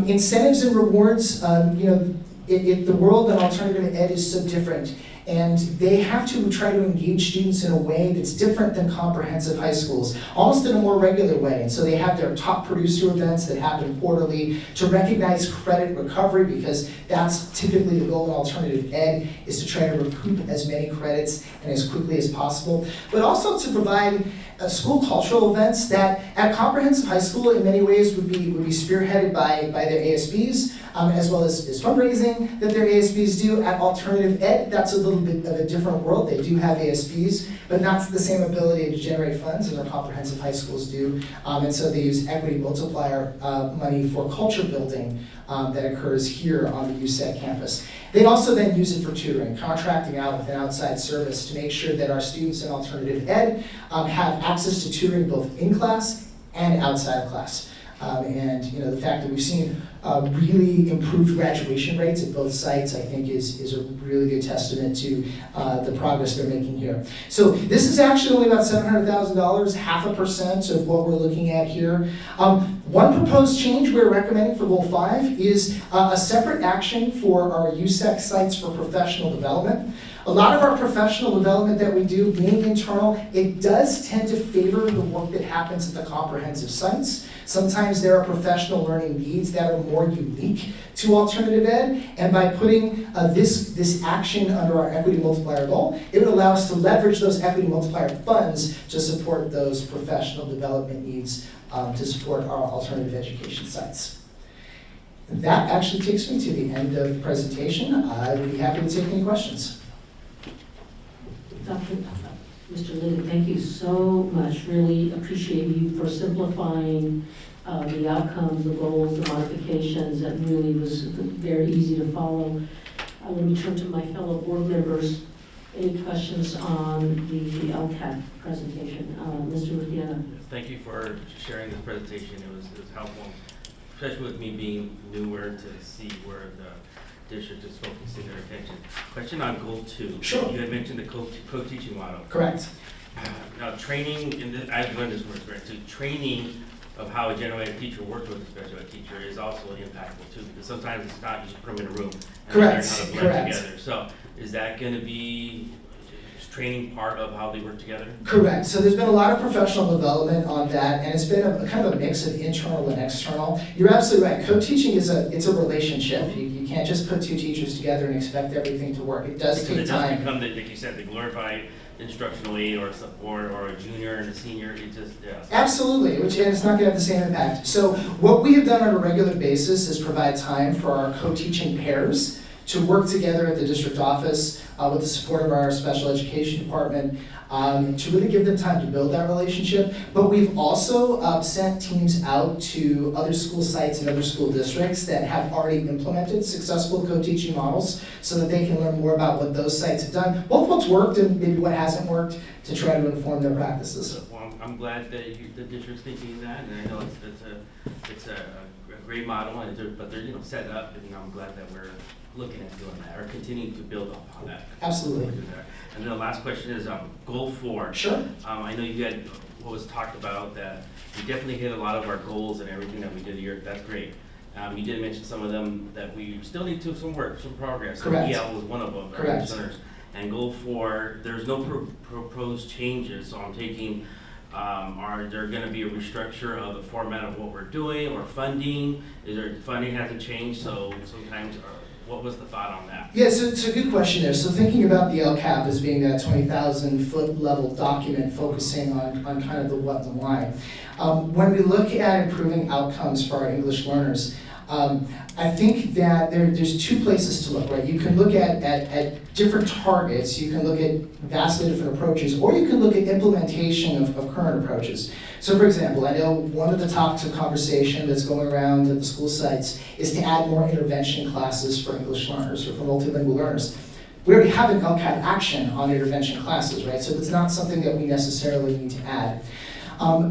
incentives and rewards. The world in alternative ed is so different, and they have to try to engage students in a way that's different than comprehensive high schools, almost in a more regular way. And so they have their top producer events that happen quarterly to recognize credit recovery, because that's typically the goal in alternative ed, is to try to recoup as many credits and as quickly as possible, but also to provide school cultural events that at comprehensive high school in many ways would be spearheaded by their ASBs, as well as fundraising that their ASBs do. At alternative ed, that's a little bit of a different world. They do have ASBs, but not the same ability to generate funds as our comprehensive high schools do. And so they use Equity Multiplier money for culture building that occurs here on the USEC campus. They also then use it for tutoring, contracting out with an outside service to make sure that our students in alternative ed have access to tutoring both in class and outside of class. And the fact that we've seen really improved graduation rates at both sites, I think is a really good testament to the progress they're making here. So this is actually only about $700,000, 0.5% of what we're looking at here. One proposed change we're recommending for Goal 5 is a separate action for our USEC sites for professional development. A lot of our professional development that we do, being internal, it does tend to favor the work that happens at the comprehensive sites. Sometimes there are professional learning needs that are more unique to alternative ed, and by putting this action under our equity multiplier goal, it would allow us to leverage those equity multiplier funds to support those professional development needs to support our alternative education sites. That actually takes me to the end of the presentation. I would be happy to take any questions. Mr. Liddy, thank you so much. Really appreciate you for simplifying the outcomes, the goals, the modifications. That really was very easy to follow. Let me turn to my fellow board members. Any questions on the LCAP presentation? Mr. Whittier. Thank you for sharing this presentation. It was helpful, especially with me being newer, to see where the district is focusing their attention. Question on goal 2. Sure. You had mentioned the co-teaching model. Correct. Now training, I've learned this from experience, training of how a general ed teacher works with a special ed teacher is also impactful too, because sometimes it's not just put them in a room and learn how to blend together. So is that going to be training part of how they work together? Correct. So there's been a lot of professional development on that, and it's been a kind of a mix of internal and external. You're absolutely right. Co-teaching is a relationship. You can't just put 2 teachers together and expect everything to work. It does take time. It does become, like you said, the glorified instructional aid or support, or a junior and a senior. It just, yeah. Absolutely, and it's not going to have the same impact. So what we have done on a regular basis is provide time for our co-teaching pairs to work together at the district office with the support of our special education department to really give them time to build that relationship. But we've also sent teams out to other school sites and other school districts that have already implemented successful co-teaching models so that they can learn more about what those sites have done, both what's worked and maybe what hasn't worked, to try to inform their practices. Well, I'm glad that the district's thinking that, and I know it's a great model, but they're set up, and I'm glad that we're looking at doing that or continuing to build upon that. Absolutely. And then the last question is goal 4. Sure. I know you had what was talked about, that we definitely hit a lot of our goals and everything that we did here. That's great. You did mention some of them that we still need to some work, some progress. Correct. EL was one of them. Correct. And goal 4, there's no proposed changes, so I'm taking, are there going to be a restructure of the format of what we're doing, or funding? Funding hasn't changed, so sometimes, what was the thought on that? Yeah, so it's a good question there. So thinking about the LCAP as being that 20,000 foot level document focusing on kind of the what and the why. When we look at improving outcomes for our English learners, I think that there's 2 places to look, right? You can look at different targets, you can look at vastly different approaches, or you can look at implementation of current approaches. So for example, I know one of the topics of conversation that's going around at the school sites is to add more intervention classes for English learners or for multilingual learners. We already have an LCAP action on intervention classes, right? So it's not something that we necessarily need to add.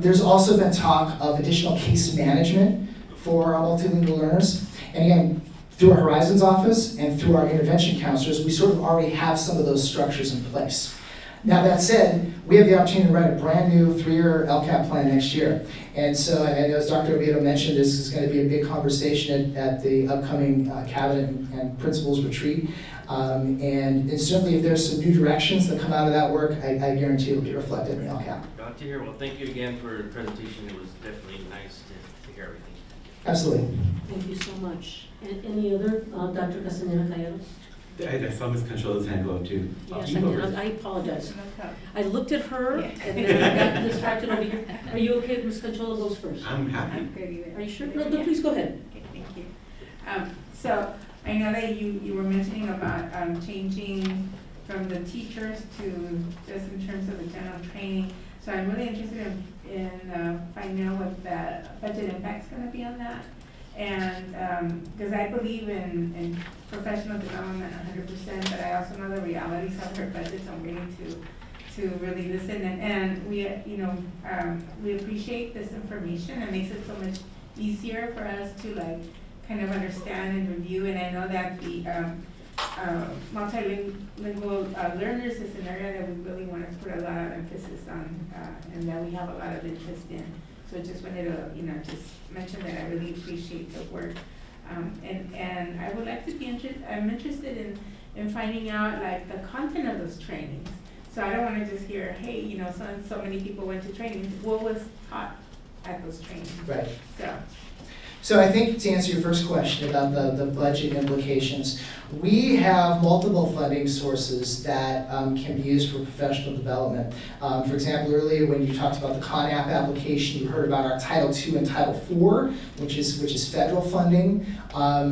There's also been talk of additional case management for our multilingual learners. And again, through our Horizons office and through our intervention counselors, we sort of already have some of those structures in place. Now that said, we have the opportunity to write a brand new 3-year LCAP plan next year. And so I know, as Dr. Oviedo mentioned, this is going to be a big conversation at the upcoming cabinet and principals retreat. And certainly if there's some new directions that come out of that work, I guarantee it'll be reflected in the LCAP. Glad to hear. Well, thank you again for the presentation. It was definitely nice to hear everything. Absolutely. Thank you so much. And any other, Dr. Castaneda-Calleros? I saw Ms. Conchola's hand go up too. Yes, I did. I apologize. I looked at her and then I got distracted over here. Are you okay if Ms. Conchola goes first? I'm happy. I'm good either. Are you sure? No, please go ahead. Okay, thank you. So I know that you were mentioning about changing from the teachers to just in terms of the general training. So I'm really interested in finding out what the budget impact's going to be on that. And because I believe in professional development 100%, but I also know the realities of our budgets. I'm willing to really listen, and we we appreciate this information. It makes it so much easier for us to kind of understand and review. And I know that the multilingual learners is an area that we really want to put a lot of emphasis on, and that we have a lot of interest in. So just wanted to just mention that I really appreciate the work, and I would like to be I'm interested and finding out like the content of those trainings. So I don't want to just hear, hey, you know, so many people went to trainings. What was taught at those trainings? Right. So I think to answer your first question about the budget implications, we have multiple funding sources that can be used for professional development. For example, earlier when you talked about the CONAP application, you heard about our Title II and Title IV, which is federal funding,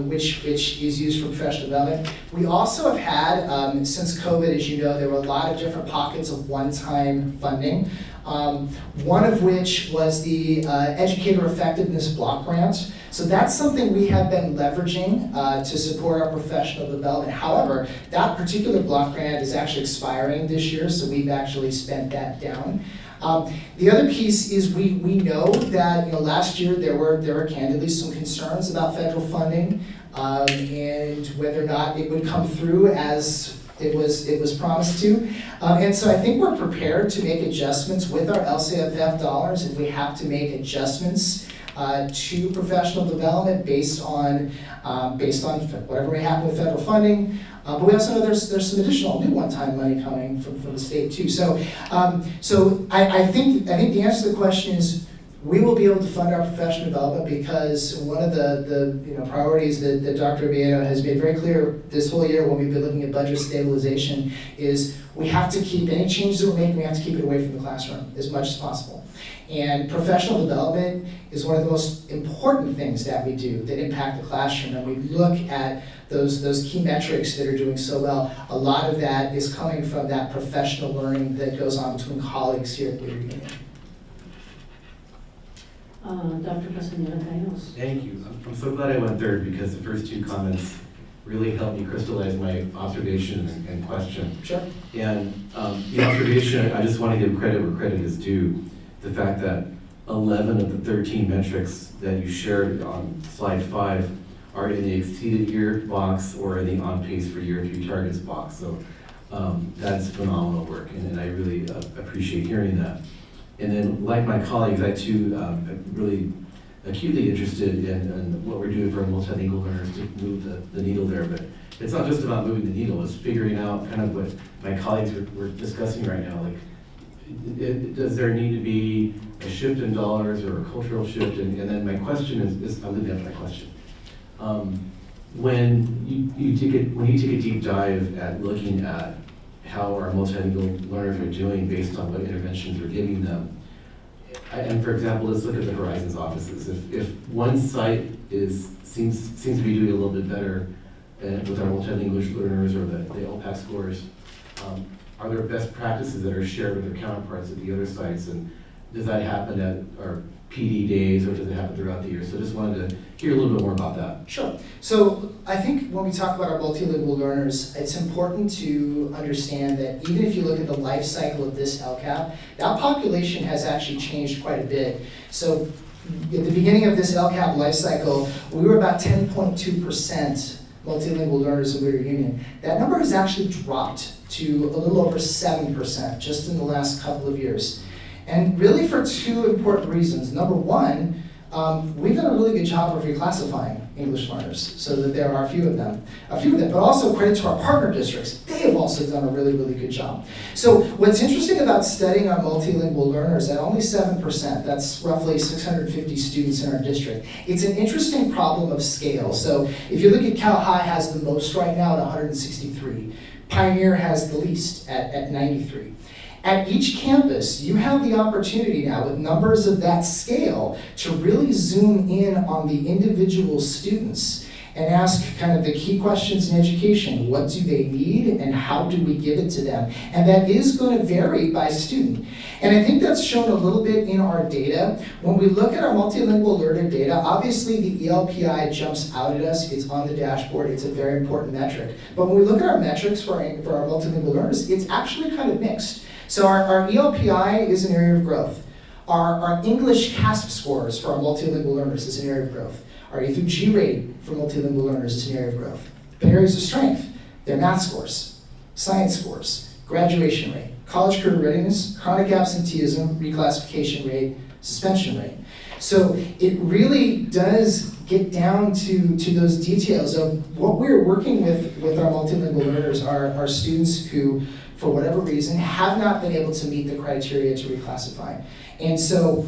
which is used for professional development. We also have had, since COVID, as you know, there were a lot of different pockets of one-time funding. One of which was the Educator Effectiveness Block Grant. So that's something we have been leveraging to support our professional development. However, that particular block grant is actually expiring this year, so we've actually spent that down. The other piece is we know that last year there were candidly some concerns about federal funding and whether or not it would come through as it was promised to. And so I think we're prepared to make adjustments with our LCFF dollars if we have to make adjustments to professional development based on whatever may happen with federal funding. But we also know there's some additional new one-time money coming from the state too. So I think the answer to the question is we will be able to fund our professional development because one of the priorities that Dr. Oviedo has made very clear this whole year when we've been looking at budget stabilization is we have to keep any changes that we're making, we have to keep it away from the classroom as much as possible. And professional development is one of the most important things that we do that impact the classroom. And we look at those key metrics that are doing so well. A lot of that is coming from that professional learning that goes on between colleagues here at Whittier Union. Dr. Castañeda-Canos. Thank you. I'm so glad I went third because the first two comments really helped me crystallize my observation and question. Sure. And the observation, I just want to give credit where credit is due. The fact that 11 of the 13 metrics that you shared on slide 5 are in the exceeded year box or in the on pace for year 3 targets box. So that's phenomenal work, and I really appreciate hearing that. And then, like my colleagues, I too am really acutely interested in what we're doing for our multilingual learners to move the needle there. But it's not just about moving the needle, it's figuring out kind of what my colleagues were discussing right now. Like, does there need to be a shift in dollars or a cultural shift? And then my question is I'm going to answer my question. When you take a deep dive at looking at how our multilingual learners are doing based on what interventions we're giving them, and for example, let's look at the Horizons offices. If one site seems to be doing a little bit better with our multilingual learners or the LPAC scores, are there best practices that are shared with their counterparts at the other sites? And does that happen at our PD days or does it happen throughout the year? So just wanted to hear a little bit more about that. Sure. So I think when we talk about our multilingual learners, it's important to understand that even if you look at the life cycle of this LCAP, that population has actually changed quite a bit. So at the beginning of this LCAP life cycle, we were about 10.2% multilingual learners in Whittier Union. That number has actually dropped to a little over 7% just in the last couple of years. And really for two important reasons. Number one, we've done a really good job of reclassifying English learners so that there are a few of them, but also credit to our partner districts. They have also done a really, really good job. So what's interesting about studying our multilingual learners at only 7%, that's roughly 650 students in our district, it's an interesting problem of scale. So if you look at Cal High has the most right now at 163. Pioneer has the least at 93. At each campus, you have the opportunity now with numbers of that scale to really zoom in on the individual students and ask kind of the key questions in education. What do they need and how do we give it to them? And that is going to vary by student. And I think that's shown a little bit in our data. When we look at our multilingual learner data, obviously the ELPI jumps out at us. It's on the dashboard. It's a very important metric. But when we look at our metrics for our multilingual learners, it's actually kind of mixed. So our ELPI is an area of growth. Our English CASP scores for our multilingual learners is an area of growth. Our A through G rate for multilingual learners is an area of growth. But areas of strength, their math scores, science scores, graduation rate, college career readiness, chronic absenteeism, reclassification rate, suspension rate. So it really does get down to those details of what we're working with our multilingual learners are students who, for whatever reason, have not been able to meet the criteria to reclassify. And so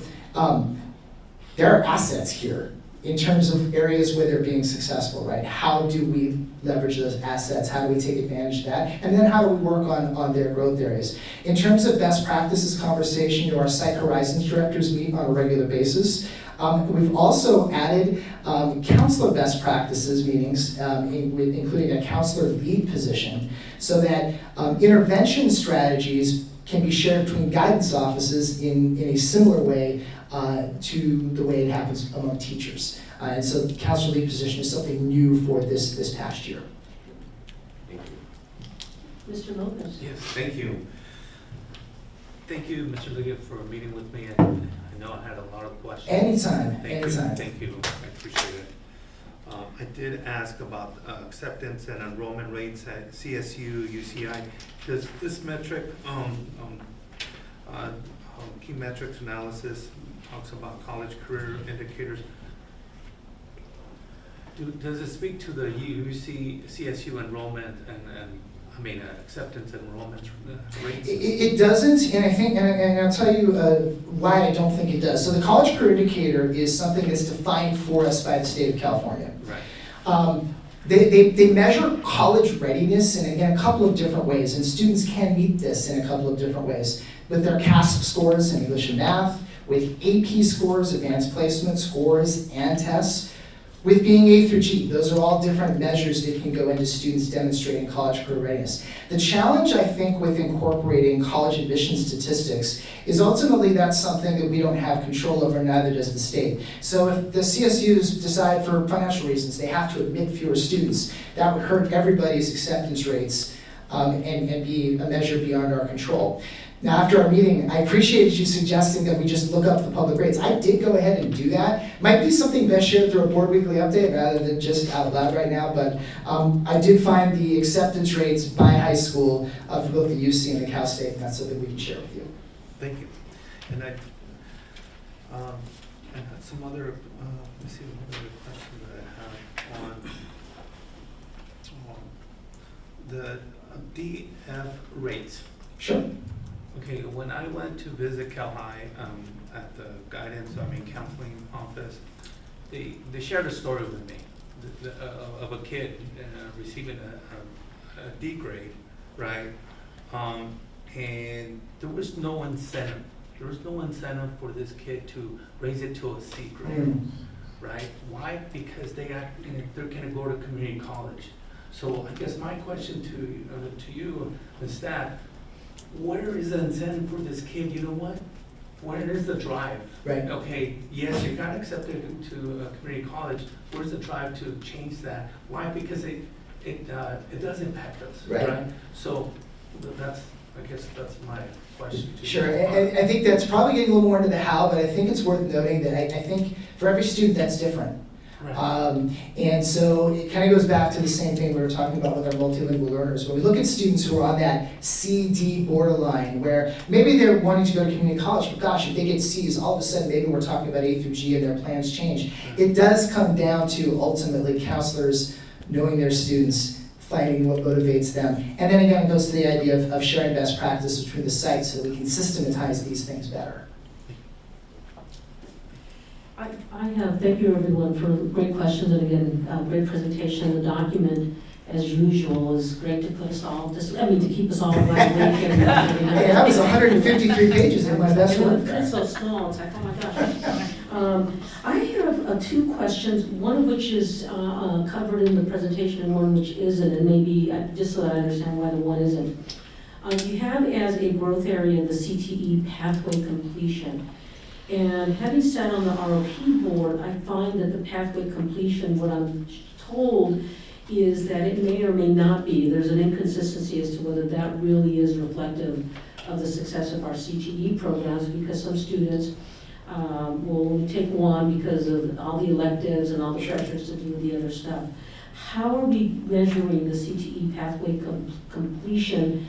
there are assets here in terms of areas where they're being successful, right? How do we leverage those assets? How do we take advantage of that? And then how do we work on their growth areas? In terms of best practices conversation, our Site Horizons directors meet on a regular basis. We've also added counselor best practices meetings, including a counselor lead position, so that intervention strategies can be shared between guidance offices in a similar way to the way it happens among teachers. And so the counselor lead position is something new for this past year. Thank you. Mr. Lopez. Yes, thank you. Thank you, Mr. Liggett, for meeting with me. And I know I had a lot of questions. Anytime. Thank you. I appreciate it. I did ask about acceptance and enrollment rates at CSU, UCI. Does this metric, key metrics analysis, talks about college career indicators, does it speak to the CSU enrollment and acceptance enrollment rates? It doesn't, and I think, and I'll tell you why I don't think it does. So the college career indicator is something that's defined for us by the state of California. Right. They measure college readiness in a couple of different ways, and students can meet this in a couple of different ways. With their CASP scores in English and math, with AP scores, advanced placement scores, and tests, with being A through G. Those are all different measures that can go into students demonstrating college career readiness. The challenge, I think, with incorporating college admission statistics is ultimately that's something that we don't have control over, neither does the state. So if the CSUs decide for financial reasons they have to admit fewer students, that would hurt everybody's acceptance rates and be a measure beyond our control. Now, after our meeting, I appreciated you suggesting that we just look up the public rates. I did go ahead and do that. Might be something best shared through a board weekly update rather than just out loud right now, but I did find the acceptance rates by high school for both the UC and the Cal State, and that's something we can share with you. Thank you. And I had some other, let me see what other question that I have on the DF rates. Sure. Okay, when I went to visit Cal High at the counseling office, they shared a story with me of a kid receiving a D grade, right? And there was no incentive. There was no incentive for this kid to raise it to a C grade, right? Why? Because they're going to go to community college. So I guess my question to you and staff, where is the incentive for this kid? You know what? Where is the drive? Right. Okay, yes, you got accepted to a community college. Where's the drive to change that? Why? Because it does impact us, right? So I guess that's my question to you. Sure, and I think that's probably getting a little more into the how, but I think it's worth noting that I think for every student that's different. Right. And so it kind of goes back to the same thing we were talking about with our multilingual learners. When we look at students who are on that C-D borderline, where maybe they're wanting to go to community college, but gosh, if they get C's, all of a sudden maybe we're talking about A through G and their plans change. It does come down to ultimately counselors knowing their students, finding what motivates them. And then again, it goes to the idea of sharing best practices between the sites so that we can systematize these things better. Thank you everyone for great questions and again, great presentation. The document, as usual, is great to put us all, to keep us all wide awake. Hey, that was 153 pages in my best work. It's so small, it's like, oh my gosh. I have two questions, one of which is covered in the presentation and one which isn't, and maybe just so that I understand why the one isn't. You have as a growth area the CTE pathway completion. And having sat on the ROP board, I find that the pathway completion, what I'm told, is that it may or may not be. There's an inconsistency as to whether that really is reflective of the success of our CTE programs, because some students will take one because of all the electives and all the pressures to do the other stuff. How are we measuring the CTE pathway completion?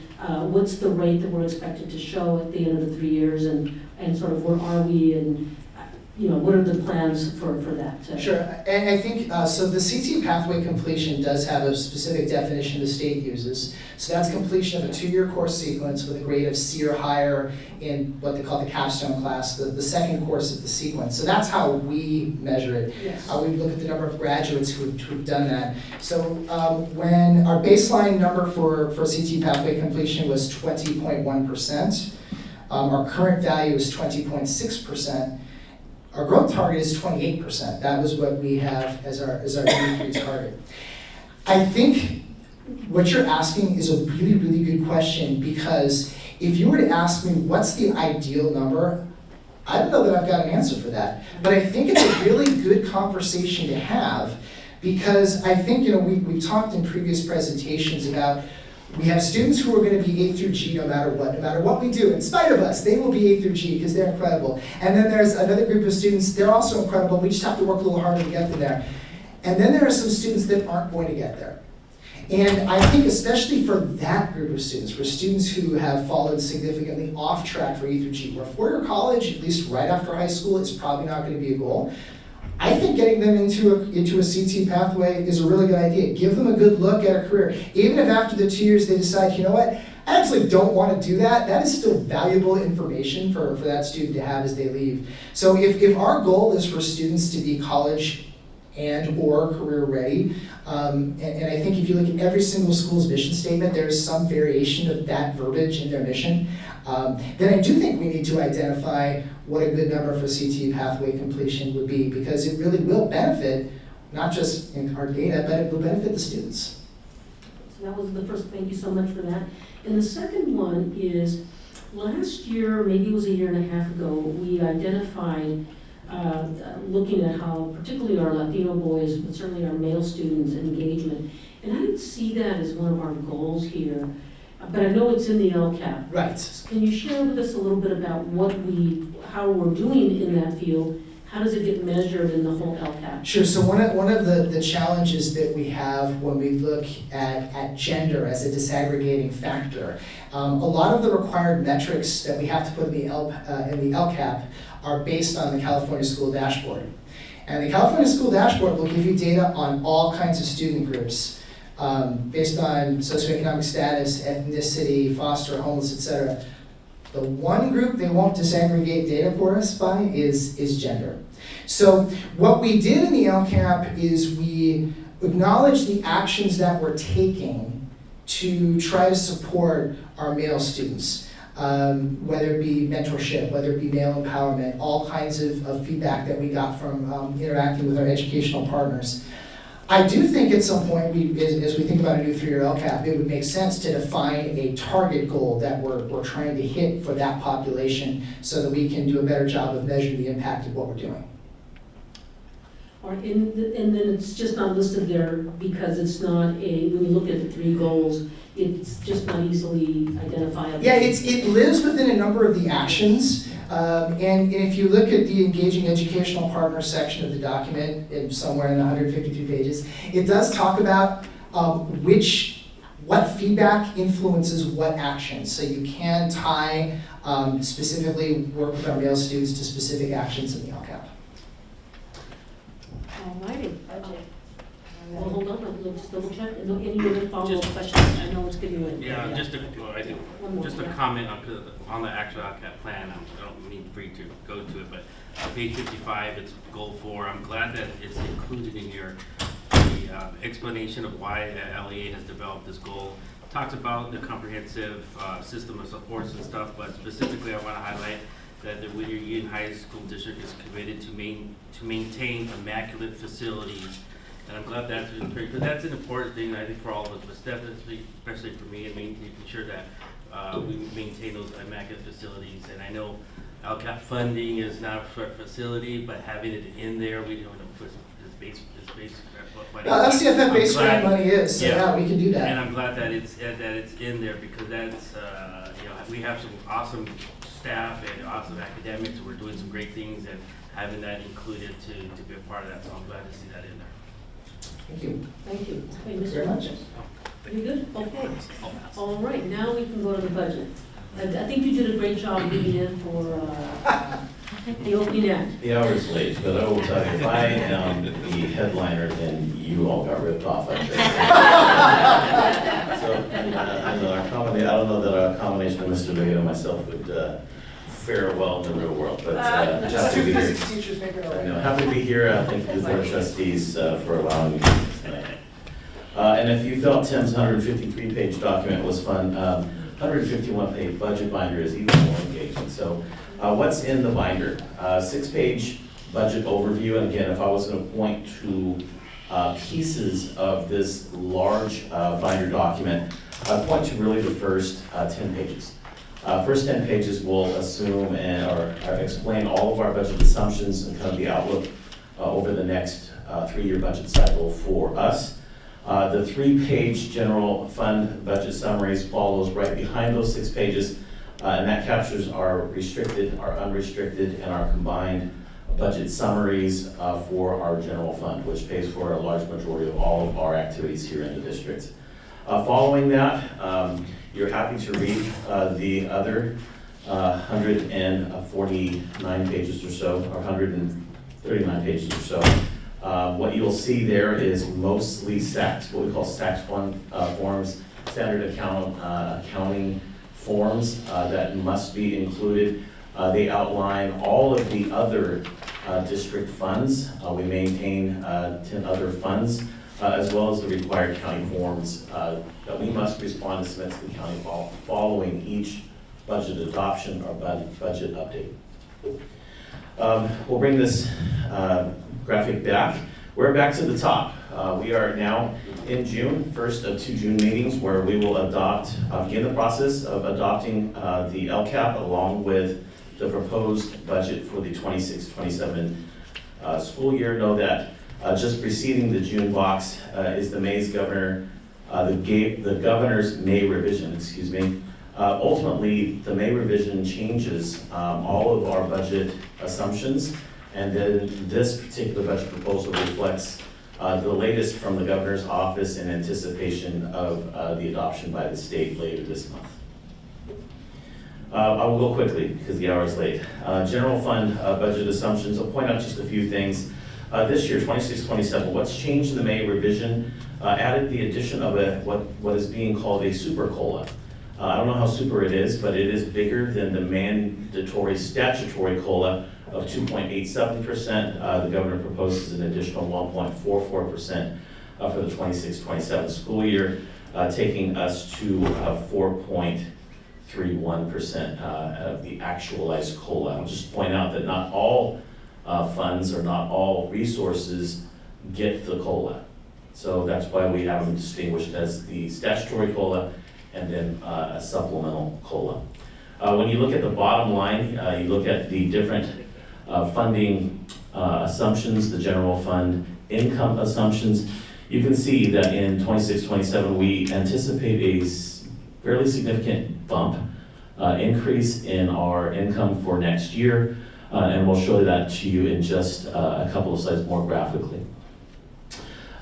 What's the rate that we're expected to show at the end of the 3 years, and sort of where are we? And what are the plans for that? Sure, and I think, so the CT pathway completion does have a specific definition the state uses. So that's completion of a 2-year course sequence with a grade of C or higher in what they call the capstone class, the second course of the sequence. So that's how we measure it. Yes. We look at the number of graduates who've done that. So when our baseline number for CT pathway completion was 20.1%, our current value is 20.6%. Our growth target is 28%. That was what we have as our D3 target. I think what you're asking is a really, really good question, because if you were to ask me what's the ideal number, I don't know that I've got an answer for that. But I think it's a really good conversation to have, because I think, we've talked in previous presentations about we have students who are going to be A through G no matter what we do. In spite of us, they will be A through G because they're incredible. And then there's another group of students, they're also incredible, we just have to work a little harder to get them there. And then there are some students that aren't going to get there. And I think especially for that group of students, for students who have fallen significantly off track for E through G, where 4-year college, at least right after high school, is probably not going to be a goal. I think getting them into a CT pathway is a really good idea. Give them a good look at a career. Even if after the 2 years they decide, you know what, I actually don't want to do that, that is still valuable information for that student to have as they leave. So if our goal is for students to be college and or career ready, and I think if you look at every single school's mission statement, there's some variation of that verbiage in their mission, then I do think we need to identify what a good number for CT pathway completion would be, because it really will benefit, not just in our data, but it will benefit the students. So that was the first, thank you so much for that. And the second one is, last year, maybe it was a year and a half ago, we identified, looking at how particularly our Latino boys, but certainly our male students' engagement, and I didn't see that as one of our goals here, but I know it's in the LCAP. Right. Can you share with us a little bit about how we're doing in that field? How does it get measured in the whole LCAP? Sure, so one of the challenges that we have when we look at gender as a disaggregating factor, a lot of the required metrics that we have to put in the LCAP are based on the California School Dashboard. And the California School Dashboard will give you data on all kinds of student groups, based on socioeconomic status, ethnicity, foster, homeless, etc. The one group they won't disaggregate data for us by is gender. So what we did in the LCAP is we acknowledged the actions that we're taking to try to support our male students, whether it be mentorship, whether it be male empowerment, all kinds of feedback that we got from interacting with our educational partners. I do think at some point, as we think about a new 3-year LCAP, it would make sense to define a target goal that we're trying to hit for that population so that we can do a better job of measuring the impact of what we're doing. And then it's just not listed there because it's not when you look at the 3 goals, it's just not easily identifiable. Yeah, it lives within a number of the actions. And if you look at the engaging educational partner section of the document, somewhere in the 153 pages, it does talk about what feedback influences what actions. So you can tie specifically work with our male students to specific actions in the LCAP. Alrighty. Budget. Well, hold on, let's double check. Any other follow-up questions? I know it's getting late. Yeah, just a comment on the actual LCAP plan. I don't mean for you to go to it, but page 55, it's goal 4. I'm glad that it's included in your explanation of why LEA has developed this goal. It talks about the comprehensive system of supports and stuff, but specifically I want to highlight that the Whittier Union High School District is committed to maintain immaculate facilities. And I'm glad that's been pretty, because that's an important thing, I think, for all of us, but definitely, especially for me, and making sure that we maintain those immaculate facilities. And I know LCAP funding is not for a facility, but having it in there, we don't know, it's based. LCFF base grant money is, so yeah, we can do that. And I'm glad that it's in there, because that's we have some awesome staff and awesome academics. We're doing some great things, and having that included to be a part of that. So I'm glad to see that in there. Thank you. Thank you. Okay, Thank you very much. You good? Okay. All right, now we can go to the budget. I think you did a great job giving in for The opening act. The hour is late, but I will tell you, if I am the headliner, then you all got ripped off. I don't know that our combination of Mr. Vega and myself would fare well in the real world, but Just happy to two be here. physics teachers make it all I right. know, happy to be here. Thank you to the Board of Trustees for allowing me to do this tonight. And if you felt Tim's 153-page document was fun, 151-page budget binder is even more engaging. So what's in the binder? 6-page budget overview, and again, if I was going to point to pieces of this large binder document, I'd point to really the first 10 pages. First 10 pages will assume or explain all of our budget assumptions and kind of the outlook over the next 3-year budget cycle for us. The 3-page general fund budget summaries follows right behind those 6 pages, and that captures our restricted, our unrestricted, and our combined budget summaries for our general fund, which pays for a large majority of all of our activities here in the district. Following that, you're happy to read the other 149 pages or so, or 139 pages or so. What you'll see there is mostly SACs, what we call SACs forms, standard accounting forms that must be included. They outline all of the other district funds. We maintain 10 other funds, as well as the required county forms that we must respond to submit to the county following each budget adoption or budget update. We'll bring this graphic back. We're back to the top. We are now in June, first of 2 June meetings where we will begin the process of adopting the LCAP along with the proposed budget for the 26-27 school year. Know that just preceding the June box is the the governor's May revision, excuse me. Ultimately, the May revision changes all of our budget assumptions, and then this particular budget proposal reflects the latest from the governor's office in anticipation of the adoption by the state later this month. I will go quickly because the hour is late. General fund budget assumptions, I'll point out just a few things. This year, 26-27, what's changed in the May revision, added the addition of what is being called a super COLA. I don't know how super it is, but it is bigger than the mandatory statutory COLA of 2.87%. The governor proposes an additional 1.44% for the 26-27 school year, taking us to 4.31% of the actualized COLA. I'll just point out that not all funds or not all resources get the COLA. So that's why we have them distinguished as the statutory COLA and then a supplemental COLA. When you look at the bottom line, you look at the different funding assumptions, the general fund income assumptions, you can see that in 26-27 we anticipate a fairly significant bump, increase in our income for next year, and we'll show that to you in just a couple of slides more graphically.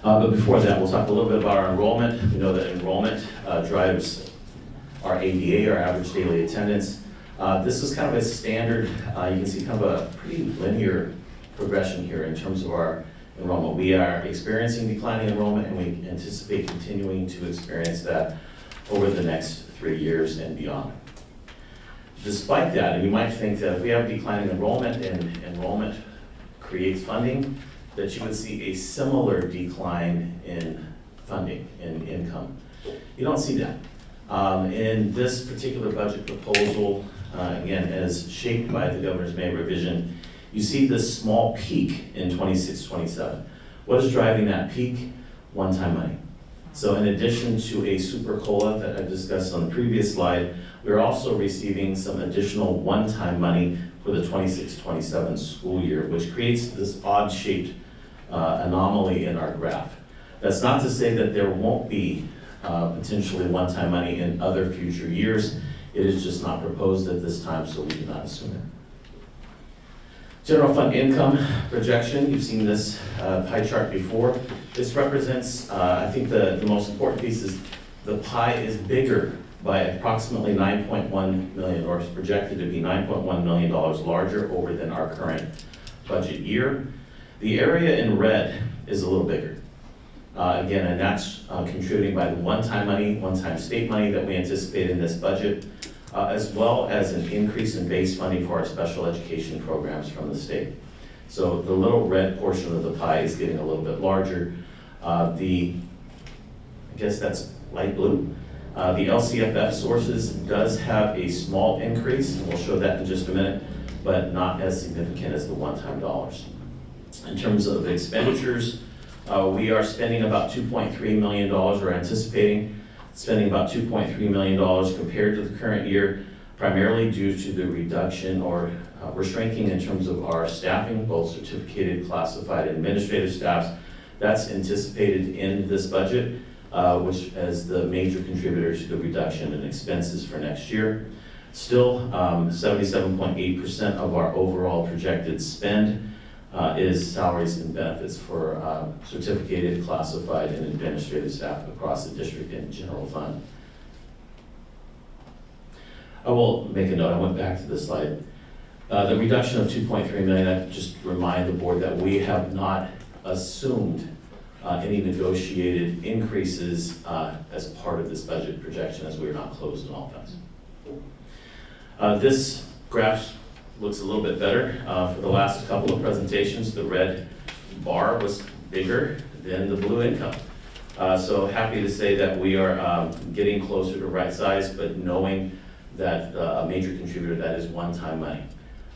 But before that, we'll talk a little bit about our enrollment. We know that enrollment drives our ADA, our average daily attendance. This is kind of a standard, you can see kind of a pretty linear progression here in terms of our enrollment. We are experiencing declining enrollment, and we anticipate continuing to experience that over the next 3 years and beyond. Despite that, and you might think that if we have declining enrollment and enrollment creates funding, that you would see a similar decline in funding, in income. You don't see that. In this particular budget proposal, again, as shaped by the governor's May revision, you see this small peak in 26-27. What is driving that peak? One-time money. So in addition to a super COLA that I discussed on the previous slide, we're also receiving some additional one-time money for the 26-27 school year, which creates this odd-shaped anomaly in our graph. That's not to say that there won't be potentially one-time money in other future years. It is just not proposed at this time, so we do not assume it. General fund income projection, you've seen this pie chart before. This represents, I think the most important piece is the pie is bigger by approximately $9.1 million, or is projected to be $9.1 million larger over than our current budget year. The area in red is a little bigger. Again, and that's contributing by the one-time money, one-time state money that we anticipate in this budget, as well as an increase in base funding for our special education programs from the state. So the little red portion of the pie is getting a little bit larger. I guess that's light blue. The LCFF sources does have a small increase, and we'll show that in just a minute, but not as significant as the one-time dollars. In terms of expenditures, we are spending about $2.3 million, or anticipating spending about $2.3 million compared to the current year, primarily due to the reduction, or we're shrinking in terms of our staffing, both certificated, classified, and administrative staffs. That's anticipated in this budget, which as the major contributor to the reduction in expenses for next year. Still, 77.8% of our overall projected spend is salaries and benefits for certificated, classified, and administrative staff across the district and general fund. I will make a note, I went back to this slide. The reduction of $2.3 million, I just remind the board that we have not assumed any negotiated increases as part of this budget projection, as we are not closed on all funds. This graph looks a little bit better. For the last couple of presentations, the red bar was bigger than the blue income. So happy to say that we are getting closer to right size, but knowing that a major contributor to that is one-time money.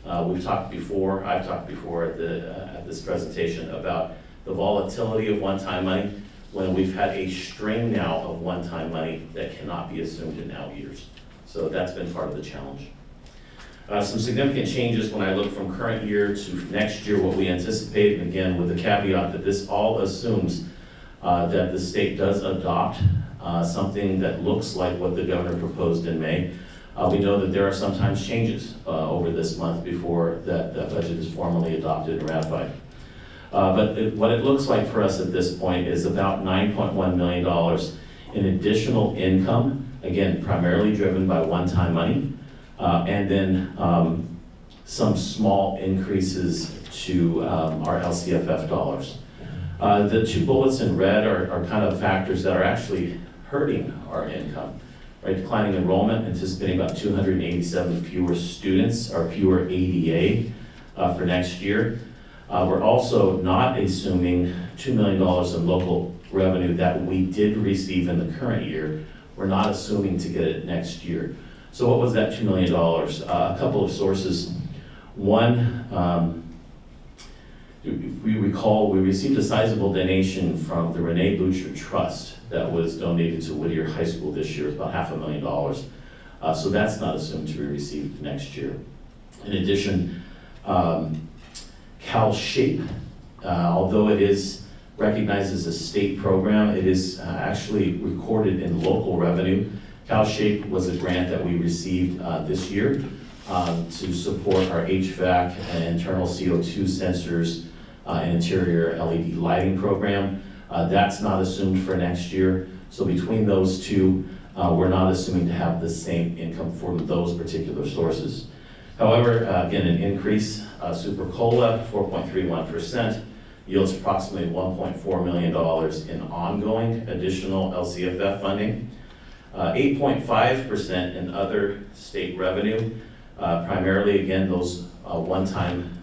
I've talked before at this presentation about the volatility of one-time money when we've had a string now of one-time money that cannot be assumed in out years. So that's been part of the challenge. Some significant changes when I look from current year to next year, what we anticipate, and again with the caveat that this all assumes that the state does adopt something that looks like what the governor proposed in May. We know that there are sometimes changes over this month before that budget is formally adopted and ratified. But what it looks like for us at this point is about $9.1 million in additional income, again, primarily driven by one-time money, and then some small increases to our LCFF dollars. The two bullets in red are kind of factors that are actually hurting our income. Right, declining enrollment, anticipating about 287 fewer students or fewer ADA for next year. We're also not assuming $2 million in local revenue that we did receive in the current year. We're not assuming to get it next year. So what was that $2 million? A couple of sources. One, if we recall, we received a sizable donation from the Renee Boucher Trust that was donated to Whittier High School this year, about $500,000. So that's not assumed to be received next year. In addition, CalShape, although it is recognized as a state program, it is actually recorded in local revenue. CalShape was a grant that we received this year to support our HVAC and internal CO2 sensors and interior LED lighting program. That's not assumed for next year. So between those two, we're not assuming to have the same income for those particular sources. However, again, an increase, Super COLA, 4.31%, yields approximately $1.4 million in ongoing additional LCFF funding. 8.5% in other state revenue, primarily, again, those one-time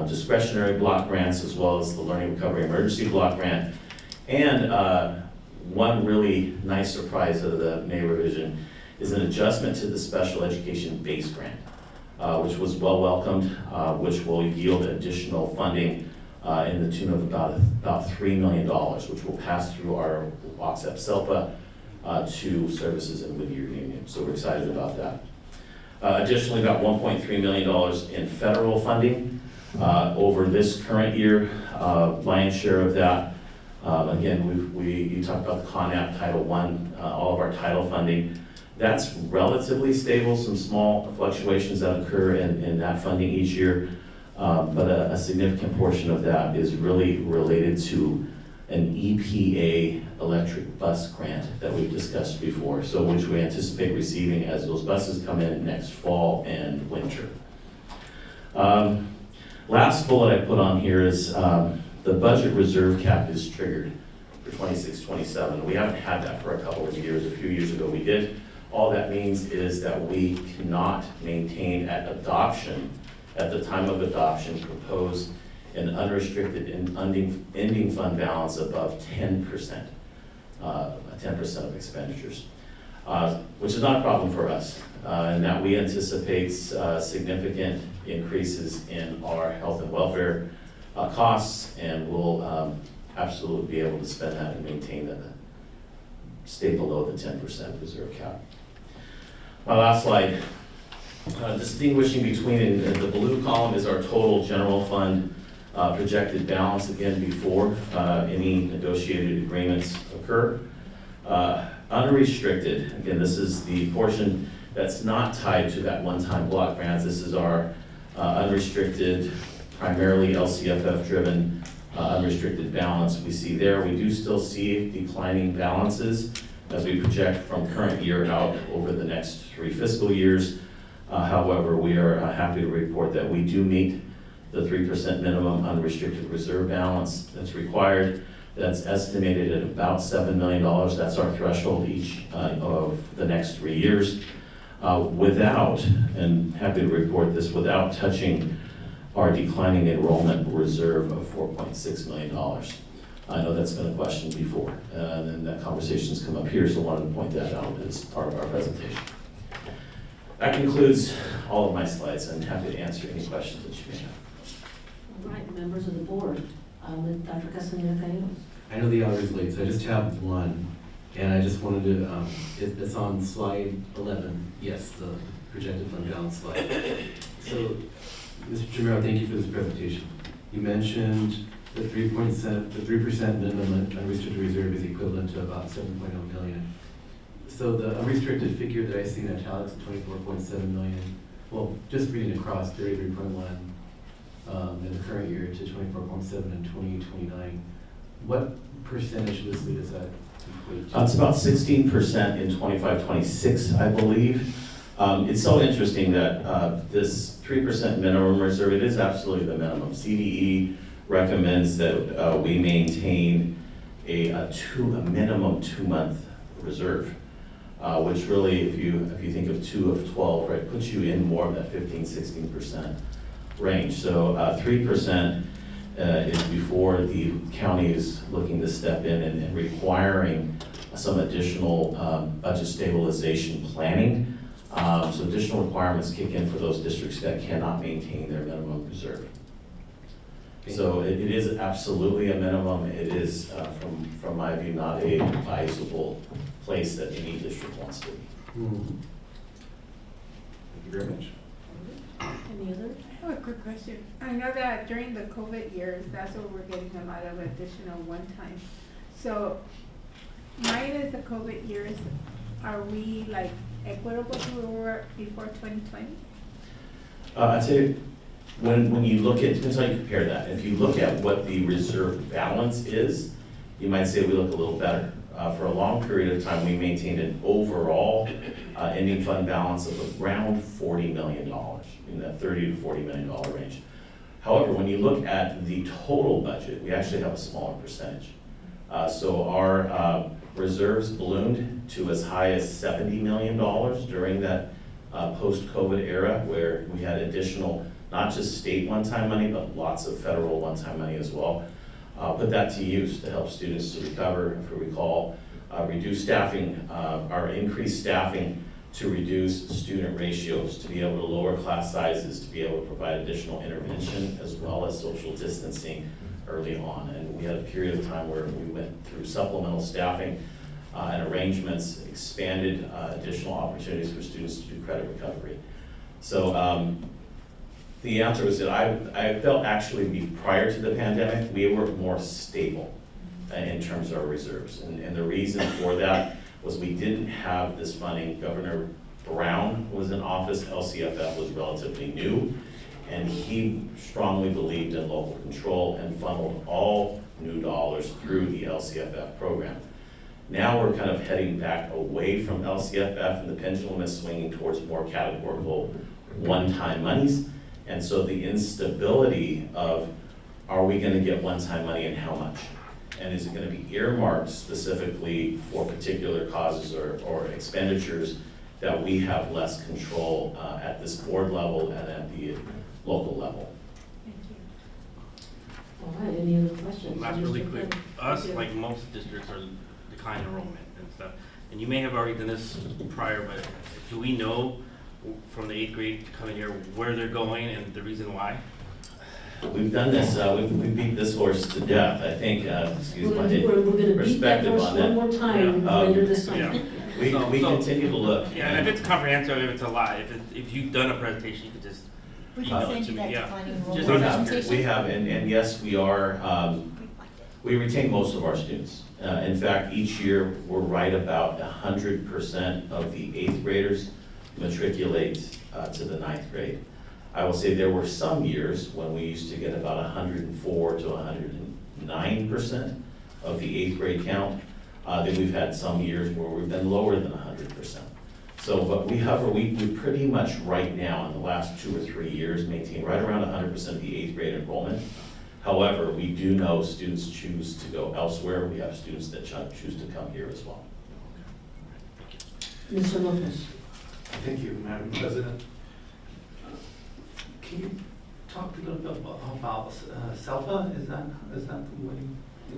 discretionary block grants, as well as the Learning Recovery Emergency Block Grant. And one really nice surprise of the May revision is an adjustment to the special education base grant, which was well welcomed, which will yield additional funding in the tune of about $3 million, which will pass through our WACSEP SELPA to services in Whittier Union. So we're excited about that. Additionally, about $1.3 million in federal funding over this current year. Lion's share of that, again, you talked about the CONAP Title I, all of our title funding. That's relatively stable, some small fluctuations that occur in that funding each year, but a significant portion of that is really related to an EPA electric bus grant that we've discussed before, so which we anticipate receiving as those buses come in next fall and winter. Last bullet I put on here is the budget reserve cap is triggered for 26-27. We haven't had that for a couple of years. A few years ago we did. All that means is that we cannot maintain at adoption, at the time of adoption, propose an unrestricted ending fund balance above 10%, 10% of expenditures, which is not a problem for us, and that we anticipate significant increases in our health and welfare costs, and we'll absolutely be able to spend that and maintain that, stay below the 10% reserve cap. My last slide, distinguishing between, the blue column is our total general fund projected balance, again, before any negotiated agreements occur. Unrestricted, again, this is the portion that's not tied to that one-time block grants. This is our unrestricted, primarily LCFF-driven unrestricted balance. We see there, we do still see declining balances as we project from current year out over the next 3 fiscal years. However, we are happy to report that we do meet the 3% minimum unrestricted reserve balance that's required. That's estimated at about $7 million. That's our threshold each of the next 3 years. Without, and happy to report this, without touching our declining enrollment reserve of $4.6 million. I know that's been a question before, and that conversation's come up here, so I wanted to point that out as part of our presentation. That concludes all of my slides. I'm happy to answer any questions that you may have. All right, members of the board, with Dr. Castaneda-Calleros. I know the hour is late, so I just have one, and I just wanted to, it's on slide 11, yes, the projected fund balance slide. So, Mr. Chimero, thank you for this presentation. You mentioned the 3% minimum unrestricted reserve is equivalent to about 7.0 million. So the unrestricted figure that I see in italics, 24.7 million, well, just reading across 33.1 in the current year to 24.7 in 2029, what percentage loosely does that equate to? It's about 16% in 25-26, I believe. It's so interesting that this 3% minimum reserve, it is absolutely the minimum. CDE recommends that we maintain a minimum 2-month reserve, which really, if you think of 2 of 12, right, puts you in more of that 15-16% range. So 3% is before the county is looking to step in and requiring some additional budget stabilization planning. So additional requirements kick in for those districts that cannot maintain their minimum reserve. So it is absolutely a minimum. It is, from my view, not a advisable place that any district wants to be. Thank you very much. Any other? I have a quick question. I know that during the COVID years, that's where we're getting a lot of additional one-time. So, minus the COVID years, are we like equitable to where we were before 2020? I'd say when you look at, depends how you compare that. If you look at what the reserve balance is, you might say we look a little better. For a long period of time, we maintained an overall ending fund balance of around $40 million, in that $30 to $40 million range. However, when you look at the total budget, we actually have a smaller percentage. So our reserves ballooned to as high as $70 million during that post-COVID era, where we had additional, not just state one-time money, but lots of federal one-time money as well. Put that to use to help students to recover, if we recall, reduce staffing, our increased staffing to reduce student ratios, to be able to lower class sizes, to be able to provide additional intervention as well as social distancing early on. And we had a period of time where we went through supplemental staffing and arrangements, expanded additional opportunities for students to do credit recovery. So the answer was that I felt actually prior to the pandemic, we were more stable in terms of our reserves. And the reason for that was we didn't have this funding. Governor Brown was in office, LCFF was relatively new, and he strongly believed in local control and funneled all new dollars through the LCFF program. Now we're kind of heading back away from LCFF, and the pendulum is swinging towards more categorical one-time monies. And so the instability of, are we going to get one-time money and how much? And is it going to be earmarked specifically for particular causes or expenditures that we have less control at this board level and at the local level? All right, any other questions? Last really quick, us, like most districts, are declining enrollment and stuff. And you may have already done this prior, but do we know from the 8th grade coming here where they're going and the reason why? We've done this, we beat this horse to death. I think, excuse my We're gonna beat that perspective horse on that. one more time later this time. We continue to look. Yeah, and if it's comprehensive, if it's a lot, if you've done a presentation, you could just We email can it send to you me, that yeah. declining Just enrollment on that. presentation. We have, and yes, we are, we retain most of our students. In fact, each year, we're right about 100% of the 8th graders matriculate to the 9th grade. I will say there were some years when we used to get about 104 to 109% of the 8th grade count. Then we've had some years where we've been lower than 100%. So, but we hover, we pretty much right now in the last 2 or 3 years maintain right around 100% of the 8th grade enrollment. However, we do know students choose to go elsewhere. We have students that choose to come here as well. Mr. Lopez. Thank you, Madam President. Can you talk a little bit about SELPA? Is that the way?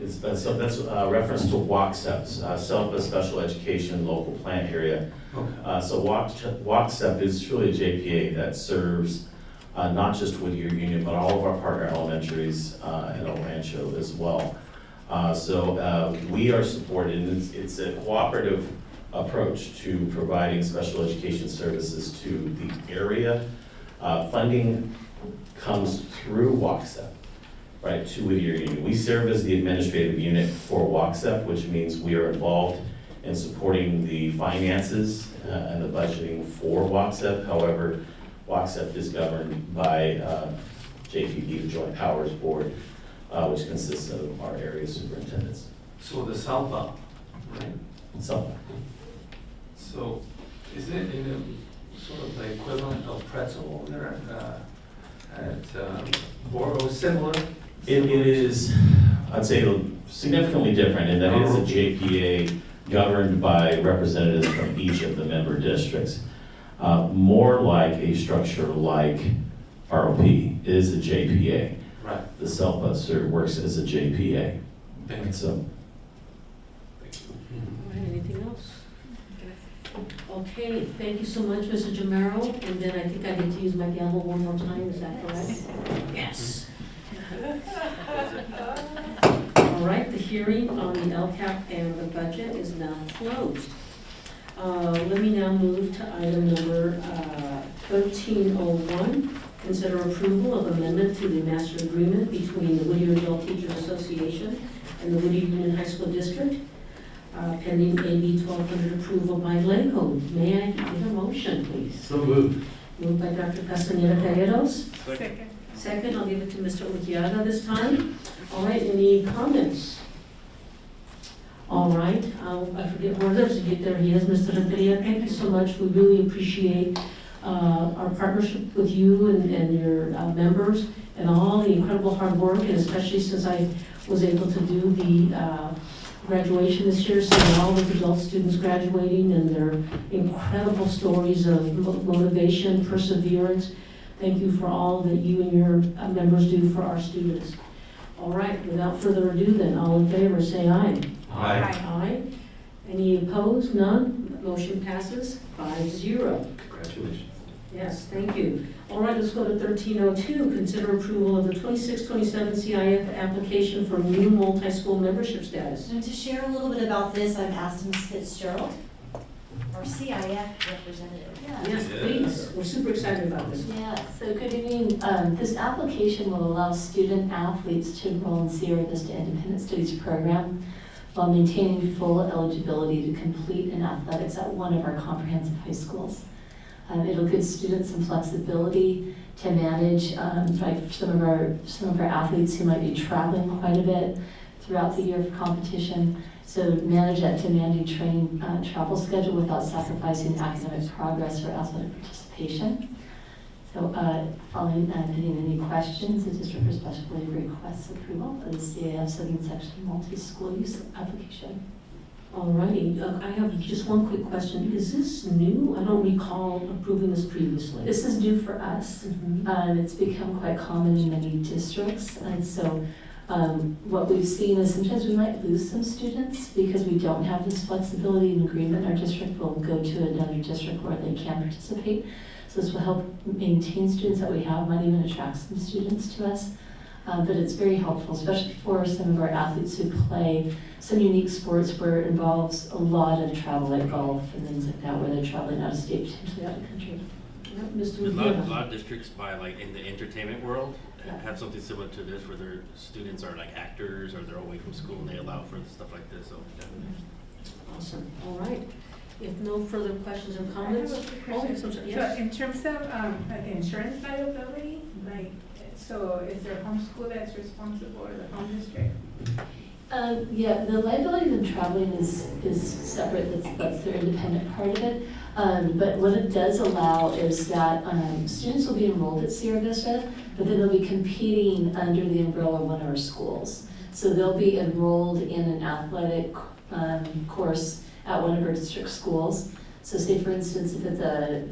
That's reference to WACSEP, SELPA Special Education Local Plan Area. Okay. So WACSEP is truly a JPA that serves not just Whittier Union, but all of our partner elementaries and El Rancho as well. So we are supported, and it's a cooperative approach to providing special education services to the area. Funding comes through WACSEP, right, to Whittier Union. We serve as the administrative unit for WACSEP, which means we are involved in supporting the finances and the budgeting for WACSEP. However, WACSEP is governed by JPB, the Joint Powers Board, which consists of our area superintendents. So the SELPA, right? SELPA. So is it in a sort of the equivalent of pretzel over there or similar? It is, I'd say, significantly different in that it is a JPA governed by representatives from each of the member districts. More like a structure like ROP is a JPA. Right. The SELPA works as a JPA. Thank you. So. All right, anything else? Okay, thank you so much, Mr. Jamero. And then I think I get to use my gavel one more time, is that correct? Yes. All right, the hearing on the LCAP and the budget is now closed. Let me now move to item number 1301. Consider approval of amendment to the master agreement between the Whittier Adult Teachers Association and the Whittier Union High School District, pending AB 1200 approval by LACO. May I get a motion, please? So moved. Moved by Dr. Castaneda Calleros. Second. Second, I'll give it to Mr. Urquiaga this time. All right, any comments? All right, I forget where there's to get there. He is, Mr. Renteria. Thank you so much. We really appreciate our partnership with you and your members and all the incredible hard work, and especially since I was able to do the graduation this year, seeing all of the adult students graduating and their incredible stories of motivation, perseverance. Thank you for all that you and your members do for our students. All right, without further ado then, all in favor say aye. Aye. Aye. Any opposed? None? Motion passes 5-0. Congratulations. Yes, thank you. All right, let's go to 1302. Consider approval of the 26-27 CIF application for new multi-school membership status. And to share a little bit about this, I've asked Ms. Fitzgerald, our CIF representative. Yes, please. We're super excited about this. Yeah, so good evening. This application will allow student athletes to enroll in Sierra Vista Independent Studies program while maintaining full eligibility to complete in athletics at one of our comprehensive high schools. It'll give students some flexibility to manage some of our athletes who might be traveling quite a bit throughout the year for competition, so manage that demanding travel schedule without sacrificing academic progress or athletic participation. So following pending any questions, the district respectfully requests approval of the CAF section multi-school use application. Alrighty, I have just one quick question. Is this new? I don't recall approving this previously. This is new for us. It's become quite common in many districts, and so what we've seen is sometimes we might lose some students because we don't have this flexibility and agreement. Our district will go to another district where they can participate. So this will help maintain students that we have, might even attract some students to us. But it's very helpful, especially for some of our athletes who play some unique sports where it involves a lot of travel, like golf and things like that, where they're traveling out of state, potentially out of country. Yep, Mr. A lot of districts in the entertainment world have something similar to this where their students are like actors or they're away from school and they allow for stuff like this, so definitely. Awesome, all right. If no further questions or comments. I have a quick question. Yes. So in terms of insurance liability, like, so is there homeschool that's responsible or the home district? Yeah, the liability of them traveling is separate, that's their independent part of it. But what it does allow is that students will be enrolled at Sierra Vista, but then they'll be competing under the umbrella of one of our schools. So they'll be enrolled in an athletic course at one of our district schools. So say for instance, if it's a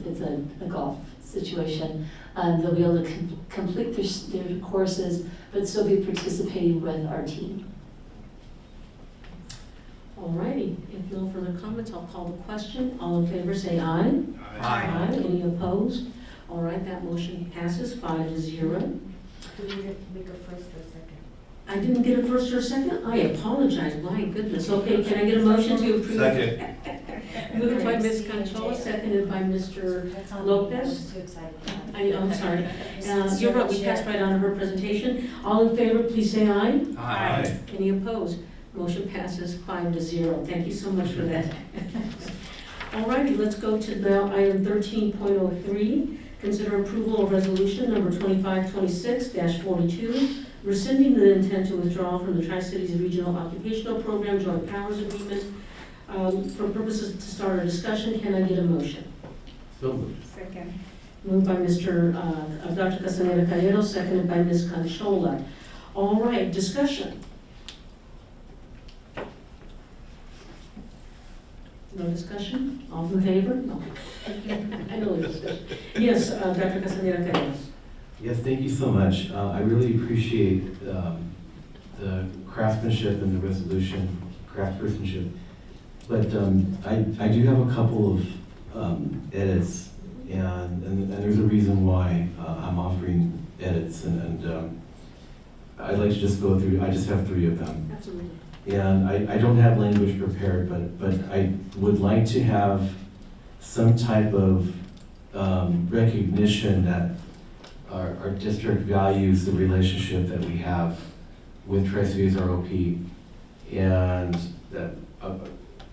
golf situation, they'll be able to complete their courses, but still be participating with our team. Alrighty, if no further comments, I'll call the question. All in favor say aye. Aye. Any opposed? All right, that motion passes 5-0. Do we make a first or second? I didn't get a first or a second? I apologize, my goodness. Okay, can I get a motion to approve? Second. Moved by Ms. Conchola, seconded by Mr. Lopez. I'm sorry. You're right, we passed right on to her presentation. All in favor, please say aye. Aye. Any opposed? Motion passes 5-0. Thank you so much for that. All righty, let's go to now item 13.03. Consider approval of resolution number 2526-42, rescinding the intent to withdraw from the Tri-Cities Regional Occupational Program Joint Powers Agreement. For purposes to start our discussion, can I get a motion? So moved. Second. Moved by Dr. Castaneda Calleros, seconded by Ms. Conchola. All right, discussion. No discussion? All in favor? No. I know there's discussion. Yes, Dr. Castaneda Calleros. Yes, thank you so much. I really appreciate the craftsmanship and the resolution, craftspersonship. But I do have a couple of edits, and there's a reason why I'm offering edits, and I'd like to just go through. I just have 3 of them. Absolutely. And I don't have language prepared, but I would like to have some type of recognition that our district values the relationship that we have with Tri-Cities ROP, and that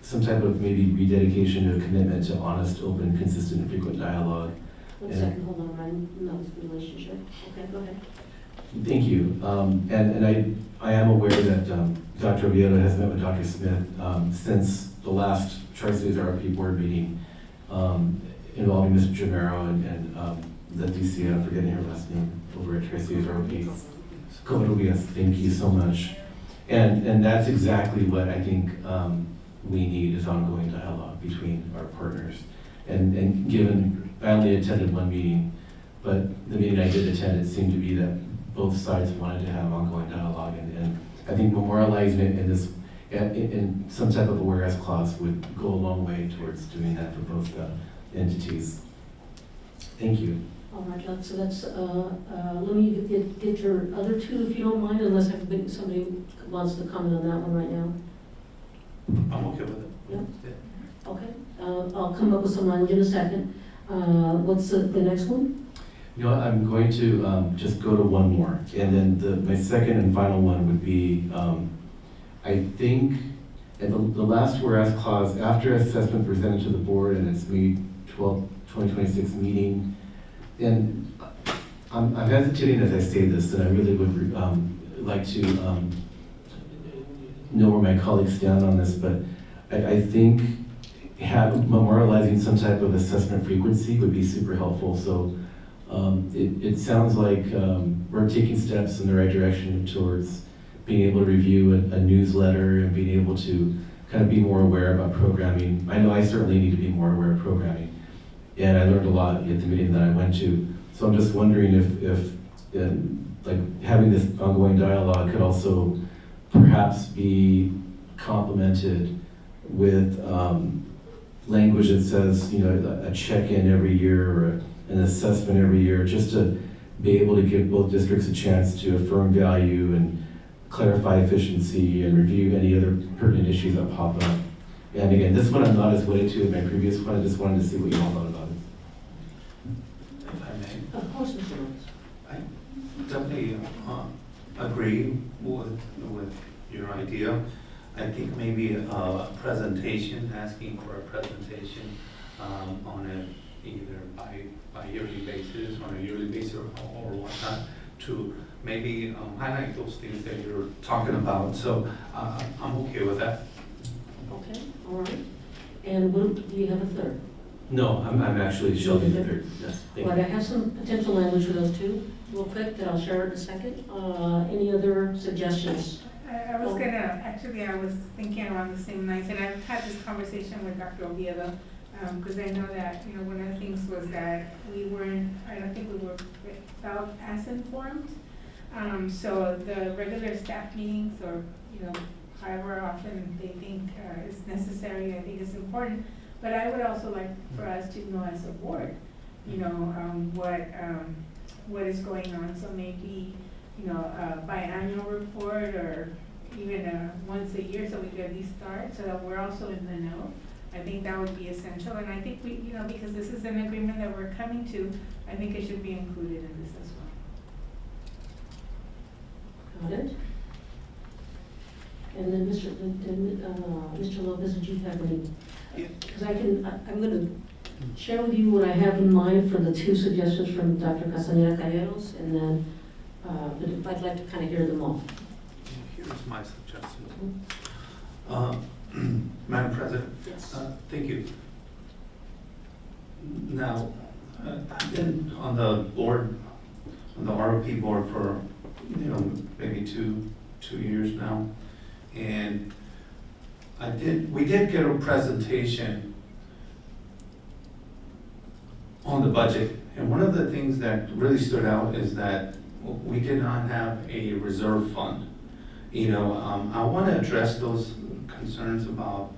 some type of maybe rededication to a commitment to honest, open, consistent, and frequent dialogue. One second, hold on, I know the relationship. Okay, go ahead. Thank you. And I am aware that Dr. Oviedo has met with Dr. Smith since the last Tri-Cities RP board meeting involving Mr. Jamero and the DC, I'm forgetting her last name, over at Tri-Cities RP. Covarrubias, thank you so much. And that's exactly what I think we need is ongoing dialogue between our partners. And given, I only attended one meeting, but the meeting I did attend, it seemed to be that both sides wanted to have ongoing dialogue, and I think memorializing it in this, in some type of a whereas clause would go a long way towards doing that for both entities. Thank you. All right, so that's, let me get your other 2 if you don't mind, unless somebody wants to comment on that one right now. I'm okay with it. Yeah. Okay, I'll come up with some language in a second. What's the next one? You know what, I'm going to just go to one more, and then my second and final one would be, I think, in the last whereas clause, after assessment presented to the board and its May 12, 2026 meeting, and I'm hesitating as I say this, and I really would like to know where my colleagues stand on this, but I think memorializing some type of assessment frequency would be super helpful. So it sounds like we're taking steps in the right direction towards being able to review a newsletter and being able to kind of be more aware about programming. I know I certainly need to be more aware of programming, and I learned a lot at the meeting that I went to. So I'm just wondering if like having this ongoing dialogue could also perhaps be complemented with language that says, a check-in every year or an assessment every year, just to be able to give both districts a chance to affirm value and clarify efficiency and review any other pertinent issues that pop up. And again, this one I'm not as wedded to as my previous one. I just wanted to see what you all thought about it. If I may. Of course, Mr. Lewis. I definitely agree with your idea. I think maybe a presentation, asking for a presentation on a either by yearly basis, on a yearly basis or whatnot, to maybe highlight those things that you're talking about. So I'm okay with that. Okay, all right. And do you have a third? No, I'm actually shelving the third. Yes, thank you. Right, I have some potential language for those two, real quick, that I'll share in a second. Any other suggestions? I was I was thinking along the same lines, and I've had this conversation with Dr. Oviedo, because I know that, one of the things was that I don't think we felt as informed. So the regular staff meetings, or, however often they think is necessary, I think is important. But I would also like for us to know as a board, what is going on. So maybe, biannual report, or even once a year, so we could at least start, so that we're also in the know. I think that would be essential, and I think we, because this is an agreement that we're coming to, I think it should be included in this as well. Got it. And then Mr. Lopez, did you have any? Because I'm going to share with you what I have in mind for the two suggestions from Dr. Castaneda Calleros, and then but I'd like to kind of hear them all. Here's my suggestion. Madam President, yes. Thank you. Now, I've been on the board, on the ROP board for, maybe two years now, and we did get a presentation on the budget, and one of the things that really stood out is that we did not have a reserve fund. I want to address those concerns about,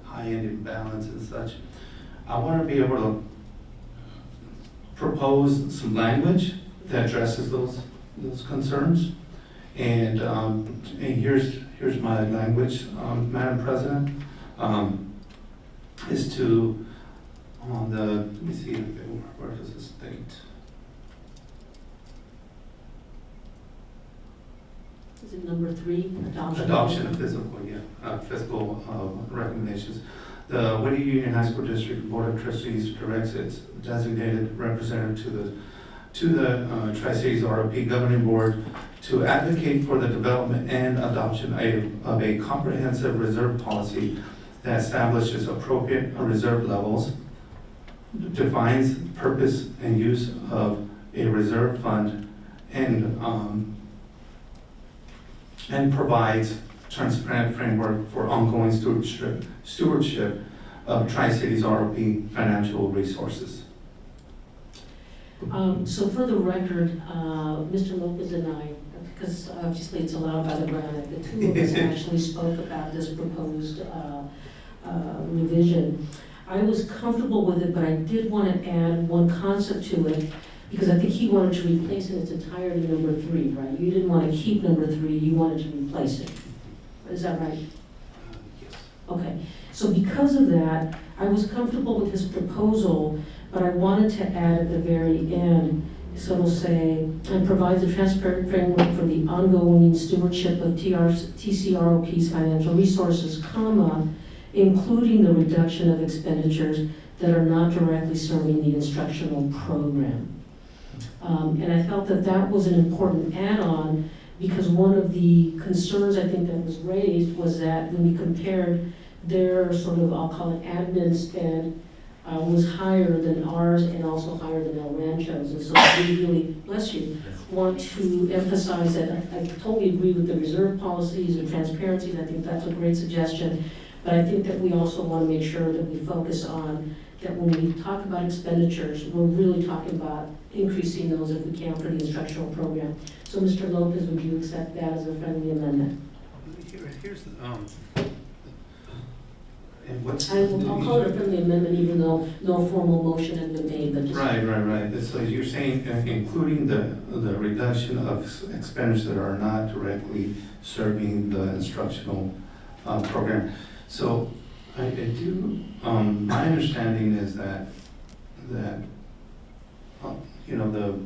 high-end imbalance and such. I want to be able to propose some language that addresses those concerns. And here's my language, Madam President, is to, let me see, where does this state? Is it number 3, adoption? Adoption of fiscal recommendations. The Whittier Union High School District Board of Trustees directs its designated representative to the Tri-Cities ROP Governing Board to advocate for the development and adoption of a comprehensive reserve policy that establishes appropriate reserve levels, defines purpose and use of a reserve fund, and provides transparent framework for ongoing stewardship of Tri-Cities ROP financial resources. So for the record, Mr. Lopez and I, because obviously it's allowed by the grant, the two of us actually spoke about this proposed revision. I was comfortable with it, but I did want to add one concept to it, because I think he wanted to replace in its entirety number 3, right? You didn't want to keep number 3, you wanted to replace it. Is that right? Yes. Okay, so because of that, I was comfortable with his proposal, but I wanted to add at the very end, so it'll say, and provides a transparent framework for the ongoing stewardship of TCROP's financial resources, comma, including the reduction of expenditures that are not directly serving the instructional program. And I felt that that was an important add-on, Because one of the concerns I think that was raised was that when we compared their sort of, I'll call it admin spend, was higher than ours and also higher than El Rancho's. And so we really, bless you, want to emphasize that I totally agree with the reserve policies and transparencies. I think that's a great suggestion. But I think that we also want to make sure that we focus on that when we talk about expenditures, we're really talking about increasing those if we can for the instructional program. So Mr. Lopez, would you accept that as a friendly amendment? Here's the, and what's? I'll call it a friendly amendment even though no formal motion has been made, but just. Right. So you're saying including the reduction of expenditures that are not directly serving the instructional program. So I do, my understanding is that you know, the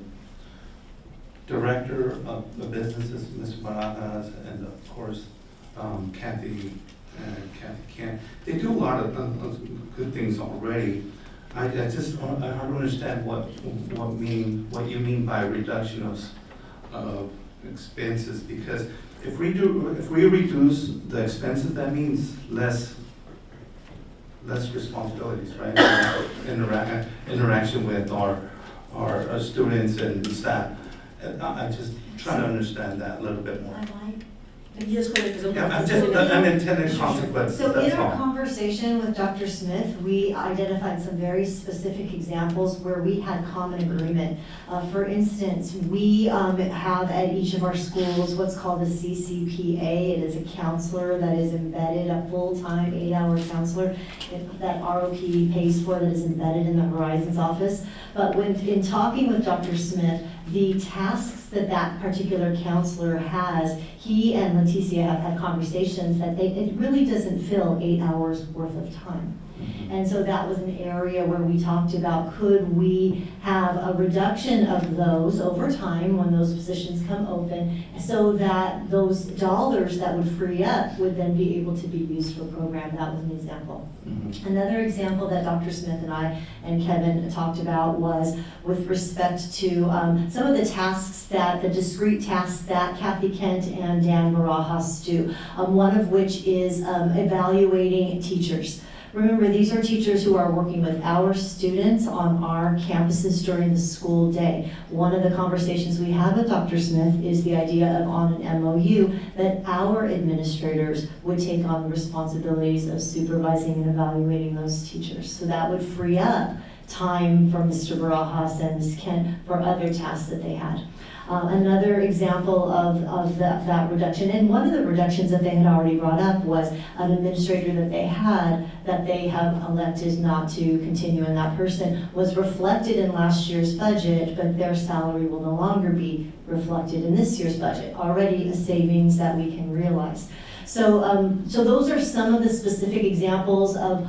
director of the businesses, Ms. Barajas, and of course, Kathy Kent, they do a lot of good things already. I don't understand what you mean by reduction of expenses, because if we reduce the expenses, that means less responsibilities, right? Interaction with our students and staff. I just trying to understand that a little bit more. Yes, I'm intending consequences, So in that's our all. conversation with Dr. Smith, we identified some very specific examples where we had common agreement. For instance, we have at each of our schools what's called a CCPA. It is a counselor that is embedded, a full-time 8-hour counselor that ROP pays for, that is embedded in the Horizons office. But in talking with Dr. Smith, the tasks that particular counselor has, he and Leticia have had conversations that it really doesn't fill 8 hours worth of time. And so that was an area where we talked about, could we have a reduction of those over time when those positions come open, so that those dollars that would free up would then be able to be used for a program. That was an example. Another example that Dr. Smith and I and Kevin talked about was with respect to some of the tasks the discrete tasks that Kathy Kent and Dan Barajas do, one of which is evaluating teachers. Remember, these are teachers who are working with our students on our campuses during the school day. One of the conversations we had with Dr. Smith is the idea of, on an MOU, that our administrators would take on the responsibilities of supervising and evaluating those teachers. So that would free up time from Mr. Barajas and Ms. Kent for other tasks that they had. Another example of that reduction, and one of the reductions that they had already brought up was an administrator that they had that they have elected not to continue, and that person was reflected in last year's budget, but their salary will no longer be reflected in this year's budget. Already a savings that we can realize. So those are some of the specific examples of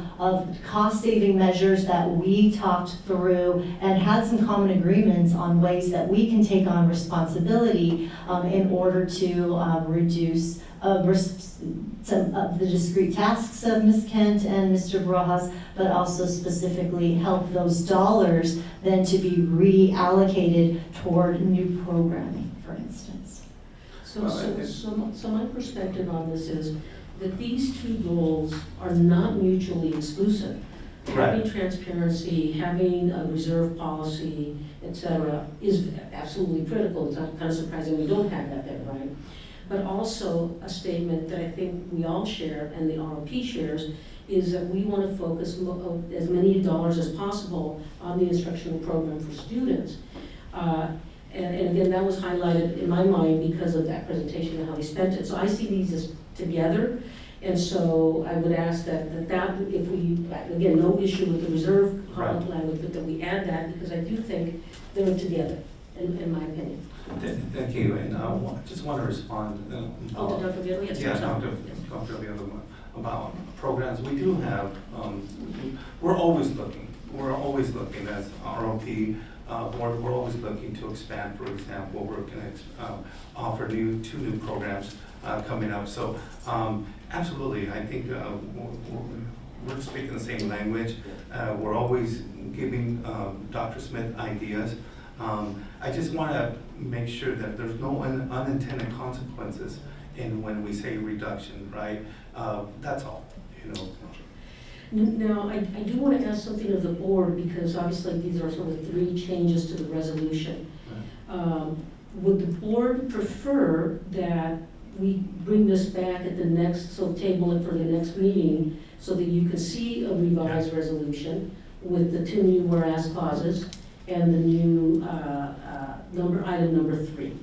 cost-saving measures that we talked through and had some common agreements on ways that we can take on responsibility in order to reduce some of the discrete tasks of Ms. Kent and Mr. Barajas, but also specifically help those dollars then to be reallocated toward new programming, for instance. So my perspective on this is that these two goals are not mutually exclusive. Right. Having transparency, having a reserve policy, et cetera, is absolutely critical. It's not kind of surprising we don't have that there, right? But also a statement that I think we all share and the ROP shares is that we want to focus as many dollars as possible on the instructional program for students. And again, that was highlighted in my mind because of that presentation and how they spent it. So I see these as together. And so I would ask that if we, again, no issue with the reserve language, but that we add that, because I do think they're together, in my opinion. Thank you, and I just want to respond. To Dr. Villa? Yes, Yeah, sorry. Dr. Villa, about programs. We do have, we're always looking as ROP. We're always looking to expand. For example, we're going to offer two new programs coming up. So absolutely, I think we're speaking the same language. We're always giving Dr. Smith ideas. I just want to make sure that there's no unintended consequences in when we say reduction, right? That's all, you know. Now, I do want to ask something of the board, because obviously these are sort of 3 changes to the resolution. Would the board prefer that we bring this back at the next, so table it for the next meeting, so that you can see a revised resolution with the 2 new whereas clauses and the new item number 3?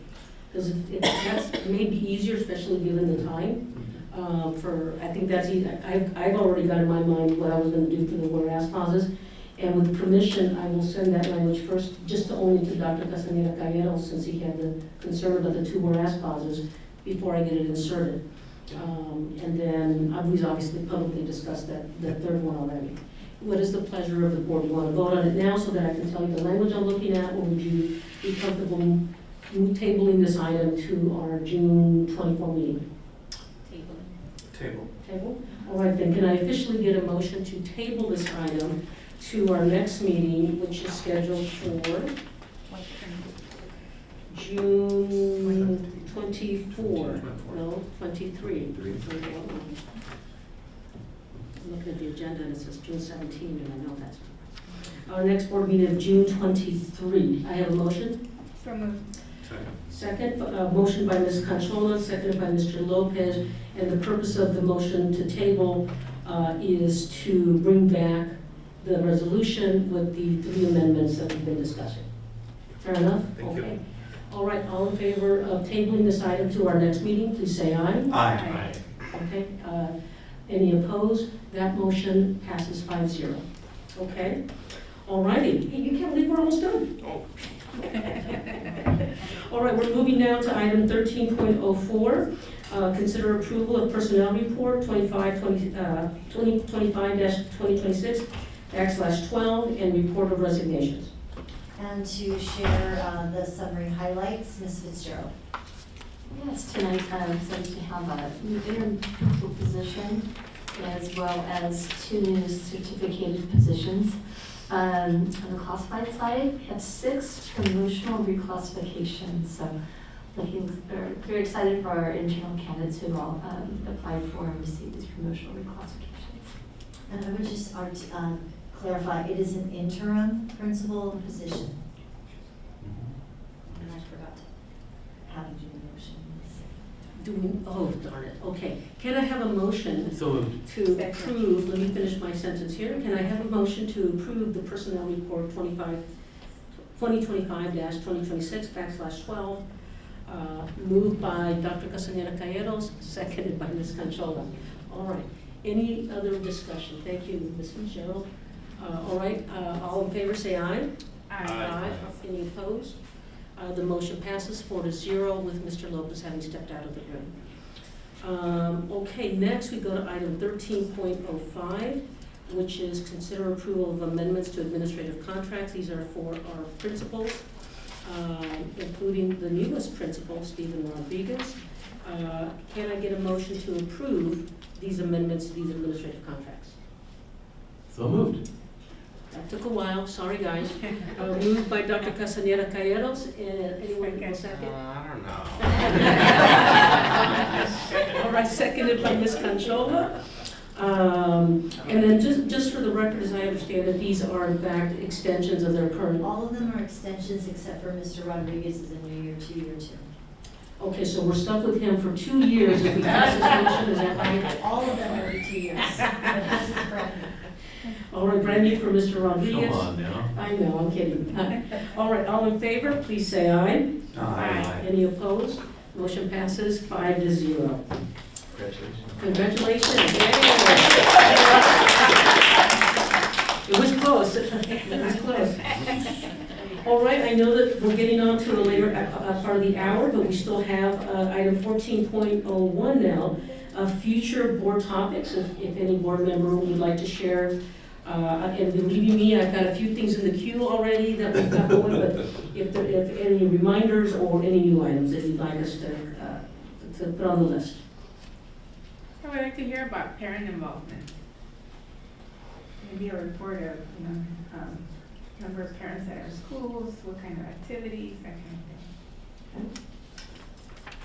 Because if that's maybe easier, especially given the time. I think that's easy. I've already got in my mind what I was going to do for the whereas clauses. And with permission, I will send that language first, just only to Dr. Castaneda Cayero, since he had the concern about the 2 whereas clauses, before I get it inserted. And then we've obviously publicly discussed that 3rd one already. What is the pleasure of the board? You want to vote on it now so that I can tell you the language I'm looking at, or would you be comfortable tabling this item to our June 24 meeting? Table. Table? All right, then can I officially get a motion to table this item to our next meeting, which is scheduled for June 24, no, 23. I'm looking at the agenda and it says June 17, and I know that's our next board meeting of June 23. I have a motion. So moved. Second, motion by Ms. Conchola, seconded by Mr. Lopez, and the purpose of the motion to table is to bring back the resolution with the 3 amendments that we've been discussing. Fair enough? Thank you. All right, all in favor of tabling this item to our next meeting, please say aye. Aye. Okay, any opposed? That motion passes 5-0. Okay? All righty. Hey, you can't believe we're almost done. All right, we're moving now to item 13.04. Consider approval of personnel report 2025-2026/12 and report of resignations. And to share the summary highlights, Ms. Fitzgerald. Yes, tonight I'm excited to have a new interim principal position as well as 2 new certificated positions. On the classified side, we have 6 promotional reclassifications. So very excited for our internal candidates who all applied for and received these promotional reclassifications. And I would just clarify, it is an interim principal position. And I forgot to have you do the motion. Oh, darn it. Okay. Can I have a motion to approve, let me finish my sentence here. Can I have a motion to approve the personnel report 2025-2026/12, moved by Dr. Castaneda Calleros, seconded by Ms. Conchola. All right. Any other discussion? Thank you, Ms. Fitzgerald. All right. All in favor say aye. Aye. Any opposed? The motion passes 4-0 with Mr. Lopez having stepped out of the room. Okay, next we go to item 13.05, which is consider approval of amendments to administrative contracts. These are for our principals, including the newest principal, Stephen Rodriguez. Can I get a motion to approve these amendments to these administrative contracts? So moved. That took a while, sorry guys. Moved by Dr. Castaneda Calleros, anyone will second? I don't know. All right, seconded by Ms. Conchola. And then just for the record, as I understand it, these are in fact extensions of their current. All of them are extensions except for Mr. Rodriguez is a new year 2, year 2. Okay, so we're stuck with him for 2 years if we pass this motion, is that right? All of them are 2 years. But this is brand new. All right, brand new for Mr. Rodriguez. Come on now. I know, I'm kidding. All right, all in favor, please say aye. Aye. Any opposed? Motion passes 5-0. Congratulations. Congratulations. Yay. It was close. It was close. All right, I know that we're getting on to a later part of the hour, but we still have item 14.01 now. Future board topics, if any board member would like to share. And believe you me, I've got a few things in the queue already that we've got going, but if any reminders or any new items that you'd like us to put on the list. I would like to hear about parent involvement. Maybe a report of, number of parents at our schools, what kind of activities, that kind of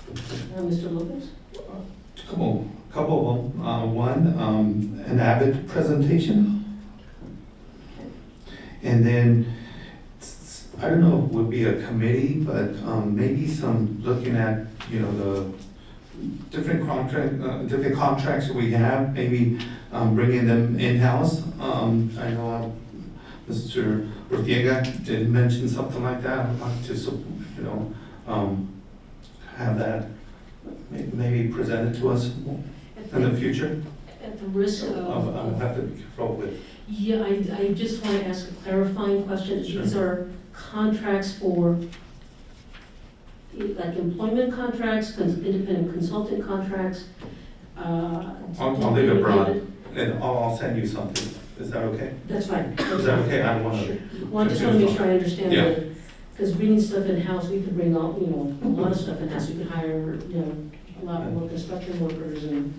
thing. Mr. Lopez? Couple of them. One, an Avid presentation. And then, I don't know if it would be a committee, but maybe some looking at, the different contracts that we have, maybe bringing them in-house. I know Mr. Whittier did mention something like that. I'd like to, have that maybe presented to us in the future. At the risk of. I'll have to be careful with. Yeah, I just want to ask a clarifying question. Sure. These are contracts for, like employment contracts, independent consultant contracts. I'll leave it broad, and I'll send you something. Is that okay? That's fine. Is that okay? I don't want to. Sure. Well, I just want to make sure I understand Yeah. that, because bringing stuff in-house, we could bring all, a lot of stuff in-house. We could hire, a lot more construction workers and.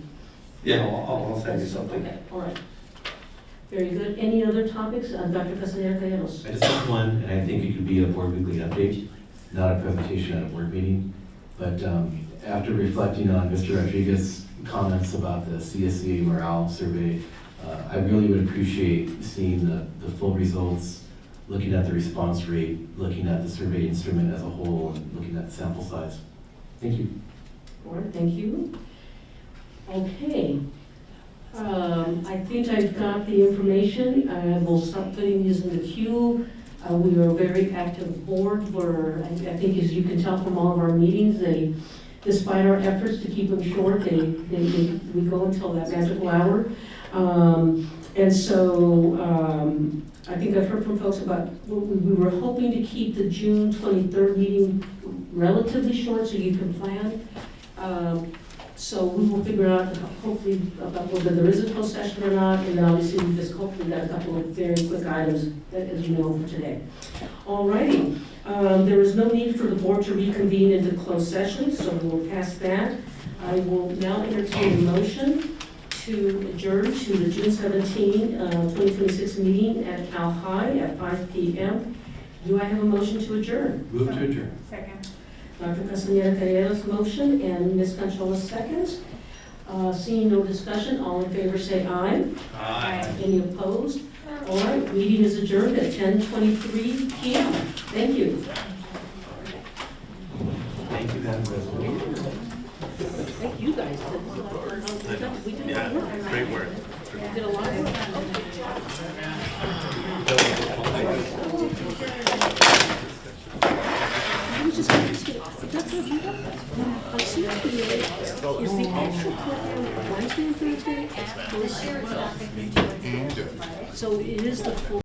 Yeah, I'll send you something. Okay, all right. Very good. Any other topics? Dr. Castaneda-Cayeros? I just have one, and I think it could be a board weekly update, not a presentation at a board meeting. But after reflecting on Mr. Rodriguez's comments about the CSEA morale survey, I really would appreciate seeing the full results, looking at the response rate, looking at the survey instrument as a whole, and looking at the sample size. Thank you. All right, thank you. Okay. I think I've got the information. I will start putting these in the queue. We are a very active board. I think as you can tell from all of our meetings, despite our efforts to keep them short, we go until that magical hour. And so I think I've heard from folks about, we were hoping to keep the June 23rd meeting relatively short so you can plan. So we will figure out hopefully about whether there is a closed session or not, and obviously we just hopefully got a couple of very quick items that, as you know, for today. All righty, there is no need for the board to reconvene into closed session, so we'll pass that. I will now entertain a motion to adjourn to the June 17, 2026 meeting at Cal High at 5 p.m. Do I have a motion to adjourn? Move to adjourn. Second. Dr. Castaneda-Cayeros motion and Ms. Conchola seconds. Seeing no discussion, all in favor say aye. Aye. Any opposed? All right, meeting is adjourned at 10:23 p.m. Thank you. Thank you, Madam President. Thank you guys. We did a lot of work. Great work. We did a lot of So it is the full.